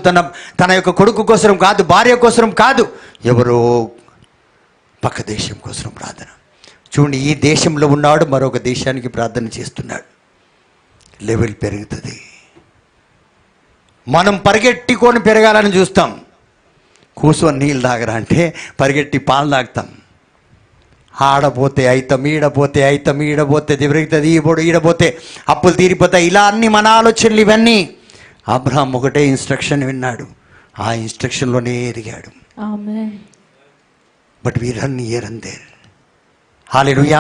తన యొక్క కొడుకు కోసం కాదు, భార్య కోసం కాదు, ఎవరో పక్క దేశం కోసం ప్రార్థన. చూడండి, ఈ దేశంలో ఉన్నాడు, మరొక దేశానికి ప్రార్థన చేస్తున్నాడు. లెవెల్ పెరుగుతుంది. మనం పరిగెట్టుకొని పెరగాలని చూస్తాం. కూర్చొని నీళ్ళు తాగరా అంటే పరిగెట్టి పాలు తాగుతాం. ఆడపోతే అయితం, ఈడపోతే పెరుగుతుంది, ఈడపోతే అప్పులు తీరిపోతాయి. ఇలా అన్ని మన ఆలోచనలు ఇవన్నీ. అబ్రహాం ఒకటే ఇన్స్ట్రక్షన్ విన్నాడు, ఆ ఇన్స్ట్రక్షన్లోనే ఎదిగాడు. But we run here and there. Hallelujah.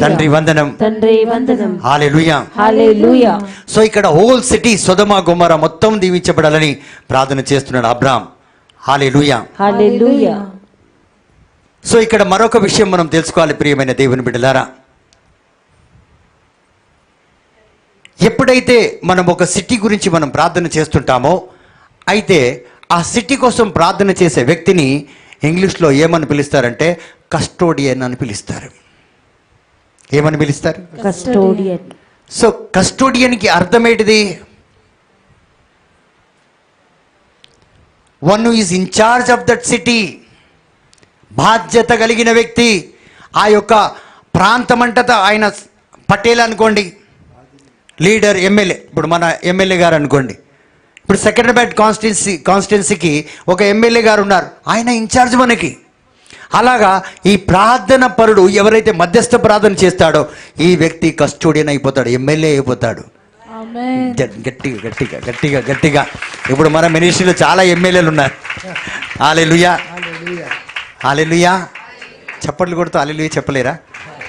తండ్రి వందనం. హల్లెలూయా. హల్లెలూయా. సో ఇక్కడ హోల్ సిటీ సొదొమ గొమొర్రా మొత్తం దీవించబడాలని ప్రార్థన చేస్తున్నాడు అబ్రహాం. హల్లెలూయా. హల్లెలూయా. సో ఇక్కడ మరొక విషయం మనం తెలుసుకోవాలి ప్రియమైన దేవుని బిడ్డలారా. ఎప్పుడైతే మనం ఒక సిటీ గురించి మనం ప్రార్థన చేస్తుంటామో, అయితే ఆ సిటీ కోసం ప్రార్థన చేసే వ్యక్తిని ఇంగ్లీష్లో ఏమని పిలుస్తారంటే కస్టోడియన్ అని పిలుస్తారు. ఏమని పిలుస్తారు? కస్టోడియన్. సో కస్టోడియన్కి అర్థం ఏంటిది? One who is incharge of that city. బాధ్యత కలిగిన వ్యక్తి. ఆ యొక్క ప్రాంతమంతటా ఆయన పటేల్ అనుకోండి, లీడర్, ఎమ్మెల్యే. ఇప్పుడు మన ఎమ్మెల్యే గారు అనుకోండి, ఇప్పుడు సెకండ్రాబాద్ కాన్స్టిట్యున్సీకి ఒక ఎమ్మెల్యే గారు ఉన్నారు, ఆయన ఇన్ఛార్జ్ మనకి. అలాగా ఈ ప్రార్థన పరుడు ఎవరైతే మధ్యస్థ ప్రార్థన చేస్తాడో ఈ వ్యక్తి కస్టోడియన్ అయిపోతాడు, ఎమ్మెల్యే అయిపోతాడు. ఆమేన్. గట్టిగా గట్టిగా గట్టిగా గట్టిగా. ఇప్పుడు మన మినిస్ట్రీలో చాలా ఎమ్మెల్యేలు ఉన్నారు. హల్లెలూయా, హల్లెలూయా. చప్పట్లు కొడుతూ హల్లెలూయా చెప్పలేరా?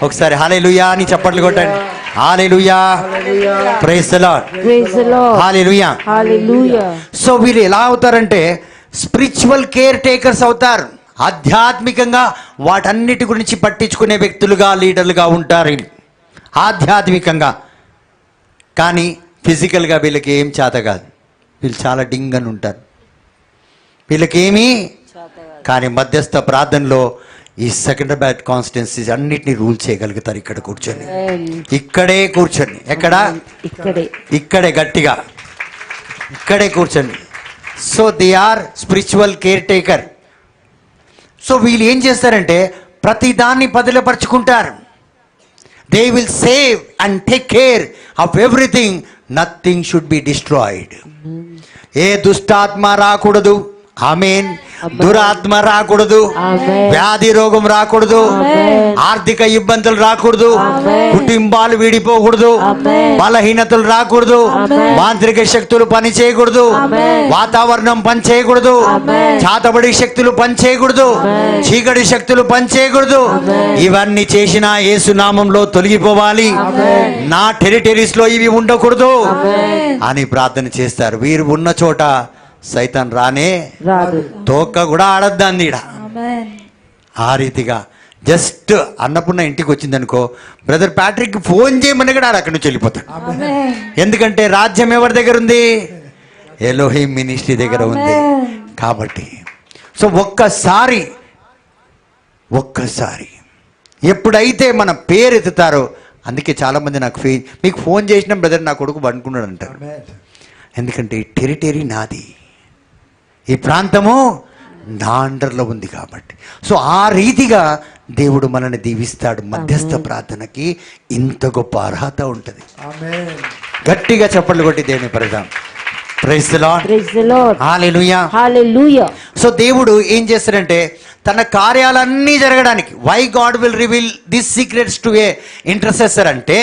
ఒకసారి హల్లెలూయా అని చప్పట్లు కొట్టండి. హల్లెలూయా, praise the Lord, Praise the Lord. హల్లెలూయా. Hallelujah. సో వీళ్ళు ఎలా అవుతారంటే స్పిరిచువల్ కేర్ టేకర్స్ అవుతారు. ఆధ్యాత్మికంగా వాటన్నిటి గురించి పట్టించుకునే వ్యక్తులుగా, లీడర్లుగా ఉంటారు వీళ్ళు ఆధ్యాత్మికంగా. కానీ ఫిజికల్గా వీళ్ళకి ఏం చేత కాదు, వీళ్ళు చాలా డింగ్ అని ఉంటారు, వీళ్ళకేమీ. కానీ మధ్యస్థ ప్రార్థనలో ఈ సెకండ్రాబాద్ కాన్స్టిట్యున్సీస్ అన్నిటినీ రూల్ చేయగలుగుతారు. ఇక్కడ కూర్చొని, ఇక్కడే కూర్చొని, ఎక్కడ? ఇక్కడే గట్టిగా, ఇక్కడే కూర్చొని. So they are spiritual caretaker. So వీళ్ళు ఏం చేస్తారంటే ప్రతి దాన్ని పదిలపరుచుకుంటారు. They will save and take care of everything. Nothing should be destroyed. ఏ దుష్టాత్మ రాకూడదు, ఆమేన్. దురాత్మ రాకూడదు, వ్యాధి రోగం రాకూడదు, ఆర్థిక ఇబ్బందులు రాకూడదు, కుటుంబాలు విడిపోకూడదు, బలహీనతలు రాకూడదు, మాంత్రిక శక్తులు పని చేయకూడదు, వాతావరణం పని చేయకూడదు, చాతబడి శక్తులు పని చేయకూడదు, చీకటి శక్తులు పని చేయకూడదు. ఇవన్నీ చేసిన యేసు నామంలో తొలగిపోవాలి. నా టెరిటరీస్ లో ఇవి ఉండకూడదు అని ప్రార్థన చేస్తారు. వీరు ఉన్న చోట సైతాన్ రానే రాదు, తోక కూడా ఆడద్దాంది ఈడ. ఆమేన్. ఆ రీతిగా జస్ట్ అన్నపూర్ణ ఇంటికి వచ్చిందనుకో, బ్రదర్ ప్యాట్రిక్ ఫోన్ చేయమని కూడా అక్కడి నుంచి వెళ్ళిపోతాడు. ఆమేన్. ఎందుకంటే రాజ్యం ఎవరి దగ్గర ఉంది? ఎలోహిం మినిస్ట్రీ దగ్గర ఉంది. కాబట్టి సో ఒక్కసారి ఎప్పుడైతే మన పేరు ఎత్తుతారో, అందుకే చాలామంది నాకు మీకు ఫోన్ చేసిన బ్రదర్ నా కొడుకు పండుకున్నాడు అంటారు. ఎందుకంటే ఈ టెరిటరీ నాది, ఈ ప్రాంతము నా అండర్లో ఉంది కాబట్టి. సో ఆ రీతిగా దేవుడు మనల్ని దీవిస్తాడు. మధ్యస్థ ప్రార్థనకి ఇంత గొప్ప అర్హత ఉంటుంది. గట్టిగా చప్పట్లు కొట్టి దేవుని ప్రజాం. Praise the Lord, Praise the Lord. హల్లెలూయా. Hallelujah. సో దేవుడు ఏం చేస్తాడంటే తన కార్యాలన్నీ జరగడానికి, why God will reveal this secrets to A intercessor అంటే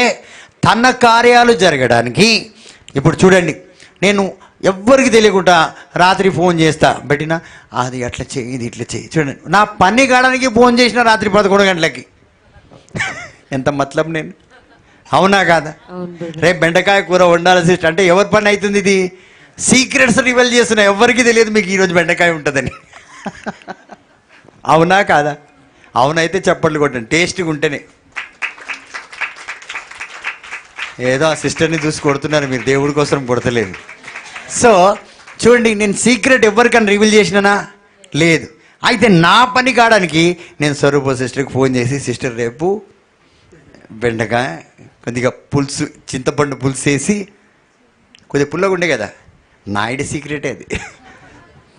తన కార్యాలు జరగడానికి. ఇప్పుడు చూడండి, నేను ఎవ్వరికి తెలియకుండా రాత్రి ఫోన్ చేస్తా పెట్టినా, అది అట్లా చేయి, ఇది ఇట్లా చేయి. చూడండి, నా పని కావడానికి ఫోన్ చేసిన రాత్రి 11 గంటలకి. ఎంత మతలబ్ నేను, అవునా కాదా? రేపు బెండకాయ కూర వండాలి సిస్టర్ అంటే ఎవరి పని అవుతుంది? ఇది సీక్రెట్స్ రివీల్ చేస్తున్నా, ఎవరికి తెలియదు మీకు ఈరోజు బెండకాయ ఉంటుందని. అవునా కాదా? అవునైతే చప్పట్లు కొట్టండి, టేస్ట్గా ఉంటేనే. ఏదో ఆ సిస్టర్ని చూసి కొడుతున్నారు మీరు, దేవుడి కోసం కొడతలేదు. సో చూడండి, నేను సీక్రెట్ ఎవరికైనా రివీల్ చేసినానా? లేదు. అయితే నా పని కావడానికి నేను స్వరూప సిస్టర్కి ఫోన్ చేసి, సిస్టర్ రేపు బెండకాయ కొద్దిగా పులుసు, చింతపండు పులుసు వేసి, కొద్దిగా పుల్లగా ఉండే కదా, నాయుడు సీక్రెటే అది.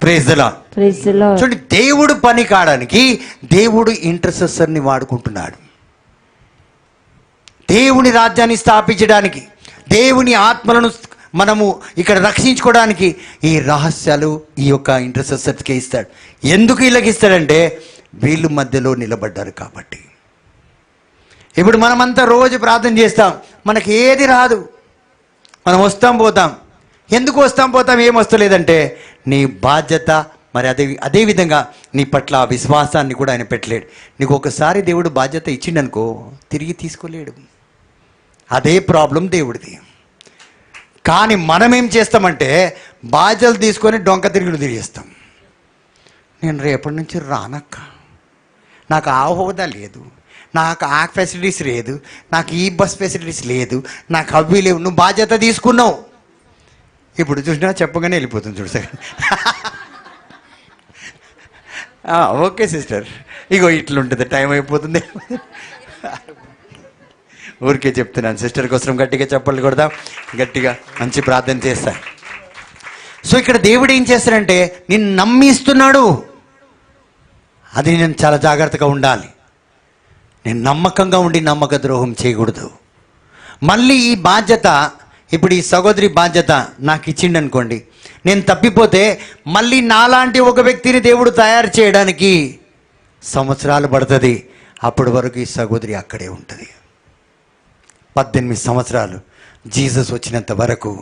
Praise the Lord. Praise the Lord. చూడండి, దేవుడు పని కావడానికి దేవుడు ఇంటర్సెసర్ని వాడుకుంటున్నాడు. దేవుని రాజ్యాన్ని స్థాపించడానికి, దేవుని ఆత్మలను మనము ఇక్కడ రక్షించుకోవడానికి ఈ రహస్యాలు ఈ యొక్క ఇంటర్సెసర్స్కే ఇస్తాడు. ఎందుకు వీళ్ళకి ఇస్తాడంటే వీళ్ళు మధ్యలో నిలబడ్డారు కాబట్టి. ఇప్పుడు మనమంతా రోజు ప్రార్థన చేస్తాం, మనకి ఏది రాదు, మనం వస్తాం పోతాం. ఎందుకు వస్తాం పోతాం? ఏం వస్తలేదంటే నీ బాధ్యత. మరి అదే విధంగా నీ పట్ల ఆ విశ్వాసాన్ని కూడా ఆయన పెట్టలేడు. నీకు ఒకసారి దేవుడు బాధ్యత ఇచ్చిండనుకో తిరిగి తీసుకోలేడు. అదే ప్రాబ్లం దేవుడిది. కానీ మనం ఏం చేస్తామంటే బాధ్యతలు తీసుకొని డొంక తిరుగుడు తిరిగేస్తాం. నేను రేపటి నుంచి రానక్క, నాకు ఆ హోదా లేదు, నాకు ఆ ఫెసిలిటీస్ లేదు, నాకు ఈ బస్ ఫెసిలిటీస్ లేదు, నాకు అవి లేవు. నువ్వు బాధ్యత తీసుకున్నావు, ఇప్పుడు చూసినా చెప్పగానే వెళ్ళిపోతుంది. చూడు సార్, ఓకే సిస్టర్, ఇగో ఇట్లుంటుంది, టైం అయిపోతుంది. ఊరికే చెప్తున్నాను, సిస్టర్ కోసం గట్టిగా చప్పట్లు కొడదాం, గట్టిగా మంచి ప్రార్థన చేస్తా. సో ఇక్కడ దేవుడు ఏం చేస్తాడంటే నిన్ను నమ్మిస్తున్నాడు. అది నేను చాలా జాగ్రత్తగా ఉండాలి. నేను నమ్మకంగా ఉండి నమ్మక ద్రోహం చేయకూడదు. మళ్ళీ ఈ బాధ్యత, ఇప్పుడు ఈ సహోదరి బాధ్యత నాకు ఇచ్చిండు అనుకోండి, నేను తప్పిపోతే మళ్ళీ నాలాంటి ఒక వ్యక్తిని దేవుడు తయారు చేయడానికి సంవత్సరాలు పడుతుంది. అప్పటి వరకు ఈ సహోదరి అక్కడే ఉంటుంది. 18 సంవత్సరాలు జీసస్ వచ్చినంత వరకు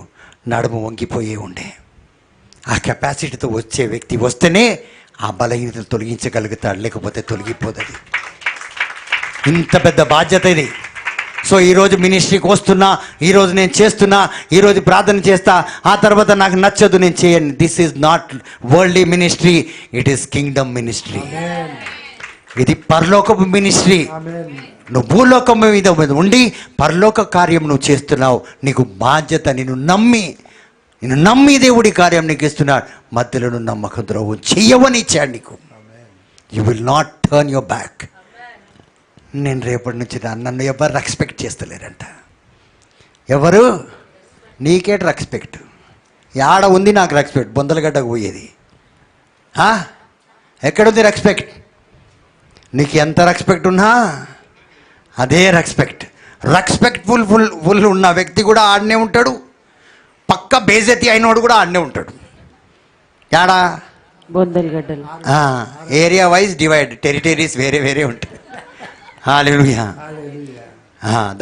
నడుము వంగిపోయే ఉండే. ఆ కెపాసిటీతో వచ్చే వ్యక్తి వస్తేనే ఆ బలహీనతలు తొలగించగలుగుతాడు, లేకపోతే తొలగిపోతుంది. ఇంత పెద్ద బాధ్యత ఇది. సో ఈరోజు మినిస్ట్రీకి వస్తున్నా, ఈరోజు నేను చేస్తున్నా, ఈరోజు ప్రార్థన చేస్తా, ఆ తర్వాత నాకు నచ్చదు నేను చేయను. This is not worldly ministry, it is Kingdom ministry. ఇది పరలోకపు మినిస్ట్రీ. నువ్వు భూలోకం మీద ఉండి పరలోక కార్యం నువ్వు చేస్తున్నావు. నీకు బాధ్యత, నిన్ను నమ్మి దేవుడి కార్యం నీకు ఇస్తున్నాడు. మధ్యలో నువ్వు నమ్మకం ద్రోహం చెయ్యవని ఇచ్చాడు నీకు. You will not turn your back. నేను రేపటి నుంచి నన్ను ఎవరు రెస్పెక్ట్ చేస్తలేరంట. ఎవరు? నీకేట రెస్పెక్ట్? యాడ ఉంది నాకు రెస్పెక్ట్? బొందలగడ్డకు పోయేది ఎక్కడుంది రెస్పెక్ట్? నీకు ఎంత రెస్పెక్ట్ ఉన్నా అదే రెస్పెక్ట్ఫుల్ ఉన్న వ్యక్తి కూడా ఆడనే ఉంటాడు. పక్క బేజతి అయినోడు కూడా ఆడనే ఉంటాడు. యాడా? బొందలగడ్డలు. ఏరియా వైజ్ డివైడ్, టెరిటరీస్ వేరే వేరే ఉంటాయి. హల్లెలూయా.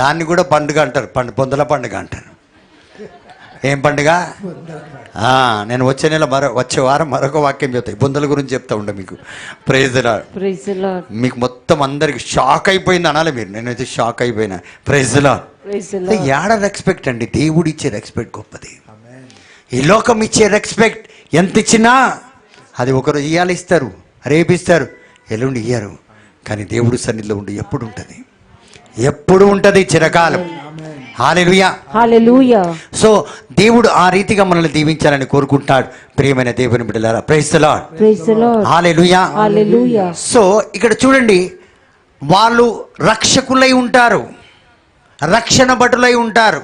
దాన్ని కూడా పండుగ అంటారు, పొందల పండుగ అంటారు. ఏం పండుగ? నేను వచ్చే నెల వచ్చే వారం మరొక వాక్యం చెప్తాయి, బొందల గురించి చెప్తా ఉండ మీకు. Praise the Lord. Praise the Lord. మీకు మొత్తం అందరికి షాక్ అయిపోయింది అనాలి మీరు. నేనైతే షాక్ అయిపోయినా. Praise the Lord. Praise the Lord. యాడ రెస్పెక్ట్ అండి? దేవుడు ఇచ్చే రెస్పెక్ట్ గొప్పది. ఈ లోకం ఇచ్చే రెస్పెక్ట్ ఎంత ఇచ్చినా అది ఒకరు ఇయ్యాలి, ఇస్తారు, రేపిస్తారు, ఎల్లుండి ఇయ్యారు. కానీ దేవుడు సన్నిధిలో ఉండి ఎప్పుడు ఉంటుంది చిరకాలం. హల్లెలూయా. హల్లెలూయా. సో దేవుడు ఆ రీతిగా మనల్ని దీవించాలని కోరుకుంటాడు. ప్రియమైన దేవుని బిడ్డలారా, praise the Lord. Praise the Lord. Hallelujah. Hallelujah. So ఇక్కడ చూడండి, వాళ్ళు రక్షకులై ఉంటారు, రక్షణ భటులై ఉంటారు,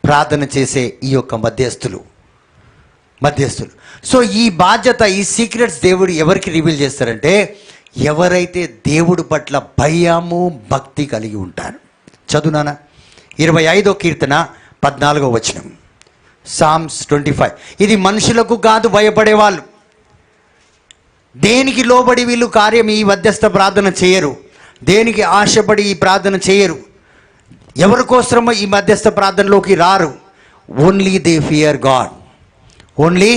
ప్రార్థన చేసే ఈ యొక్క మధ్యస్థులు. సో ఈ బాధ్యత, ఈ సీక్రెట్స్ దేవుడు ఎవరికి రివీల్ చేస్తారంటే ఎవరైతే దేవుడి పట్ల భయము భక్తి కలిగి ఉంటారు. చదువునానా 25వ కీర్తన 14వ వచనం, సామ్స్ 25. ఇది మనుషులకు కాదు భయపడేవాళ్ళు. దేనికి లోబడి వీళ్ళు కార్యం ఈ మధ్యస్థ ప్రార్థన చేయరు, దేనికి ఆశపడి ఈ ప్రార్థన చేయరు, ఎవరి కోసమో ఈ మధ్యస్థ ప్రార్థనలోకి రారు. Only they fear God. Only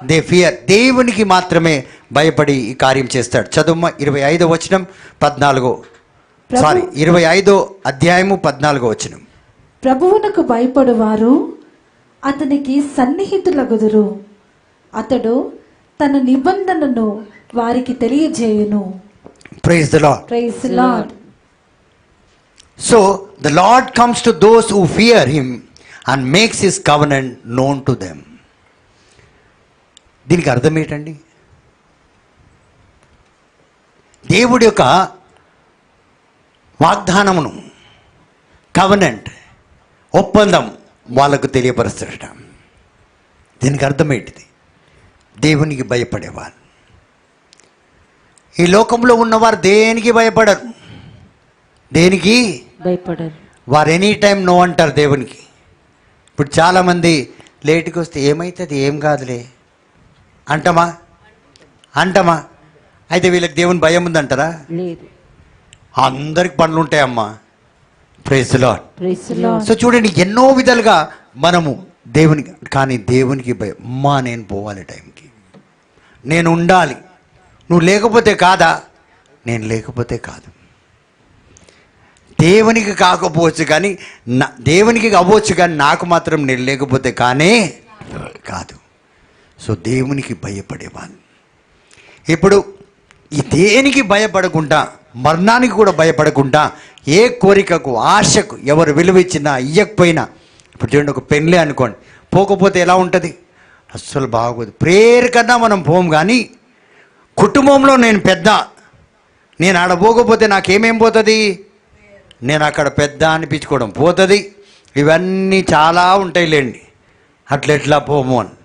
they fear. దేవునికి మాత్రమే భయపడి ఈ కార్యం చేస్తాడు. చదువు 25వ వచనం 25వ అధ్యాయము 14వ వచనం. ప్రభువునకు భయపడువారు అతనికి సన్నిహితులగుదురు, అతడు తన నిబంధనను వారికి తెలియజేయును. Praise the Lord. Praise the Lord. So the Lord comes to those who fear him and makes his covenant known to them. దీనికి అర్థం ఏంటండి? దేవుడి యొక్క వాగ్దానమును, కవెనెంట్, ఒప్పందం వాళ్ళకు తెలియపరుస్తాడట. దీనికి అర్థం ఏంటిది? దేవునికి భయపడేవారు. ఈ లోకంలో ఉన్నవారు దేనికి భయపడరు. దేనికి భయపడరు. వారు ఎనీ టైం నో అంటారు దేవునికి. ఇప్పుడు చాలామంది లేటుకి వస్తే ఏమవుతుంది, ఏం కాదులే అంటమా. అయితే వీళ్ళకి దేవుని భయం ఉందంటారా? లేదు. అందరికి పనులు ఉంటాయమ్మా. Praise the Lord. Praise the Lord. So చూడండి, ఎన్నో విధాలుగా మనము దేవునికి, కానీ దేవునికి భయం. అమ్మా నేను పోవాలి టైంకి, నేను ఉండాలి, నువ్వు లేకపోతే కాదా, నేను లేకపోతే కాదు. దేవునికి కాకపోవచ్చు కానీ, దేవునికి అవ్వచ్చు కానీ నాకు మాత్రం నేను లేకపోతే కానే కాదు. సో దేవునికి భయపడేవాళ్ళు. ఇప్పుడు ఈ దేనికి భయపడకుండా, మరణానికి కూడా భయపడకుండా, ఏ కోరికకు, ఆశకు ఎవరు విలువ ఇచ్చినా ఇయ్యకపోయినా, ఇప్పుడు చూడండి, ఒక పెళ్ళి అనుకోండి, పోకపోతే ఎలా ఉంటుంది? అస్సలు బాగోదు. ప్రేయర్ కన్నా మనం పోం, కానీ కుటుంబంలో నేను పెద్ద, నేను ఆడ పోకపోతే నాకేమేం పోతుంది, నేను అక్కడ పెద్ద అనిపించుకోవడం పోతుంది, ఇవన్నీ చాలా ఉంటాయి లేండి, అట్లెట్లా పోము అని.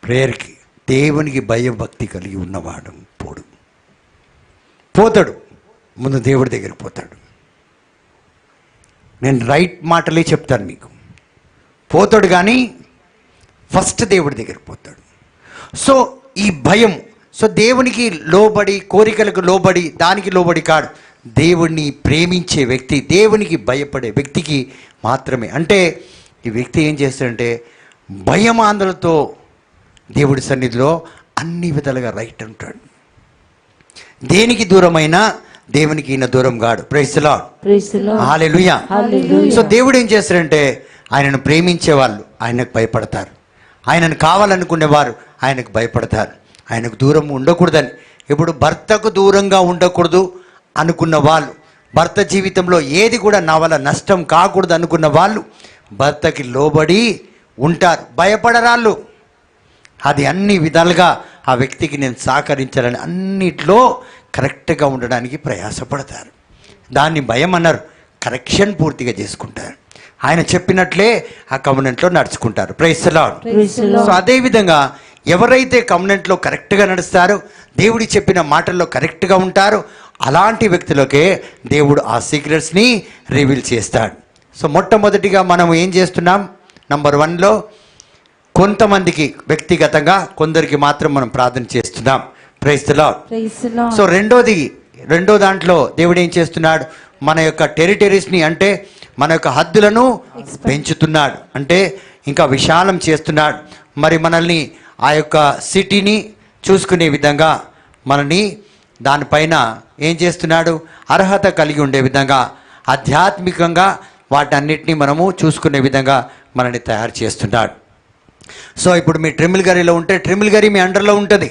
ప్రేయర్కి, దేవునికి భయభక్తి కలిగి ఉన్నవాడు పోతాడు, ముందు దేవుడి దగ్గరికి పోతాడు. నేను రైట్ మాటలే చెప్తాను మీకు. పోతాడు కానీ ఫస్ట్ దేవుడి దగ్గరికి పోతాడు. సో ఈ భయం, సో దేవునికి లోబడి, కోరికలకు లోబడి, దానికి లోబడి కాడు, దేవుణ్ణి ప్రేమించే వ్యక్తి, దేవునికి భయపడే వ్యక్తికి మాత్రమే. అంటే ఈ వ్యక్తి ఏం చేస్తాడంటే భయమాందలతో దేవుడి సన్నిధిలో అన్ని విధాలుగా రైట్ ఉంటాడు. దేనికి దూరమైనా దేవునికి ఈయన దూరం కాడు. Praise the Lord. Praise the Lord. Hallelujah. Hallelujah. So దేవుడు ఏం చేస్తాడంటే ఆయనను ప్రేమించే వాళ్ళు ఆయనకు భయపడతారు, ఆయనను కావాలనుకునేవారు ఆయనకు భయపడతారు, ఆయనకు దూరం ఉండకూడదని. ఇప్పుడు భర్తకు దూరంగా ఉండకూడదు అనుకున్న వాళ్ళు, భర్త జీవితంలో ఏది కూడా నా వల్ల నష్టం కాకూడదు అనుకున్న వాళ్ళు భర్తకి లోబడి ఉంటారు, భయపడరాళ్ళు. అది అన్ని విధాలుగా ఆ వ్యక్తికి నేను సహకరించాలని అన్నిట్లో కరెక్ట్గా ఉండడానికి ప్రయాసపడతారు. దాన్ని భయం అన్నారు. కరెక్షన్ పూర్తిగా చేసుకుంటారు, ఆయన చెప్పినట్లే ఆ కమ్యూనెంట్లో నడుచుకుంటారు. Praise the Lord. Praise the Lord. So అదేవిధంగా ఎవరైతే కమ్యూనెంట్లో కరెక్ట్గా నడుస్తారో, దేవుడి చెప్పిన మాటల్లో కరెక్ట్గా ఉంటారో, అలాంటి వ్యక్తులకే దేవుడు ఆ సీక్రెట్స్ని రివీల్ చేస్తాడు. సో మొట్టమొదటిగా మనం ఏం చేస్తున్నాం, నంబర్ 1లో కొంతమందికి వ్యక్తిగతంగా, కొందరికి మాత్రం మనం ప్రార్థన చేస్తున్నాం. Praise the Lord. Praise the Lord. So రెండో దాంట్లో దేవుడు ఏం చేస్తున్నాడు, మన యొక్క టెరిటరీస్ని, అంటే మన యొక్క హద్దులను పెంచుతున్నాడు, అంటే ఇంకా విశాలం చేస్తున్నాడు. మరి మనల్ని ఆ యొక్క సిటీని చూసుకునే విధంగా మనని దానిపైన ఏం చేస్తున్నాడు, అర్హత కలిగి ఉండే విధంగా, ఆధ్యాత్మికంగా వాటన్నిటిని మనము చూసుకునే విధంగా మనల్ని తయారు చేస్తున్నాడు. సో ఇప్పుడు మీ ట్రిమిల్ గరీలో ఉంటే ట్రిమిల్ గరీ మీ అండర్లో ఉంటుంది,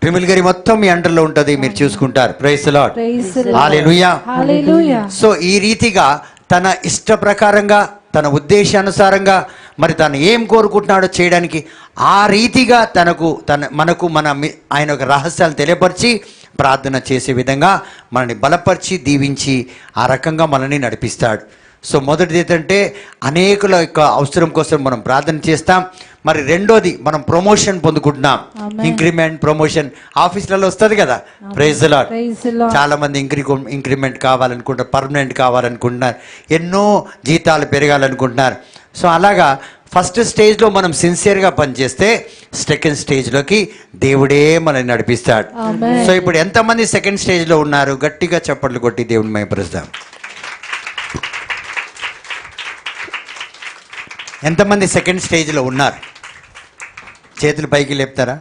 ట్రిమిల్ గరీ మొత్తం మీ అండర్లో ఉంటుంది, మీరు చూసుకుంటారు. Praise the Lord. Praise the Lord. Hallelujah. Hallelujah. So ఈ రీతిగా తన ఇష్ట ప్రకారంగా, తన ఉద్దేశానుసారంగా, మరి తను ఏం కోరుకుంటున్నాడో చేయడానికి ఆ రీతిగా మనకు ఆయన యొక్క రహస్యాలు తెలియపరిచి ప్రార్థన చేసే విధంగా మనల్ని బలపరిచి దీవించి ఆ రకంగా మనల్ని నడిపిస్తాడు. సో మొదటిది ఏంటంటే అనేకుల యొక్క అవసరం కోసం మనం ప్రార్థన చేస్తాం. మరి రెండోది మనం ప్రమోషన్ పొందుకుంటున్నాం. Amen. ఇంక్రిమెంట్, ప్రమోషన్ ఆఫీసులలో వస్తుంది కదా. Praise the Lord. Praise the Lord. చాలా మంది ఇంక్రిమెంట్ కావాలనుకుంటారు, పర్మనెంట్ కావాలనుకుంటున్నారు, ఎన్నో జీతాలు పెరగాలనుకుంటున్నారు. సో అలాగా ఫస్ట్ స్టేజ్లో మనం సిన్సియర్గా పనిచేస్తే సెకండ్ స్టేజ్లోకి దేవుడే మనల్ని నడిపిస్తాడు. Amen. సో ఇప్పుడు ఎంతమంది సెకండ్ స్టేజ్లో ఉన్నారు, గట్టిగా చప్పట్లు కొట్టి దేవుని మహిమపరుస్తాం. ఎంతమంది సెకండ్ స్టేజ్లో ఉన్నారు, చేతులు పైకి లేపుతారా?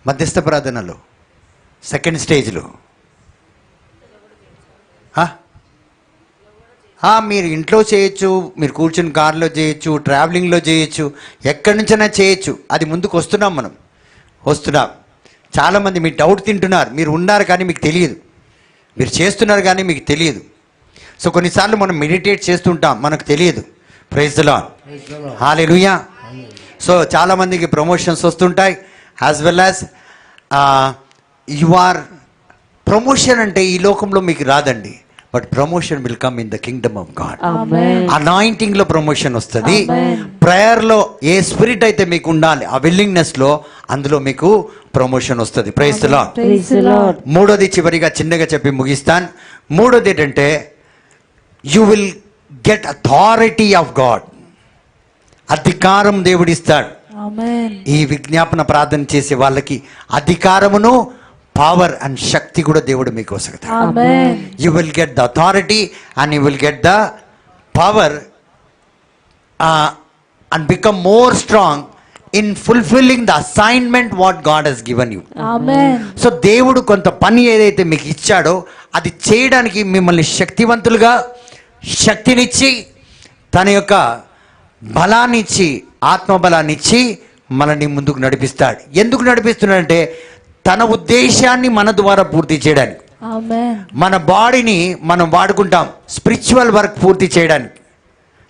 మధ్యస్థ ప్రార్థనలో సెకండ్ స్టేజ్లో మీరు ఇంట్లో చేయొచ్చు, మీరు కూర్చుని కార్లో చేయొచ్చు, ట్రావెలింగ్లో చేయొచ్చు, ఎక్కడి నుంచైనా చేయొచ్చు. అది ముందుకు వస్తున్నాం. చాలామంది మీ డౌట్ తింటున్నారు, మీరు ఉన్నారు కానీ మీకు తెలియదు, మీరు చేస్తున్నారు కానీ మీకు తెలియదు. సో కొన్నిసార్లు మనం మెడిటేట్ చేస్తుంటాం, మనకు తెలియదు. Praise the Lord. Hallelujah. So చాలామందికి ప్రమోషన్స్ వస్తుంటాయి, యాజ్ వెల్ యాజ్ ప్రమోషన్ అంటే ఈ లోకంలో మీకు రాదండి, but promotion will come in the kingdom of God. Amen. అనాయింటింగ్లో ప్రమోషన్ వస్తుంది, Amen. ప్రేయర్లో ఏ స్పిరిట్ అయితే మీకు ఉండాలి, ఆ విల్లింగ్నెస్లో అందులో మీకు ప్రమోషన్ వస్తుంది. Praise the Lord. Praise the Lord. మూడోది చివరిగా చిన్నగా చెప్పి ముగిస్తాను. మూడోది ఏంటంటే you will get authority of God. అధికారం దేవుడిస్తాడు. ఆమేన్. ఈ విజ్ఞాపన ప్రార్థన చేసే వాళ్ళకి అధికారమును, పవర్ అండ్ శక్తి కూడా దేవుడు మీకు వసగుతాడు. Amen. You will get the authority and you will get the power and become more strong in fulfilling the assignment what God has given you. Amen. So దేవుడు కొంత పని ఏదైతే మీకు ఇచ్చాడో అది చేయడానికి మిమ్మల్ని శక్తివంతులుగా, శక్తినిచ్చి, తన యొక్క బలాన్ని ఇచ్చి, ఆత్మబలాన్ని ఇచ్చి మనల్ని ముందుకు నడిపిస్తాడు. ఎందుకు నడిపిస్తున్నాడంటే తన ఉద్దేశాన్ని మన ద్వారా పూర్తి చేయడానికి. ఆమేన్. మన బాడీని మనం వాడుకుంటాం స్పిరిచువల్ వర్క్ పూర్తి చేయడానికి,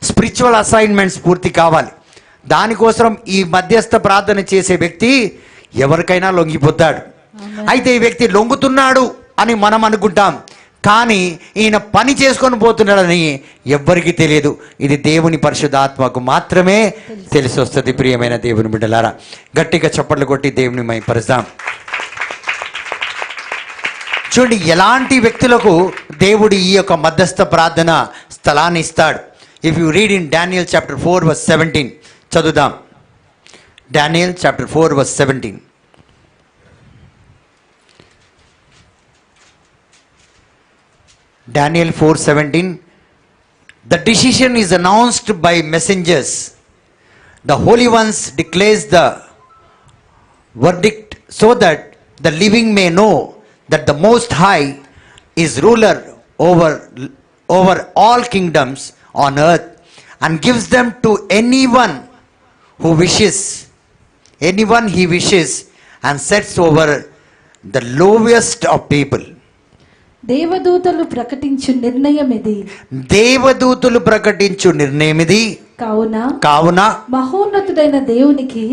స్పిరిచువల్ అసైన్మెంట్స్ పూర్తి కావాలి. దానికోసం ఈ మధ్యస్థ ప్రార్థన చేసే వ్యక్తి ఎవరికైనా లొంగిపోతాడు. అయితే ఈ వ్యక్తి లొంగుతున్నాడు అని మనం అనుకుంటాం, కానీ ఈయన పని చేసుకొని పోతున్నాడని ఎవ్వరికీ తెలియదు. ఇది దేవుని పరిశుద్ధాత్మకు మాత్రమే తెలిసి వస్తుంది. ప్రియమైన దేవుని బిడ్డలారా, గట్టిగా చప్పట్లు కొట్టి దేవుని మహిమపరుస్తాం. చూడండి, ఎలాంటి వ్యక్తులకు దేవుడు ఈ యొక్క మధ్యస్థ ప్రార్థన స్థలాన్ని ఇస్తాడు. If you read in Daniel chapter 4 verse 17, చదువుదాం. Daniel chapter 4 verse 17. Daniel 4:17. The decision is announced by messengers. The holy ones declares the verdict so that the living may know that the Most High is ruler over all kingdoms on earth, and gives them to anyone he wishes, and sets over the lowest of people. దేవదూతలు ప్రకటించు నిర్ణయం ఇది. దేవదూతలు ప్రకటించు నిర్ణయమిది. కావున మహోన్నతుడైన దేవునికి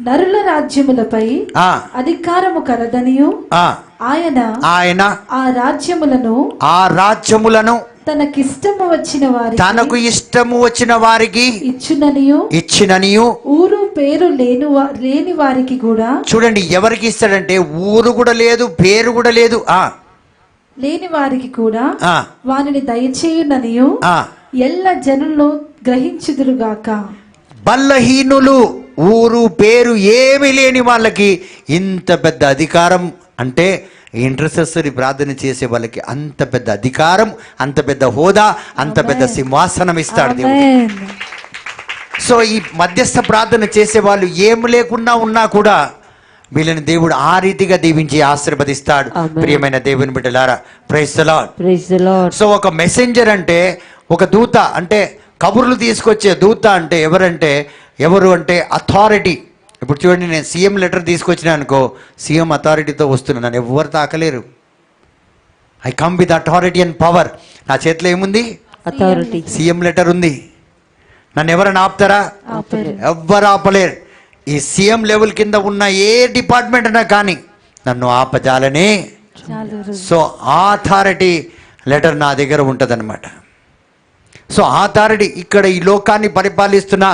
నరుల రాజ్యములపై అధికారము కలదనియు ఆయన ఆ రాజ్యములను తనకు ఇష్టము వచ్చిన వారికి ఇచ్చిననియు ఊరు పేరు లేని వారికి కూడా. చూడండి, ఎవరికి ఇస్తాడంటే ఊరు కూడా లేదు, పేరు కూడా లేదు, లేని వారికి కూడా వారిని దయచేయుననియు ఎల్ల జనుల్లో గ్రహించుదురుగాక. బలహీనులు, ఊరు పేరు ఏమీ లేని వాళ్ళకి ఇంత పెద్ద అధికారం అంటే ఇంటర్సెసరీ ప్రార్థన చేసే వాళ్ళకి అంత పెద్ద అధికారం, అంత పెద్ద హోదా, అంత పెద్ద సింహాసనం ఇస్తాడు దేవుడు. సో ఈ మధ్యస్థ ప్రార్థన చేసే వాళ్ళు ఏం లేకుండా ఉన్నా కూడా వీళ్ళని దేవుడు ఆ రీతిగా దీవించి ఆశీర్వదిస్తాడు. ప్రియమైన దేవుని బిడ్డలారా, ప్రైజ్ ది లార్డ్. సో ఒక మెసెంజర్ అంటే, ఒక దూత అంటే, కబుర్లు తీసుకొచ్చే దూత అంటే ఎవరు అంటే అథారిటీ. ఇప్పుడు చూడండి, నేను సీఎం లెటర్ తీసుకొచ్చినా అనుకో, సీఎం అథారిటీతో వస్తున్నా, నన్ను ఎవరు తాకలేరు. I come with authority and power. నా చేతిలో ఏముంది? అథారిటీ. సీఎం లెటర్ ఉంది. నన్ను ఎవరైనా ఆపుతారా? ఎవ్వరు ఆపలేరు. ఈ సీఎం లెవెల్ కింద ఉన్న ఏ డిపార్ట్మెంట్ అయినా కానీ నన్ను ఆపజాలనే. సో అథారిటీ లెటర్ నా దగ్గర ఉంటుందన్నమాట. సో అథారిటీ ఇక్కడ ఈ లోకాన్ని పరిపాలిస్తున్న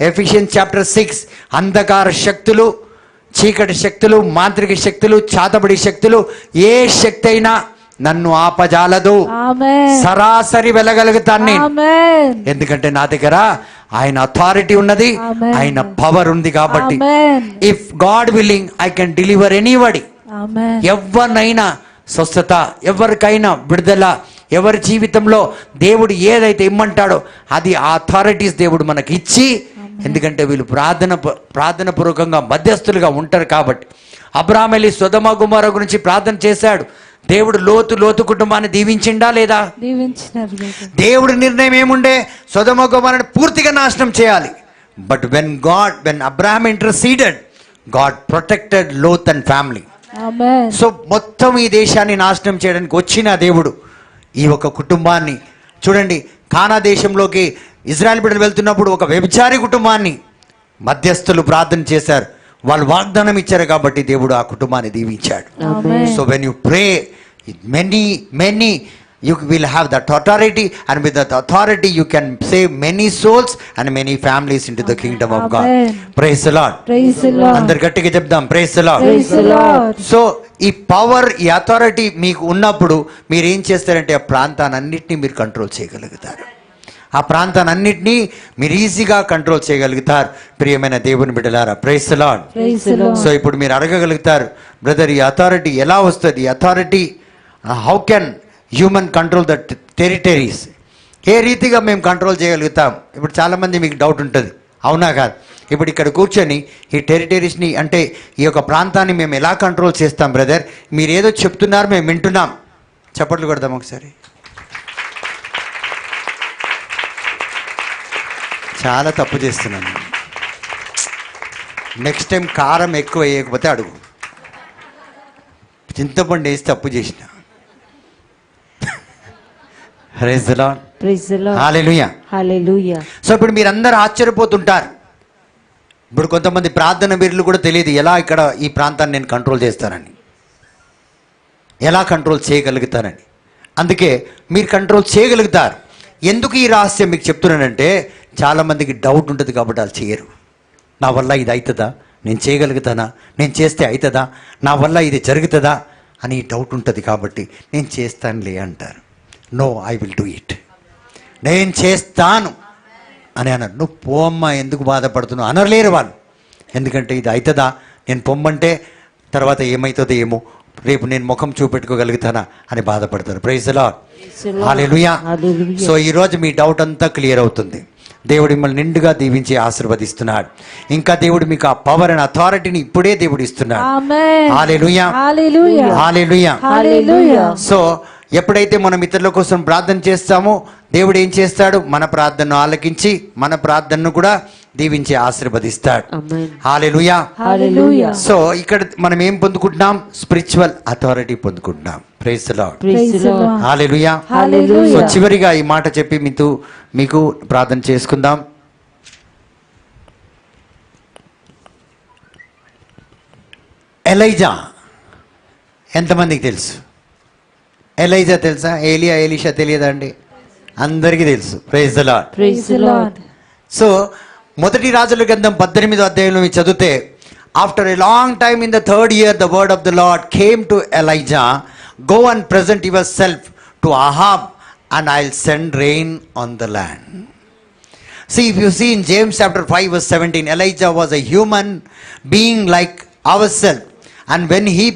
ఎఫిషియన్స్ చాప్టర్ 6, అంధకార శక్తులు, చీకటి శక్తులు, మాంత్రిక శక్తులు, చాతబడి శక్తులు, ఏ శక్తి అయినా నన్ను ఆపజాలదు. సరాసరి వెళ్ళగలుగుతాను నేను. ఎందుకంటే నా దగ్గర ఆయన అథారిటీ ఉన్నది, ఆయన పవర్ ఉంది. కాబట్టి if God willing I can deliver anybody. ఎవరినైనా స్వస్థత, ఎవరికైనా విడుదల, ఎవరి జీవితంలో దేవుడు ఏదైతే ఇమ్మంటాడో అది ఆ అథారిటీస్ దేవుడు మనకి ఇచ్చి, ఎందుకంటే వీళ్ళు ప్రార్థన పూర్వకంగా మధ్యస్థులుగా ఉంటారు. కాబట్టి అబ్రాహాము వెళ్ళి సొదొమ గొమొర్ర గురించి ప్రార్థన చేశాడు. దేవుడు లోతు కుటుంబాన్ని దీవించిండా లేదా? దేవుడి నిర్ణయం ఏముండే? సొదొమ గొమొర్రను పూర్తిగా నాశనం చేయాలి. But when Abraham interceded, God protected Lot and family. So మొత్తం ఈ దేశాన్ని నాశనం చేయడానికి వచ్చిన దేవుడు ఈ ఒక కుటుంబాన్ని చూడండి. కానా దేశంలోకి ఇజ్రాయెల్ బిడ్డలు వెళ్తున్నప్పుడు ఒక వ్యభిచారి కుటుంబాన్ని మధ్యస్థులు ప్రార్థన చేశారు. వాళ్ళు వాగ్దానం ఇచ్చారు కాబట్టి దేవుడు ఆ కుటుంబాన్ని దీవించాడు. So when you pray, many you will have that authority, and with that authority you can save many souls and many families into the kingdom of God. Praise the Lord. అందరు గట్టిగా చెప్దాం, praise the Lord. సో ఈ power, ఈ authority మీకు ఉన్నప్పుడు మీరు ఏం చేస్తారంటే ఆ ప్రాంతాన్నిటిని మీరు కంట్రోల్ చేయగలుగుతారు. ఆ ప్రాంతాన్నిటినీ మీరు ఈజీగా కంట్రోల్ చేయగలుగుతారు. ప్రియమైన దేవుని బిడ్డలారా, ప్రైజ్ ది లార్డ్. సో ఇప్పుడు మీరు అడగగలుగుతారు, బ్రదర్ ఈ అథారిటీ ఎలా వస్తుంది? ఈ authority how can human control the territories? ఏ రీతిగా మేము కంట్రోల్ చేయగలుగుతాం? ఇప్పుడు చాలామంది మీకు డౌట్ ఉంటుంది, అవునా కాదు? ఇప్పుడు ఇక్కడ కూర్చొని ఈ టెరిటరీస్ని అంటే ఈ యొక్క ప్రాంతాన్ని మేము ఎలా కంట్రోల్ చేస్తాం బ్రదర్? మీరు ఏదో చెప్తున్నారు, మేము వింటున్నాం. చప్పట్లు కొడదాం ఒకసారి. చాలా తప్పు చేస్తున్నాను. నెక్స్ట్ టైం కారం ఎక్కువ వేయకపోతే అడుగు. చింతపండు వేసి తప్పు చేసిన. Praise the Lord. Hallelujah. So ఇప్పుడు మీరందరూ ఆశ్చర్యపోతుంటారు. ఇప్పుడు కొంతమంది ప్రార్థన వీరులు కూడా తెలియదు ఎలా ఇక్కడ ఈ ప్రాంతాన్ని నేను కంట్రోల్ చేస్తానని, ఎలా కంట్రోల్ చేయగలుగుతానని. అందుకే మీరు కంట్రోల్ చేయగలుగుతారు. ఎందుకు ఈ రహస్యం మీకు చెప్తున్నానంటే చాలామందికి డౌట్ ఉంటుంది కాబట్టి వాళ్ళు చేయరు. నా వల్ల ఇది అవుతుందా? నేను చేయగలుగుతానా? నేను చేస్తే అవుతుందా? నా వల్ల ఇది జరుగుతుందా అని డౌట్ ఉంటుంది కాబట్టి నేను చేస్తానులే అంటారు. No, I will do it. నేను చేస్తాను అని అన్నారు. నువ్వు పోమ్మా, ఎందుకు బాధపడుతున్నావు అనలేరు వాళ్ళు. ఎందుకంటే ఇది అవుతుందా, నేను పొమ్మంటే తర్వాత ఏమవుతుందో ఏమో, రేపు నేను ముఖం చూపెట్టుకోగలుగుతానా అని బాధపడతారు. Praise the Lord, hallelujah. Hallelujah. So ఈరోజు మీ డౌట్ అంతా క్లియర్ అవుతుంది. దేవుడు మిమ్మల్ని నిండుగా దీవించి ఆశీర్వదిస్తున్నాడు. ఇంకా దేవుడు మీకు ఆ పవర్ అండ్ అథారిటీని ఇప్పుడే దేవుడు ఇస్తున్నాడు. ఆమేన్. హల్లెలూయా, హల్లెలూయా. హల్లెలూయా. హల్లెలూయా. సో ఎప్పుడైతే మనం ఇతరుల కోసం ప్రార్థన చేస్తామో దేవుడు ఏం చేస్తాడు, మన ప్రార్థనను ఆలకించి మన ప్రార్థనను కూడా దీవించి ఆశీర్వదిస్తాడు. ఆమేన్. హల్లెలూయా. హల్లెలూయా. సో ఇక్కడ మనం ఏం పొందుకుంటున్నాం, స్పిరిచువల్ అథారిటీ పొందుకుంటున్నాం. Praise the Lord, praise the Lord. Hallelujah. Hallelujah. So చివరిగా ఈ మాట చెప్పి మీకు ప్రార్థన చేసుకుందాం. ఎలైజా ఎంతమందికి తెలుసు? ఎలైజా తెలుసా? ఏలియా, ఎలీషా తెలియదా అండి? అందరికీ తెలుసు. Praise the Lord. Praise the Lord. So మొదటి రాజుల గ్రంథం 18వ అధ్యాయంలో మీరు చదివితే, after a long time in the third year the word of the Lord came to Elijah, go and present yourself to Ahab and I will send rain on the land. See, if you see in James chapter 5 verse 17, Elijah was a human being like ourselves, and when he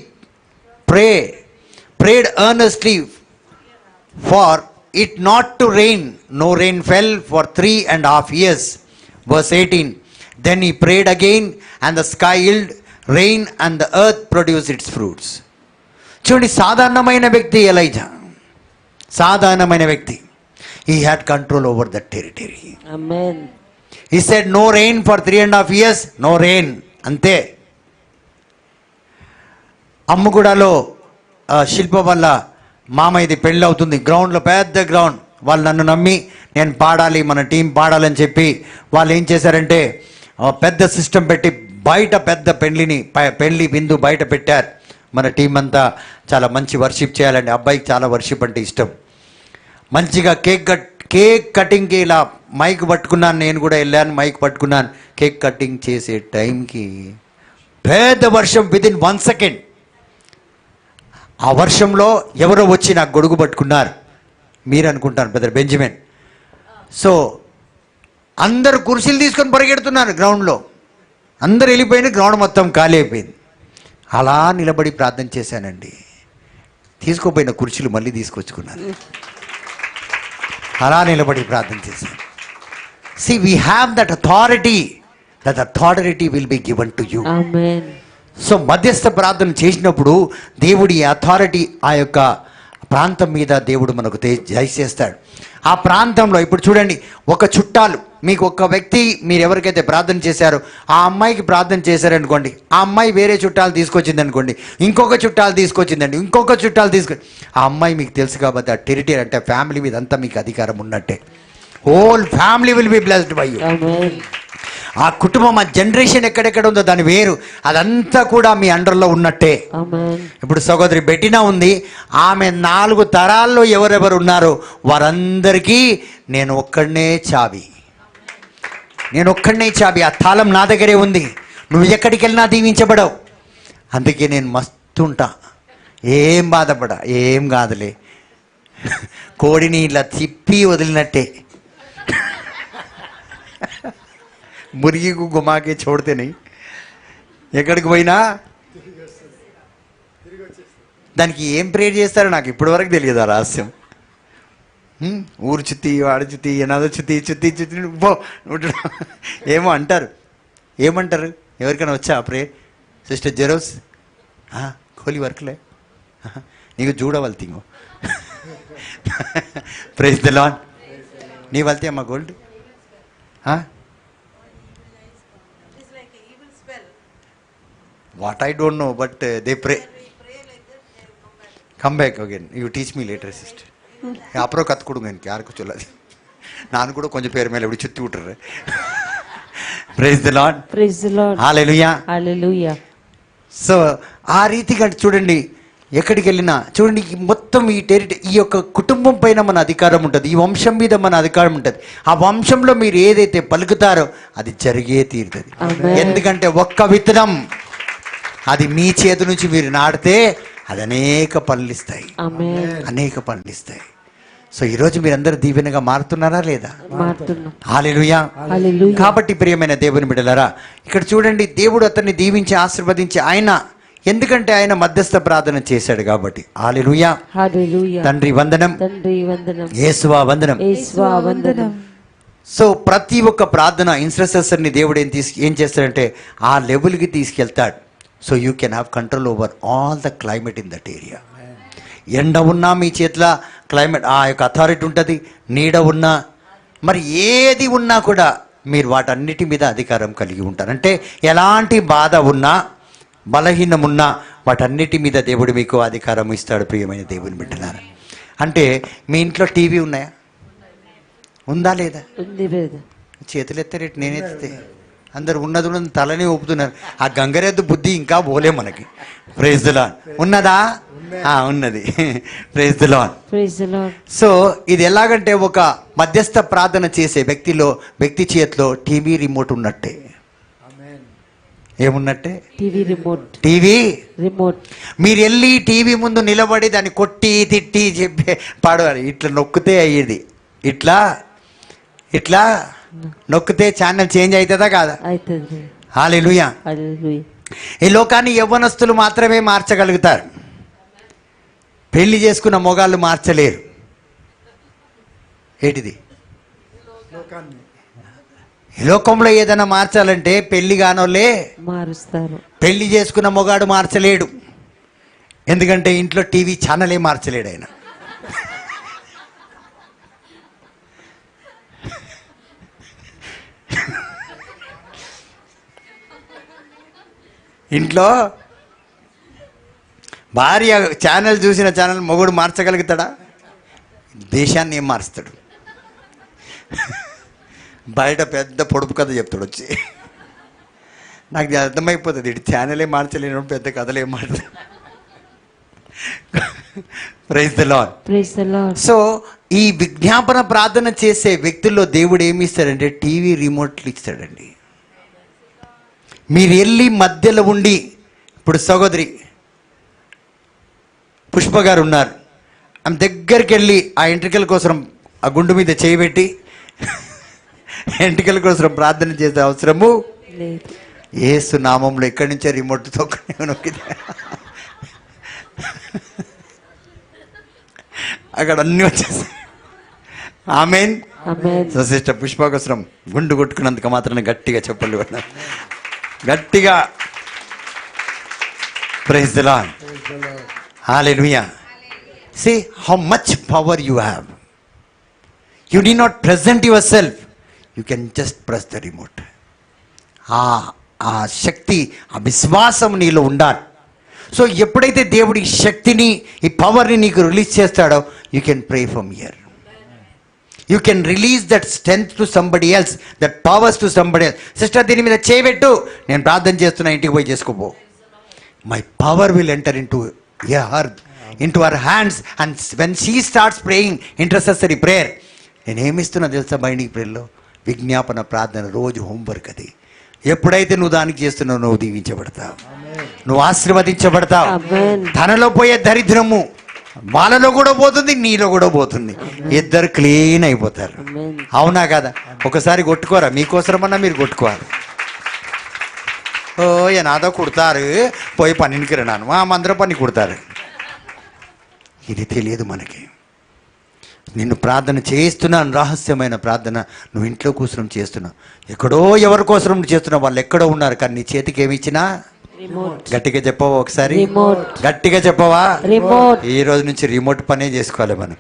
prayed earnestly for it not to rain, no rain fell for 3.5 years. Verse 18, then he prayed again and the sky yielded rain and the earth produced its fruits. చూడండి, సాధారణమైన వ్యక్తి Elijah, సాధారణమైన వ్యక్తి. He had control over the territory. Amen. He said no rain for 3.5 years, no rain. అంతే. అమ్ముగూడలో శిల్ప వల్ల మామయ్యది పెళ్ళి అవుతుంది, గ్రౌండ్లో పెద్ద గ్రౌండ్. వాళ్ళు నన్ను నమ్మి నేను పాడాలి, మన టీం పాడాలని చెప్పి వాళ్ళు ఏం చేశారంటే పెద్ద సిస్టమ్ పెట్టి బయట పెద్ద పెళ్లి విందు బయట పెట్టారు. మన టీం అంతా చాలా మంచి వర్షిప్ చేయాలండి. అబ్బాయికి చాలా వర్షిప్ అంటే ఇష్టం. మంచిగా కేక్ కటింగ్కి ఇలా మైక్ పట్టుకున్నాను, నేను కూడా వెళ్ళాను, మైక్ పట్టుకున్నాను. కేక్ కటింగ్ చేసే టైంకి పెద్ద వర్షం, విదిన్ 1 సెకండ్. ఆ వర్షంలో ఎవరో వచ్చి నాకు గొడుగు పట్టుకున్నారు. మీరు అనుకుంటాను బ్రదర్ బెంజమిన్. సో అందరు కుర్చీలు తీసుకొని పరిగెడుతున్నారు గ్రౌండ్లో. అందరు వెళ్ళిపోయిన, గ్రౌండ్ మొత్తం ఖాళీ అయిపోయింది. అలా నిలబడి ప్రార్థన చేశానండి. తీసుకోపోయిన కుర్చీలు మళ్ళీ తీసుకొచ్చుకున్నారు. అలా నిలబడి ప్రార్థన చేశాను. See, we have that authority. That authority will be given to you. Amen. So మధ్యస్థ ప్రార్థన చేసినప్పుడు దేవుడి అథారిటీ ఆ యొక్క ప్రాంతం మీద దేవుడు మనకు దయచేస్తాడు. ఆ ప్రాంతంలో ఇప్పుడు చూడండి, ఒక చుట్టాలు మీకు ఒక వ్యక్తి, మీరు ఎవరికైతే ప్రార్థన చేశారో ఆ అమ్మాయికి ప్రార్థన చేశారనుకోండి, ఆ అమ్మాయి వేరే చుట్టాలు తీసుకొచ్చింది అనుకోండి, ఇంకొక చుట్టాలు తీసుకొచ్చిందండి, ఇంకొక చుట్టాలు ఆ అమ్మాయి మీకు తెలుసు కాబట్టి ఆ టెరిటరీ అంటే ఫ్యామిలీ మీద అంతా మీకు అధికారం ఉన్నట్టే. Whole family will be blessed by you. Amen. ఆ కుటుంబం, ఆ జనరేషన్ ఎక్కడెక్కడ ఉందో దాని వేరు, అదంతా కూడా మీ అండర్లో ఉన్నట్టే. ఆమేన్. ఇప్పుడు సహోదరి బెట్టినా ఉంది, ఆమె 4 తరాల్లో ఎవరెవరు ఉన్నారో వారందరికీ నేను ఒక్కడనే చావి. ఆ తాళం నా దగ్గరే ఉంది. నువ్వు ఎక్కడికి వెళ్ళినా దీవించబడవు. అందుకే నేను మస్తు ఉంటా, ఏం బాధపడ, ఏం కాదులే. కోడిని ఇలా తిప్పి వదిలినట్టే, మురిగికు గుమాకే చూడితేనే ఎక్కడికి పోయినా దానికి ఏం ప్రేర్ చేస్తారో నాకు ఇప్పటివరకు తెలియదు ఆ రహస్యం. ఊరు చుత్తి, వాడు చుత్తి, ఎనాదో చుత్తి పో ఏమో అంటారు. ఏమంటారు? ఎవరికైనా వచ్చా ఆ ప్రేర్? సిస్టర్ జెరోస్ కోలి వర్క్లే నీకు చూడవల్తింగో. Praise the Lord. నీ వల్తే అమ్మా గోల్డ్. It's like an evil spell. What I don't know, but they pray. We pray like this, they will come back. Come back again. You teach me later sister. அப்புறம் கற்றுக் கொடுங்க, எனக்கு யாருக்கும் சொல்லாது. நான் கூட கொஞ்சம் பேர் மேலே இப்படி சுற்றி விட்டுறேன். Praise the Lord. Praise the Lord. Hallelujah. Hallelujah. So ఆ రీతిగా చూడండి, ఎక్కడికి వెళ్ళినా చూడండి, మొత్తం ఈ టెరిటరీ, ఈ యొక్క కుటుంబం పైన మన అధికారం ఉంటుంది, ఈ వంశం మీద మన అధికారం ఉంటుంది. ఆ వంశంలో మీరు ఏదైతే పలుకుతారో అది జరిగే తీరుతుంది. ఎందుకంటే ఒక్క విత్తనం అది మీ చేతి నుంచి మీరు నాటితే అది అనేక పనులు ఇస్తాయి, ఆమేన్. అనేక పనులు ఇస్తాయి. సో ఈరోజు మీరందరూ దీవెనగా మారుతున్నారా లేదా? మారుతున్నాం. హల్లెలూయా. హల్లెలూయా. కాబట్టి ప్రియమైన దేవుని బిడ్డలారా, ఇక్కడ చూడండి, దేవుడు అతన్ని దీవించి ఆశీర్వదించి ఆయన, ఎందుకంటే ఆయన మధ్యస్థ ప్రార్థన చేశాడు కాబట్టి. హల్లెలూయా. హల్లెలూయా. తండ్రి వందనం, తండ్రి వందనం, యేసువా వందనం. యేసువా వందనం. సో ప్రతి ఒక్క ప్రార్థన ఇంటర్సెసర్ని దేవుడు ఏం చేస్తాడంటే ఆ లెవెల్కి తీసుకెళ్తాడు. So you can have control over all the climate in that area. ఎండ ఉన్నా మీ చేతిలో క్లైమేట్ ఆ యొక్క అథారిటీ ఉంటుంది, నీడ ఉన్నా, మరి ఏది ఉన్నా కూడా మీరు వాటన్నిటి మీద అధికారం కలిగి ఉంటారు. అంటే ఎలాంటి బాధ ఉన్నా, బలహీనం ఉన్నా, వాటన్నిటి మీద దేవుడు మీకు అధికారం ఇస్తాడు. ప్రియమైన దేవుని బిడ్డలారా, అంటే మీ ఇంట్లో టీవీ ఉన్నాయా? ఉందా లేదా? ఉంది బ్రదర్. చేతులు ఎత్తారేటి, నేను ఎత్తితే అందరు ఉన్నది తలనే ఊపుతున్నారు. ఆ గంగరెద్దు బుద్ధి ఇంకా పోలే మనకి. Praise the Lord. ఉన్నదా? ఉన్నది. Praise the Lord. Praise the Lord. So ఇది ఎలాగంటే ఒక మధ్యస్థ ప్రార్థన చేసే వ్యక్తి చేతిలో టీవీ రిమోట్ ఉన్నట్టే. ఏమున్నట్టే? TV remote. TV remote. మీరు వెళ్ళి టీవీ ముందు నిలబడి దాన్ని కొట్టి తిట్టి చెప్పి పాడవాలి. ఇట్లా నొక్కితే అయ్యేది, ఇట్లా ఇట్లా నొక్కితే ఛానల్ చేంజ్ అవుతుందా కాదా? అవుతుంది. హల్లెలూయా. హల్లెలూయా. ఈ లోకాన్ని యవ్వనస్తులు మాత్రమే మార్చగలుగుతారు. పెళ్లి చేసుకున్న మొగాళ్ళు మార్చలేరు. ఏంటిది? ఈ లోకంలో ఏదైనా మార్చాలంటే పెళ్లి కానోళ్ళే మారుస్తారు. పెళ్లి చేసుకున్న మొగాడు మార్చలేడు. ఎందుకంటే ఇంట్లో టీవీ ఛానలే మార్చలేడు ఆయన. ఇంట్లో భార్య ఛానల్ చూసిన ఛానల్ మొగుడు మార్చగలుగుతాడా? దేశాన్ని ఏం మారుస్తాడు? బయట పెద్ద పొడుపు కథ చెప్తాడు వచ్చి. నాకు ఇది అర్థమైపోతుంది, ఇటు ఛానలే మార్చలేను, పెద్ద కథలు ఏం మారుతాడు. Praise the Lord. Praise the Lord. So ఈ విజ్ఞాపన ప్రార్థన చేసే వ్యక్తుల్లో దేవుడు ఏమి ఇస్తాడంటే టీవీ రిమోట్లు ఇస్తాడండి. మీరు వెళ్ళి మధ్యలో ఉండి, ఇప్పుడు సహోదరి పుష్ప గారు ఉన్నారు, ఆమె దగ్గరికి వెళ్ళి ఆ ఎంట్రికల కోసం ఆ గుండు మీద చేయబెట్టి ఎంట్రికల కోసం ప్రార్థన చేసే అవసరము లేదు. యేసు నామంలో ఎక్కడి నుంచే రిమోట్ నొక్కితే అక్కడ అన్నీ వచ్చేసాయి. Amen. Amen. So sister Pushpa కోసం గుండు కొట్టుకున్నందుకు మాత్రం గట్టిగా చెప్పండి, గట్టిగా. Praise the Lord. Hallelujah. See how much power you have. You need not present yourself. You can just press the remote. ఆ శక్తి, ఆ విశ్వాసం నీలో ఉండాలి. సో ఎప్పుడైతే దేవుడు ఈ శక్తిని, ఈ పవర్ని నీకు రిలీజ్ చేస్తాడో, you can pray from here. You can release that strength to somebody else, that powers to somebody else. Sister దీని మీద చేయబెట్టు, నేను ప్రార్థన చేస్తున్నా, ఇంటికి పోయి చేసుకోపో. My power will enter into her hands, and when she starts praying intercessory prayer, నేను ఏమిస్తున్నా తెలుసా బైండింగ్ ప్రేయర్లో? విజ్ఞాపన ప్రార్థన, రోజు హోంవర్క్ అది. ఎప్పుడైతే నువ్వు దానికి చేస్తున్నావు, నువ్వు దీవించబడతావు, నువ్వు ఆశీర్వదించబడతావు. తనలో పోయే దరిద్రము వాళ్ళలో కూడా పోతుంది, నీలో కూడా పోతుంది. ఇద్దరు క్లీన్ అయిపోతారు. అవునా కదా? ఒకసారి కొట్టుకోరా, మీకోసమన్నా మీరు కొట్టుకోవాలి. ఓ ఏనాదో కుడతారు, పోయి పన్నెండుకి రాను, మా మందరం పని కుడతారు. ఇది తెలియదు మనకి. నిన్ను ప్రార్థన చేస్తున్నాను, రహస్యమైన ప్రార్థన నువ్వు ఇంట్లో కూర్చొని చేస్తున్నావు. ఎక్కడో ఎవరి కోసం చేస్తున్నావు, వాళ్ళు ఎక్కడో ఉన్నారు, కానీ నీ చేతికి ఏమి ఇచ్చినా గట్టిగా చెప్పవా? ఒకసారి గట్టిగా చెప్పవా? ఈ రోజు నుంచి రిమోట్ పనే చేసుకోవాలి మనం.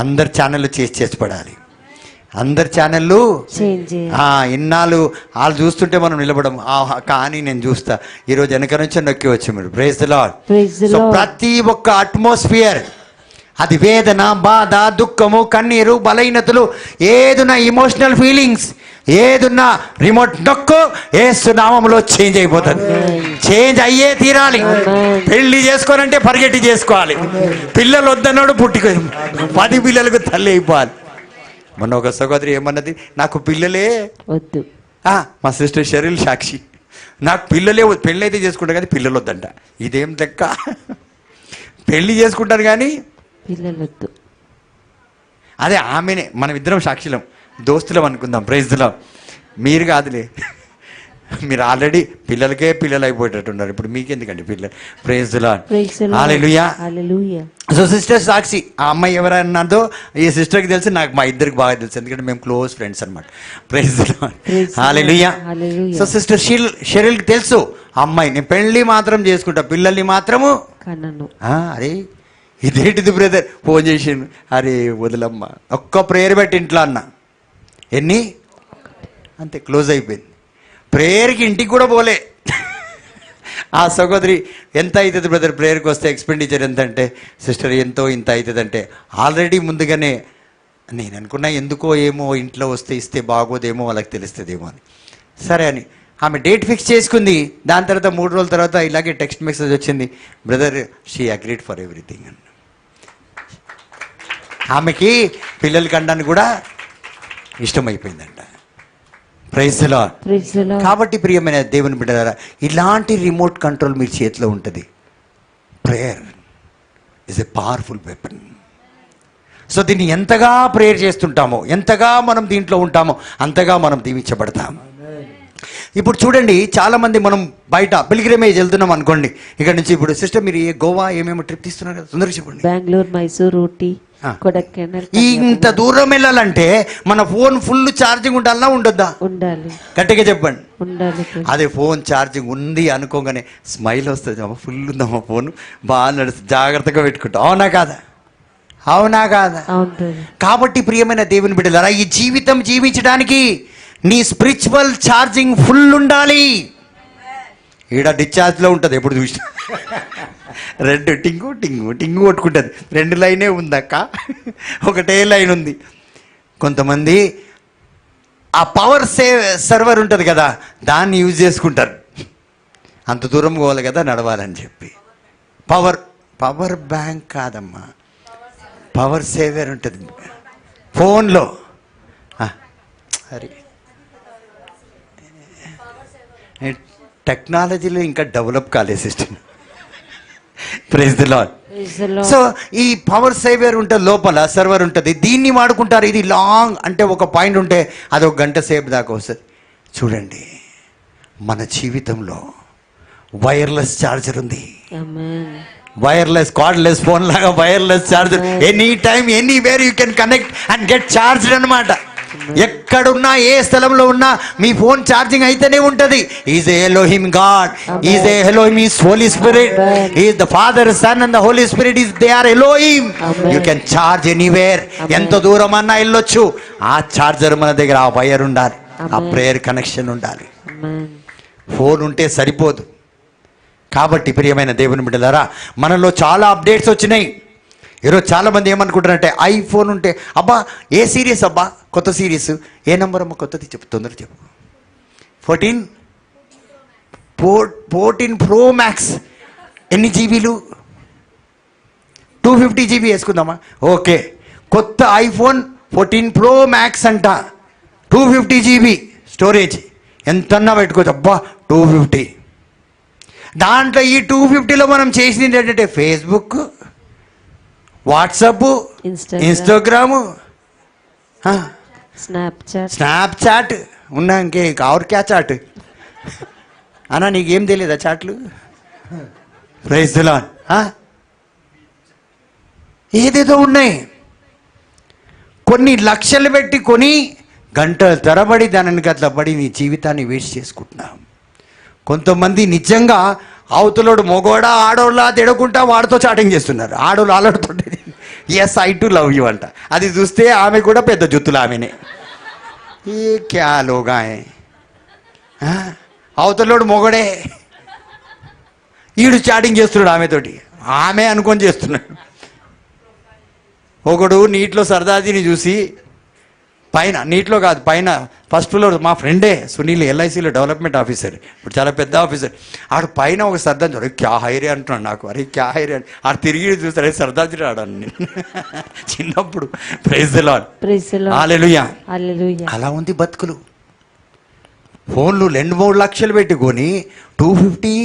అందరు ఛానళ్ళు చేసి పడాలి. అందరు ఛానళ్ళు ఇన్నాళ్ళు వాళ్ళు చూస్తుంటే మనం నిలబడం, కానీ నేను చూస్తా. ఈరోజు వెనక నుంచి నొక్కి వచ్చి మీరు. Praise the Lord. సో ప్రతి ఒక్క అట్మాస్ఫియర్, అది వేదన, బాధ, దుఃఖము, కన్నీరు, బలహీనతలు, ఏదున్నా ఇమోషనల్ ఫీలింగ్స్, ఏదున్నా రిమోట్ నొక్కు, యేసు నామములో చేంజ్ అయిపోతుంది. చేంజ్ అయ్యే తీరాలి. పెళ్లి చేసుకోవాలంటే పరిగెట్టి చేసుకోవాలి. పిల్లలు వద్దన్నాడు, పుట్టుకు 10 పిల్లలకు తల్లి అయిపోవాలి. మొన్న ఒక సహోదరి ఏమన్నది, నాకు పిల్లలే వద్దు. మా సిస్టర్ షరీల్ సాక్షి, నాకు పిల్లలే, పెళ్ళి అయితే చేసుకుంటా కానీ పిల్లలు వద్దంట. ఇదేం లెక్క? పెళ్లి చేసుకుంటాను కానీ పిల్లలు వద్దు. అదే ఆమెనే, మనం ఇద్దరం సాక్షులం, దోస్తులం అనుకుందాం. ప్రైజ్లో మీరు కాదులే, మీరు ఆల్రెడీ పిల్లలకే పిల్లలు అయిపోయేటట్టున్నారు, ఇప్పుడు మీకెందుకండి పిల్లలు. ప్రైజ్లో హల్లెలూయా. హల్లెలూయా. సో సిస్టర్ సాక్షి, ఆ అమ్మాయి ఎవరన్నదో ఈ సిస్టర్కి తెలుసు, నాకు మా ఇద్దరికి బాగా తెలుసు, ఎందుకంటే మేము క్లోజ్ ఫ్రెండ్స్ అనమాట. ప్రైజ్లో హల్లెలూయా. సో సిస్టర్ షెరిల్కి తెలుసు ఆ అమ్మాయి, నేను పెళ్ళి మాత్రం చేసుకుంటా, పిల్లల్ని మాత్రము కన్నను. అరే ఇదేంటిది బ్రదర్, ఫోన్ చేసిండు, అరే వదలమ్మ, ఒక్క ప్రేయర్ పెట్టి ఇంట్లో అన్న, ఎన్ని అంతే, క్లోజ్ అయిపోయింది. ప్రేయర్కి ఇంటికి కూడా పోలే. ఆ సహోదరి ఎంత అవుతుంది బ్రదర్ ప్రేయర్కి వస్తే ఎక్స్పెండిచర్ ఎంత అంటే, సిస్టర్ ఎంతో ఇంత అవుతుంది అంటే, ఆల్రెడీ ముందుగానే నేను అనుకున్నా ఎందుకో ఏమో ఇంట్లో వస్తే ఇస్తే బాగోదేమో, వాళ్ళకి తెలుస్తుందేమో అని. సరే అని ఆమె డేట్ ఫిక్స్ చేసుకుంది. దాని తర్వాత 3 రోజుల తర్వాత ఇలాగే టెక్స్ట్ మెసేజ్ వచ్చింది, brother she agreed for everything అని. ఆమెకి పిల్లలకి అనడానికి కూడా ఇష్టమైపోయిందంట. Praise the Lord. Praise the Lord. కాబట్టి ప్రియమైన దేవుని బిడ్డలారా, ఇలాంటి రిమోట్ కంట్రోల్ మీ చేతిలో ఉంటుంది. Prayer is a powerful weapon. So దీన్ని ఎంతగా ప్రేయర్ చేస్తుంటామో, ఎంతగా మనం దీంట్లో ఉంటామో, అంతగా మనం దీవించబడతాం. ఇప్పుడు చూడండి, చాలామంది మనం బయట పిల్గ్రిమేజ్ వెళ్తున్నాం అనుకోండి, ఇక్కడ నుంచి ఇప్పుడు సిస్టర్ మీరు గోవా ఏమేమో ట్రిప్ తీస్తున్నారు కదా, తొందరగా చెప్పండి. బెంగళూరు, మైసూర్, ఊటీ, కొడైకెనాల్. ఇంత దూరం వెళ్ళాలంటే మన ఫోన్ ఫుల్ ఛార్జింగ్ ఉండాలన్నా ఉండొద్దా? ఉండాలి. గట్టిగా చెప్పండి. ఉండాలి. అదే ఫోన్ ఛార్జింగ్ ఉంది అనుకోగానే స్మైల్ వస్తుంది, అమ్మ ఫుల్ ఉందమ్మా ఫోన్, బాగా నడుస్తుంది, జాగ్రత్తగా పెట్టుకుంటాం. అవునా కాదా? అవునా కాదా? అవును. కాబట్టి ప్రియమైన దేవుని బిడ్డలారా, ఈ జీవితం జీవించడానికి నీ స్పిరిచువల్ ఛార్జింగ్ ఫుల్ ఉండాలి. ఈడ డిశ్చార్జ్లో ఉంటుంది, ఎప్పుడు చూసినా 2 టింగు టింగు టింగు కొట్టుకుంటుంది. 2 లైనే ఉందక్క, ఒకటే లైన్ ఉంది. కొంతమంది ఆ పవర్ సర్వర్ ఉంటుంది కదా, దాన్ని యూజ్ చేసుకుంటారు. అంత దూరం పోవాలి కదా నడవాలని చెప్పి. పవర్ బ్యాంక్ కాదమ్మా, పవర్ సేవర్ ఉంటుంది ఫోన్లో. సరే, టెక్నాలజీలో ఇంకా డెవలప్ కాలేదు system. Praise the Lord. So ఈ పవర్ సేవర్ ఉంటుంది, లోపల సర్వర్ ఉంటుంది, దీన్ని వాడుకుంటారు. ఇది లాంగ్ అంటే ఒక పాయింట్ ఉంటే అది 1 గంట సేపు దాకా వస్తుంది. చూడండి, మన జీవితంలో వైర్లెస్ ఛార్జర్ ఉంది. వైర్లెస్ కార్డ్లెస్ ఫోన్ లాగా wireless charger, any time anywhere you can connect and get charged అనమాట. ఎక్కడున్నా ఏ స్థలంలో ఉన్నా మీ ఫోన్ ఛార్జింగ్ అయితేనే ఉంటుంది. Is a Elohim God, is a Elohim is Holy Spirit, is the Father, Son and the Holy Spirit, is they are Elohim. You can charge anywhere, ఎంత దూరం అన్నా వెళ్ళొచ్చు. ఆ ఛార్జర్ మన దగ్గర, ఆ వైర్ ఉండాలి, ఆ ప్రేయర్ కనెక్షన్ ఉండాలి. ఫోన్ ఉంటే సరిపోదు. కాబట్టి ప్రియమైన దేవుని బిడ్డలారా, మనలో చాలా అప్డేట్స్ వచ్చినాయి. ఈరోజు చాలామంది ఏమనుకుంటారంటే, ఐఫోన్ ఉంటే అబ్బా ఏ సిరీస్ అబ్బా, కొత్త సిరీస్, ఏ నెంబర్ అమ్మా కొత్తది చెప్పు, తొందరగా చెప్పు. 14 ప్రో మ్యాక్స్ ఎన్ని జీబీలు? 250 GB వేసుకుందామా? ఓకే, కొత్త ఐఫోన్ 14 ప్రో మ్యాక్స్ అంట, 250 GB స్టోరేజ్, ఎంతన్నా పెట్టుకోవచ్చు. అబ్బా 250. దాంట్లో ఈ 250లో మనం చేసింది ఏంటంటే ఫేస్బుక్, వాట్సాప్, ఇన్స్టాగ్రాము, స్నాప్చాట్ ఉన్నా, ఇంకే ఆర్ క్యా చాట్ అన్నా, నీకేం తెలియదా చాట్లు? Praise the lord. ఏదేదో ఉన్నాయి. కొన్ని లక్షలు పెట్టి కొని గంటల తరబడి దానిని అట్లా పడి నీ జీవితాన్ని వేస్ట్ చేసుకుంటున్నాం. కొంతమంది నిజంగా అవతలోడు మొగోడా ఆడోళ్ళ తిడకుంటా వాడితో చాటింగ్ చేస్తున్నారు. ఆడోళ్ళు ఆడతో yes I too love you అంట, అది చూస్తే ఆమె కూడా పెద్ద జుత్తులు ఆమెనే. ఏ క్యా లోగా అవతలోడు మొగడే, ఈడు చాటింగ్ చేస్తున్నాడు ఆమెతోటి, ఆమె అనుకొని చేస్తున్నాడు. ఒకడు నీటిలో సరదాజీని చూసి, పైన నీటిలో కాదు పైన ఫస్ట్ ఫ్లోర్, మా ఫ్రెండే సునీల్ ఎల్ఐసిలో డెవలప్మెంట్ ఆఫీసర్, ఇప్పుడు చాలా పెద్ద ఆఫీసర్. ఆడు పైన ఒక సర్దాజీ, అరే క్యా హైరే అంటున్నాడు నాకు, అరే క్యా హైరే అని. ఆడు తిరిగి చూస్తాడు, అరే సర్దాజీ రాడాను నేను చిన్నప్పుడు. Praise the Lord. హల్లెలూయా. అలా ఉంది బతుకులు. ఫోన్లు 2-3 లక్షలు పెట్టుకొని 250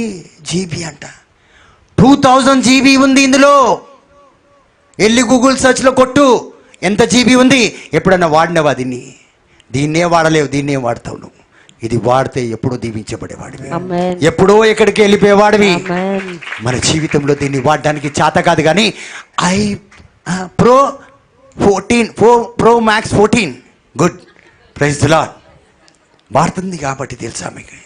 GB అంట, 2000 GB ఉంది ఇందులో. వెళ్ళి గూగుల్ సర్చ్లో కొట్టు, ఎంత జీబీ ఉంది, ఎప్పుడన్నా వాడినవా దీన్నే వాడలేవు, దీన్నే వాడతావు నువ్వు. ఇది వాడితే ఎప్పుడో దీవించబడేవాడివి, ఆమేన్. ఎప్పుడో ఎక్కడికి వెళ్ళిపోయేవాడివి. ఆమేన్. మన జీవితంలో దీన్ని వాడడానికి చేత కాదు. కానీ pro 14 pro max 14 good, praise the Lord వాడుతుంది కాబట్టి తెలుసా మీకు.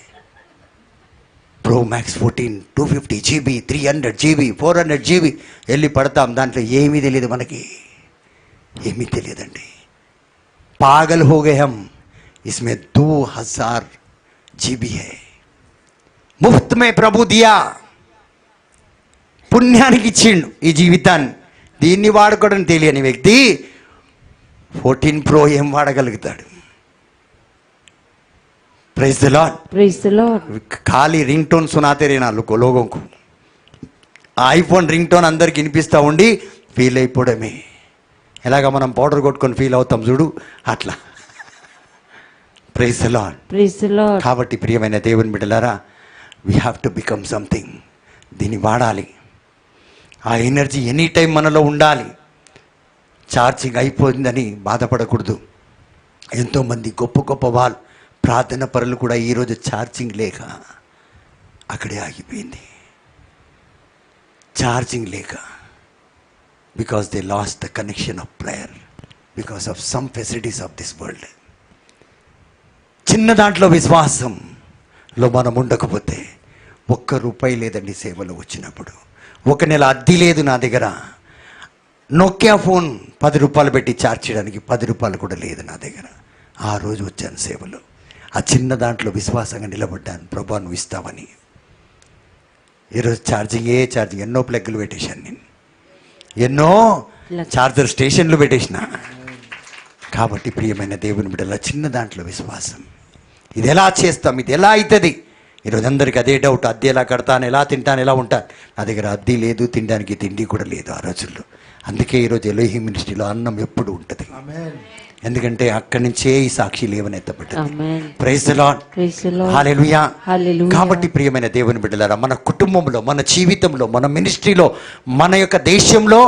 Pro max 14 250 GB 300 GB 400 GB వెళ్ళి పడతాం. దాంట్లో ఏమీ తెలియదు, మనకి ఏమీ తెలియదండి. పాగల్ హో గए हम, इसमें 2000 GB है, ముఫ్త్ మే ప్రభు దియా. పుణ్యానికి ఇచ్చిండు ఈ జీవితాన్ని. దీన్ని వాడుకోవడం తెలియని వ్యక్తి 14 ప్రో ఏం వాడగలుగుతాడు? Praise the Lord. Praise the Lord. ఖాళీ రింగ్ టోన్ సునాతే రే నా లోగోంకు. ఆ ఐఫోన్ రింగ్ టోన్ అందరికి వినిపిస్తూ ఉండి ఫీల్ అయిపోవడమే. ఎలాగ మనం పౌడర్ కొట్టుకొని ఫీల్ అవుతాం చూడు, అట్లా. Praise the Lord. Praise the Lord. కాబట్టి ప్రియమైన దేవుని బిడ్డలారా, we have to become something. దీన్ని వాడాలి. ఆ ఎనర్జీ ఎనీ టైం మనలో ఉండాలి. ఛార్జింగ్ అయిపోయిందని బాధపడకూడదు. ఎంతోమంది గొప్ప గొప్ప వాళ్ళు, ప్రార్థన పరులు కూడా ఈరోజు ఛార్జింగ్ లేక అక్కడే ఆగిపోయింది. ఛార్జింగ్ లేక, because they last the connection of prayer because of some facilities of this world. చిన్న దాంట్లో విశ్వాసంలో మనం ఉండకపోతే, ₹1 లేదండి సేవలో వచ్చినప్పుడు. 1 నెల అద్దె లేదు నా దగ్గర. నోకియా ఫోన్ ₹10 పెట్టి ఛార్జ్ చేయడానికి ₹10 కూడా లేదు నా దగ్గర. ఆ రోజు వచ్చాను సేవలో. ఆ చిన్న దాంట్లో విశ్వాసంగా నిలబడ్డాను, ప్రభా నువ్వు ఇస్తావని. ఈరోజు ఛార్జింగ్ ఎన్నో ప్లగ్గులు పెట్టేశాను నేను, ఎన్నో ఛార్జర్ స్టేషన్లు పెట్టేసిన. కాబట్టి ప్రియమైన దేవుని బిడ్డల, చిన్న దాంట్లో విశ్వాసం. ఇది ఎలా చేస్తాం, ఇది ఎలా అవుతుంది? ఈరోజు అందరికీ అదే డౌట్, అద్దె ఎలా కడతాను, ఎలా తింటాను, ఎలా ఉంటాను. నా దగ్గర అద్దె లేదు, తినడానికి తిండి కూడా లేదు ఆ రోజుల్లో. అందుకే ఈరోజు ఎలోహి మినిస్ట్రీలో అన్నం ఎప్పుడు ఉంటుంది. ఎందుకంటే అక్కడి నుంచే ఈ సాక్షి లేవనెత్తబడ్డది. Amen. Praise the Lord. Praise the Lord. Hallelujah. Hallelujah. కాబట్టి ప్రియమైన దేవుని బిడ్డలారా, మన కుటుంబంలో, మన జీవితంలో, మన మినిస్ట్రీలో, మన యొక్క దేశంలో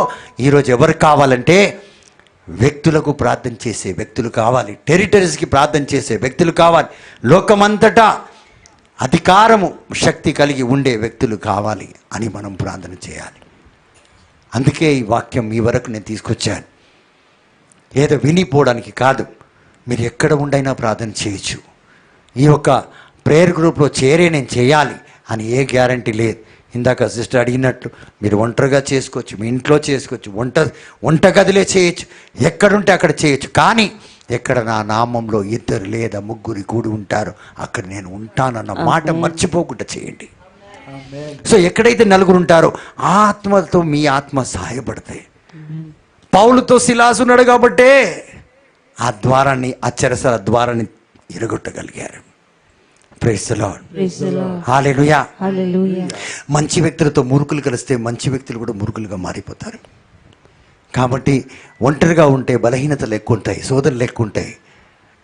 ఈరోజు ఎవరు కావాలంటే వ్యక్తులకు ప్రార్థన చేసే వ్యక్తులు కావాలి. టెరిటరీస్కి ప్రార్థన చేసే వ్యక్తులు కావాలి. లోకమంతటా అధికారము, శక్తి కలిగి ఉండే వ్యక్తులు కావాలి అని మనం ప్రార్థన చేయాలి. అందుకే ఈ వాక్యం మీ వరకు నేను తీసుకొచ్చాను. ఏదో వినిపోవడానికి కాదు, మీరు ఎక్కడ ఉండైనా ప్రార్థన చేయొచ్చు. ఈ యొక్క ప్రేయర్ గ్రూప్లో చేరే నేను చేయాలి అని ఏ గ్యారంటీ లేదు. ఇందాక సిస్టర్ అడిగినట్లు మీరు ఒంటరిగా చేసుకోవచ్చు, మీ ఇంట్లో చేసుకోవచ్చు, వంటగదిలే చేయొచ్చు, ఎక్కడుంటే అక్కడ చేయొచ్చు. కానీ ఎక్కడ నా నామంలో 2 లేదా 3 కూడి ఉంటారో అక్కడ నేను ఉంటానన్న మాట మర్చిపోకుండా చేయండి. సో ఎక్కడైతే 4 ఉంటారో ఆత్మతో మీ ఆత్మ సహాయపడతాయి. పౌలుతో సిలాసు ఉన్నాడు కాబట్టే ఆ ద్వారాన్ని, ఆ చెరసల ద్వారాన్ని ఇరగొట్టగలిగారు. Praise the Lord. Praise the Lord. హల్లెలూయా. Hallelujah. మంచి వ్యక్తులతో మూర్ఖులు కలిస్తే మంచి వ్యక్తులు కూడా మూర్ఖులుగా మారిపోతారు. కాబట్టి ఒంటరిగా ఉంటే బలహీనతలు ఎక్కువ ఉంటాయి, శోధనలు ఎక్కువ ఉంటాయి.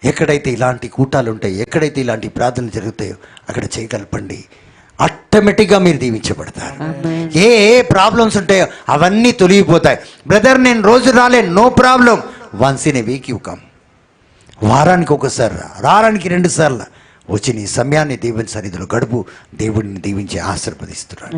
ఎక్కడైతే ఇలాంటి కూటాలు ఉంటాయి, ఎక్కడైతే ఇలాంటి ప్రార్థనలు జరుగుతాయో అక్కడ చేయగలపండి. ఆటోమేటిక్గా మీరు దీవించబడతారు. ఏ ప్రాబ్లమ్స్ ఉంటాయో అవన్నీ తొలగిపోతాయి. బ్రదర్ నేను రోజు రాలేను, no problem. Once in a week you come. వారానికి ఒకసారి, వారానికి 2 సార్లు వచ్చి నీ సమయాన్ని దేవుని సన్నిధిలో గడుపు. దేవుడిని దీవించి ఆశీర్వదిస్తున్నాడు.